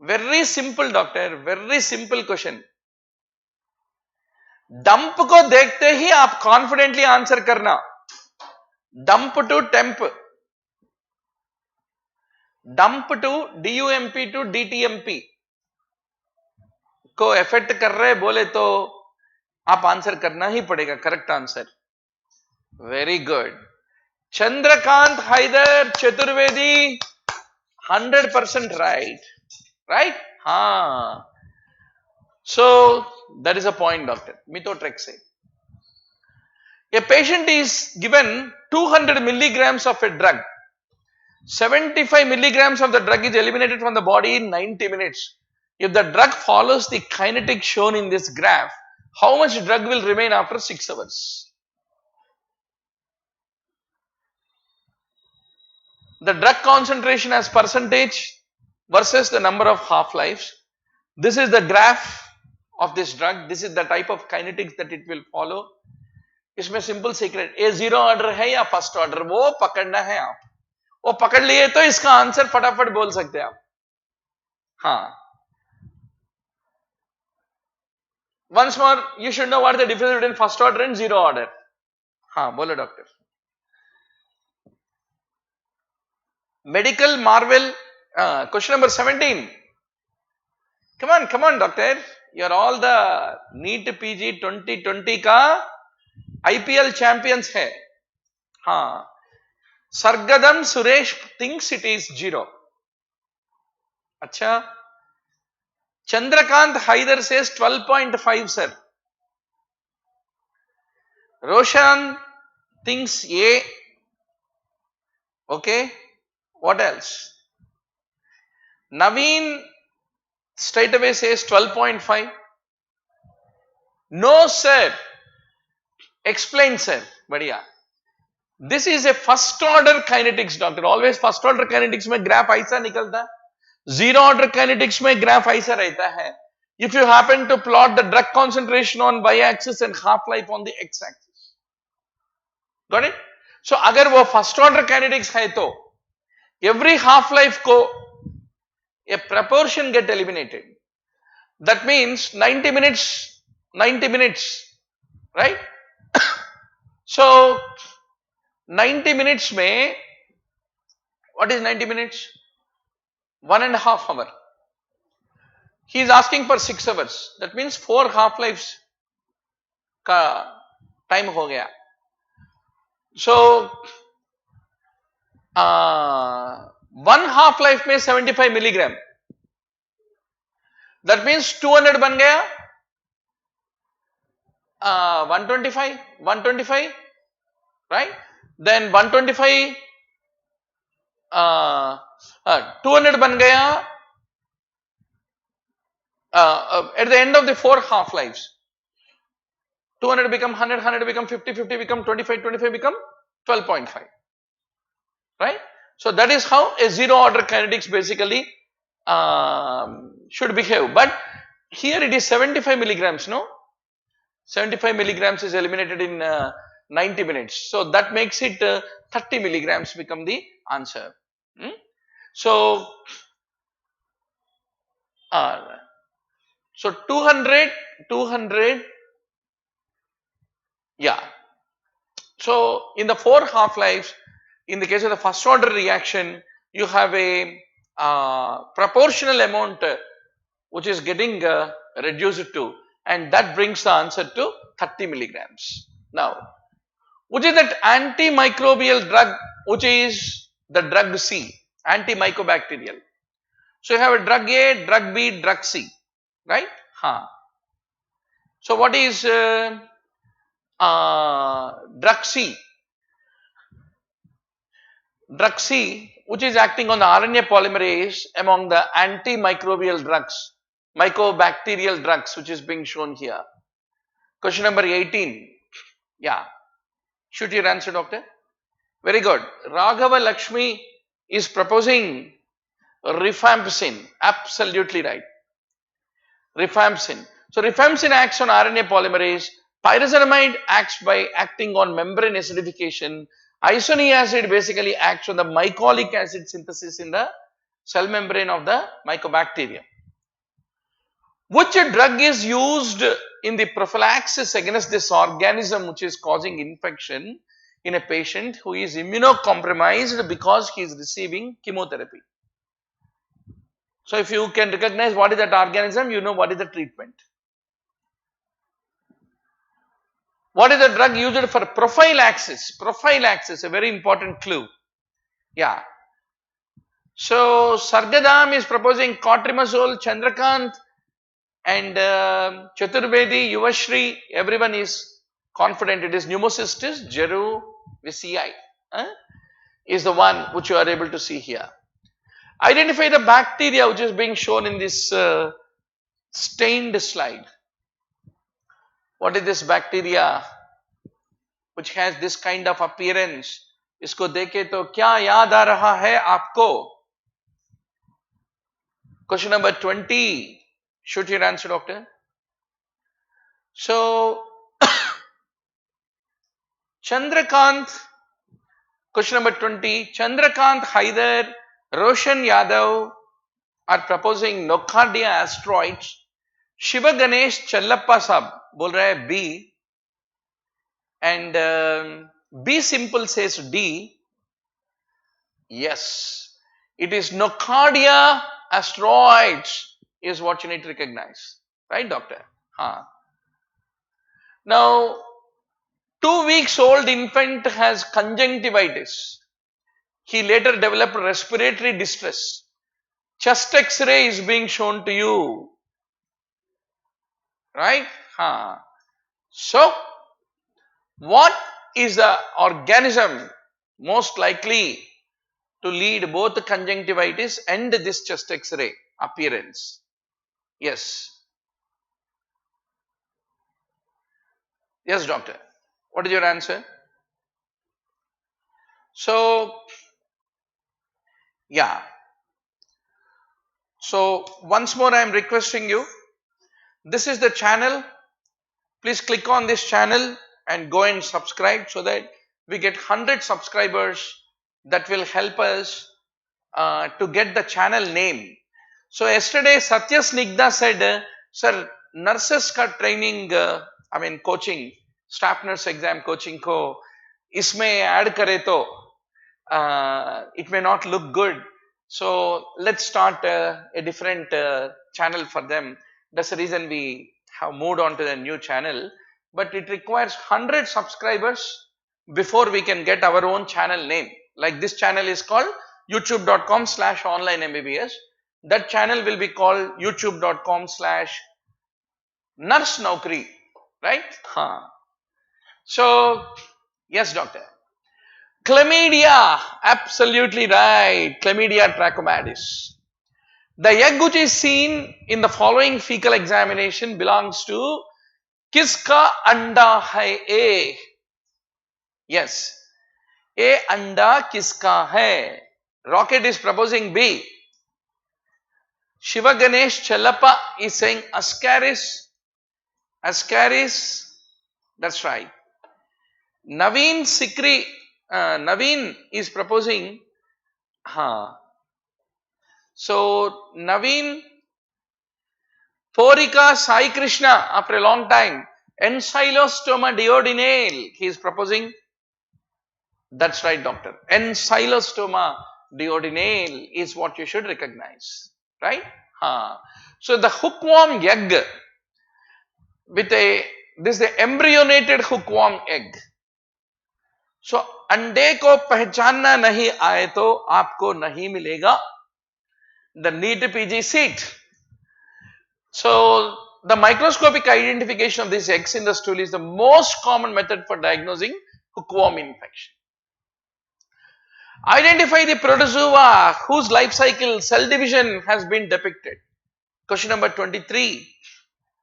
Very simple, doctor. Very simple question. Dump को देखते ही आप कॉन्फिडेंटली आंसर करना. Dump to temp, dump to DUMP to DTMP को इफेक्ट कर रहे बोले तो आप आंसर करना ही पड़ेगा. Correct answer. Very good. Chandrakant Haidar Chaturvedi 100% right. Right. हाँ. So that is a point, doctor. Methotrexate. A patient is given 200 milligrams of a drug. 75 milligrams of the drug is eliminated from the body in 90 minutes. If the drug follows the kinetics shown in this graph, how much drug will remain after 6 hours? The drug concentration as percentage versus the number of half-lives. This is the graph of this drug. This is the type of kinetics that it will follow. इसमें simple secret, ए 0 order है या first order, वो पकड़ना है. आप वो पकड़ लिए तो इसका आंसर फटाफट बोल सकते हैं आप. Once more, you should know what is the difference between first order and zero order. Bolo doctor. Medical marvel. Question number 17. Come on, doctor. You are all the NEET PG 2020 का IPL champions है. Sargadam Suresh thinks it is 0. अच्छा. Chandrakant Haider says 12.5, sir. Roshan thinks A. Okay. What else? Naveen straight away says 12.5. No, sir. Explain, sir. Badhiya. This is a first order kinetics, doctor. Always first order kinetics में graph ऐसा निकलता है. Zero order kinetics में graph ऐसा रहता है. If you happen to plot the drug concentration on y-axis and half-life on the x-axis. Got it? So अगर वो first order kinetics है तो every half-life को a proportion get eliminated. That means 90 minutes, right? So 90 minutes में, what is 90 minutes? 1.5 hour. He is asking for 6 hours. That means 4 half-lives का time हो गया. So 1 half-life में 75 milligram. That means 200 बन गया. 125, right? Then 125, 200 बन गया. At the end of the 4 half-lives, 200 become 100, 100 become 50, 50 become 25, 25 become 12.5, right? So that is how a zero order kinetics basically should behave. But here it is 75 milligrams, no? 75 milligrams is eliminated in 90 minutes. So that makes it 30 milligrams become the answer. So 200, yeah. So in the 4 half-lives, in the case of the first order reaction, you have a proportional amount which is getting reduced to, and that brings the answer to 30 milligrams. Now, which is that antimicrobial drug, which is the drug C, antimycobacterial. So you have a drug A, drug B, drug C, right? So what is drug C? Drug C, which is acting on the RNA polymerase among the antimicrobial drugs, mycobacterial drugs, which is being shown here. Question number 18. Yeah. Shoot your answer, doctor. Very good. Raghava Lakshmi is proposing rifampicin. Absolutely right. Rifampicin. So rifampicin acts on RNA polymerase. Pyrazinamide acts by acting on membrane acidification. Isoniazid basically acts on the mycolic acid synthesis in the cell membrane of the mycobacterium. Which drug is used in the prophylaxis against this organism which is causing infection in a patient who is immunocompromised because he is receiving chemotherapy? So if you can recognize what is that organism, you know what is the treatment. What is the drug used for prophylaxis? Prophylaxis, a very important clue. Yeah. So Sargadam is proposing cotrimazole, Chandrakant and Chaturvedi, Yuvashri, everyone is confident it is pneumocystis, Jeru, VCI is the one which you are able to see here. Identify the bacteria which is being shown in this stained slide. What is this bacteria which has this kind of appearance? इसको देखे तो क्या याद आ रहा है आपको? Question number 20. Shoot your answer, doctor. So Chandrakant, question number 20. Chandrakant Haider, Roshan Yadav, are proposing nocardia asteroids. Shiva Ganesh Challappa Sab बोल रहा है B and B simple says D. Yes, it is nocardia asteroids is what you need to recognize, right, doctor? Now, 2 weeks old infant has conjunctivitis. He later developed respiratory distress. Chest X-ray is being shown to you, right? So, what is the organism most likely to lead both the conjunctivitis and this chest X-ray appearance? Yes. Yes, doctor. What is your answer? So, yeah. So, once more I am requesting you, this is the channel. Please click on this channel and go and subscribe so that we get 100 subscribers. That will help us to get the channel name. So, yesterday Satya Snigdha said, sir, nurses ka training, coaching, staff nurse exam coaching ko isme add kare to it may not look good. So, let's start a different channel for them. That's the reason we have moved on to the new channel. But it requires 100 subscribers before we can get our own channel name. Like this channel is called youtube.com/onlinembbs. That channel will be called youtube.com/nurse naukri, right? So, yes, doctor. Chlamydia, absolutely right. Chlamydia trachomatis. The egg which is seen in the following fecal examination belongs to kiska anda hai A? Yes. A anda kiska hai? Rocket is proposing B. Shiva Ganesh Challappa is saying Ascaris. Ascaris. That's right. Naveen Sikri. Naveen is proposing. So, Naveen Porika Sai Krishna after a long time. Encylostoma duodenale. He is proposing. That's right, doctor. Encylostoma duodenale is what you should recognize. Right? So, the hookworm egg with this is the embryonated hookworm egg. So, अंडे को पहचानना नहीं आए तो आपको नहीं मिलेगा the NEET PG seat. So, the microscopic identification of these eggs in the stool is the most common method for diagnosing hookworm infection. Identify the protozoa whose life cycle cell division has been depicted. Question number 23.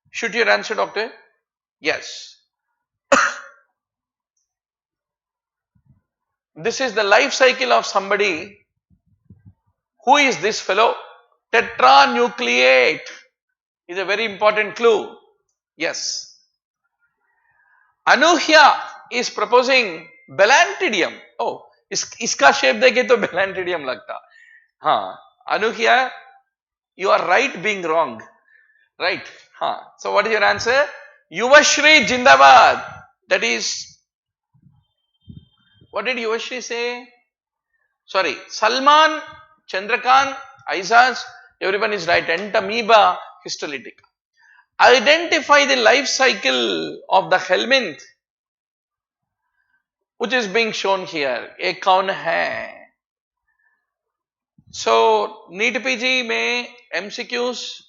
Should your answer, doctor? Yes. This is the life cycle of somebody. Who is this fellow? Tetranucleate is a very important clue. Yes. Anuhya is proposing Belantidium. Oh, iska shape dekhe to Belantidium lagta. Anuhya, you are right being wrong. Right. So, what is your answer? Yuvashri Jindabad. That is, what did Yuvashri say? Sorry, Salman, Chandrakant, Aizaz, everyone is right. Entamoeba histolytica. Identify the life cycle of the helminth which is being shown here. A kaun hai? So, NEET PG में MCQs,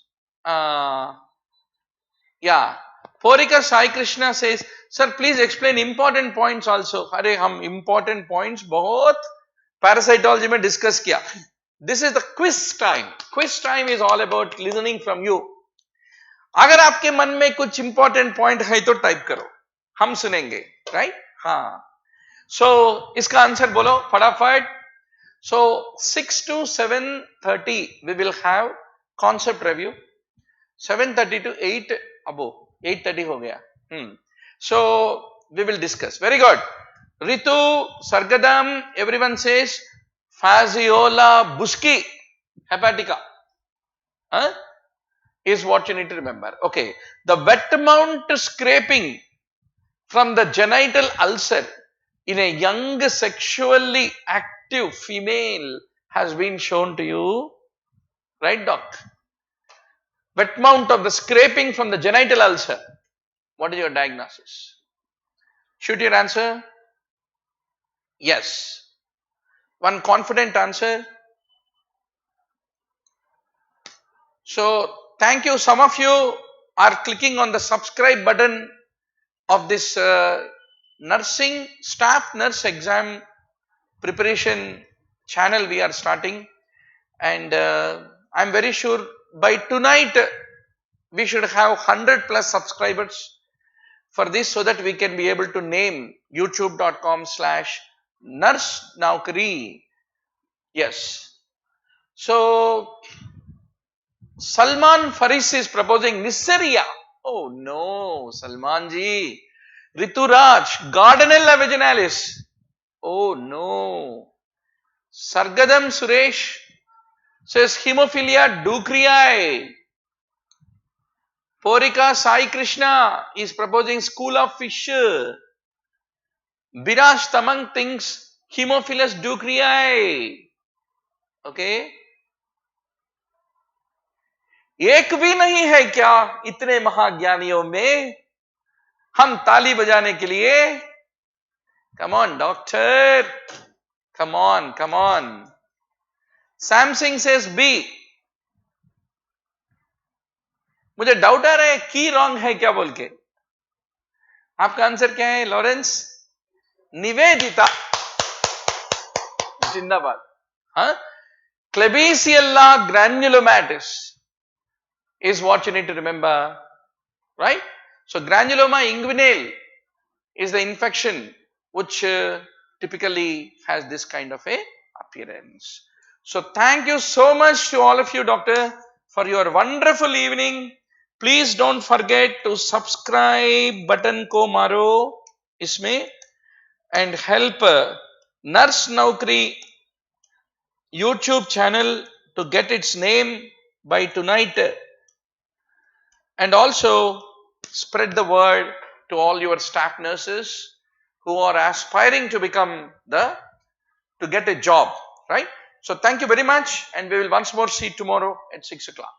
yeah. Porika Sai Krishna says, sir, please explain important points also. अरे हम important points बहुत parasitology में discuss किया. This is the quiz time. Quiz time is all about listening from you. अगर आपके मन में कुछ important point है तो type करो. हम सुनेंगे, right? So, इसका आंसर बोलो फटाफट. So, 6 to 7:30 we will have concept review. 7:30 to 8 above. 8:30 हो गया. So, we will discuss. Very good. Ritu, Sargadam, everyone says Fasciola busci hepatica. is what you need to remember. Okay, the wet mount scraping from the genital ulcer in a young sexually active female has been shown to you, right, doc? Wet mount of the scraping from the genital ulcer. What is your diagnosis? Shoot your answer. Yes. One confident answer. So, thank you. Some of you are clicking on the subscribe button of this nursing staff nurse exam preparation channel we are starting, and I am very sure by tonight we should have 100 plus subscribers for this, so that we can be able to name youtube.com/nurse-naukri. Yes. So, Salman Faris is proposing Nisseria. Oh no, Salman ji. Rituraj, Gardnerella vaginalis. Oh no. Sargadam Suresh says Hemophilia ducreyi. Porika Sai Krishna is proposing School of Fish. Biraj Tamang thinks Hemophilus ducreyi. Okay. एक भी नहीं है क्या इतने महाज्ञानियों में हम ताली बजाने के लिए? Come on, doctor. Come on, come on. Sam Singh says B. मुझे डाउट आ रहा है की रॉन्ग है क्या बोल के. आपका आंसर क्या है लॉरेंस? निवेदिता. जिंदाबाद. हाँ, Klebsiella granulomatis is what you need to remember, right? So, granuloma inguinale is the infection which typically has this kind of a appearance. So, thank you so much to all of you, doctor, for your wonderful evening. Please don't forget to subscribe button ko maro isme and help Nurse Naukri YouTube channel to get its name by tonight, and also spread the word to all your staff nurses who are aspiring to become to get a job, right? So, thank you very much, and we will once more see tomorrow at 6 o'clock.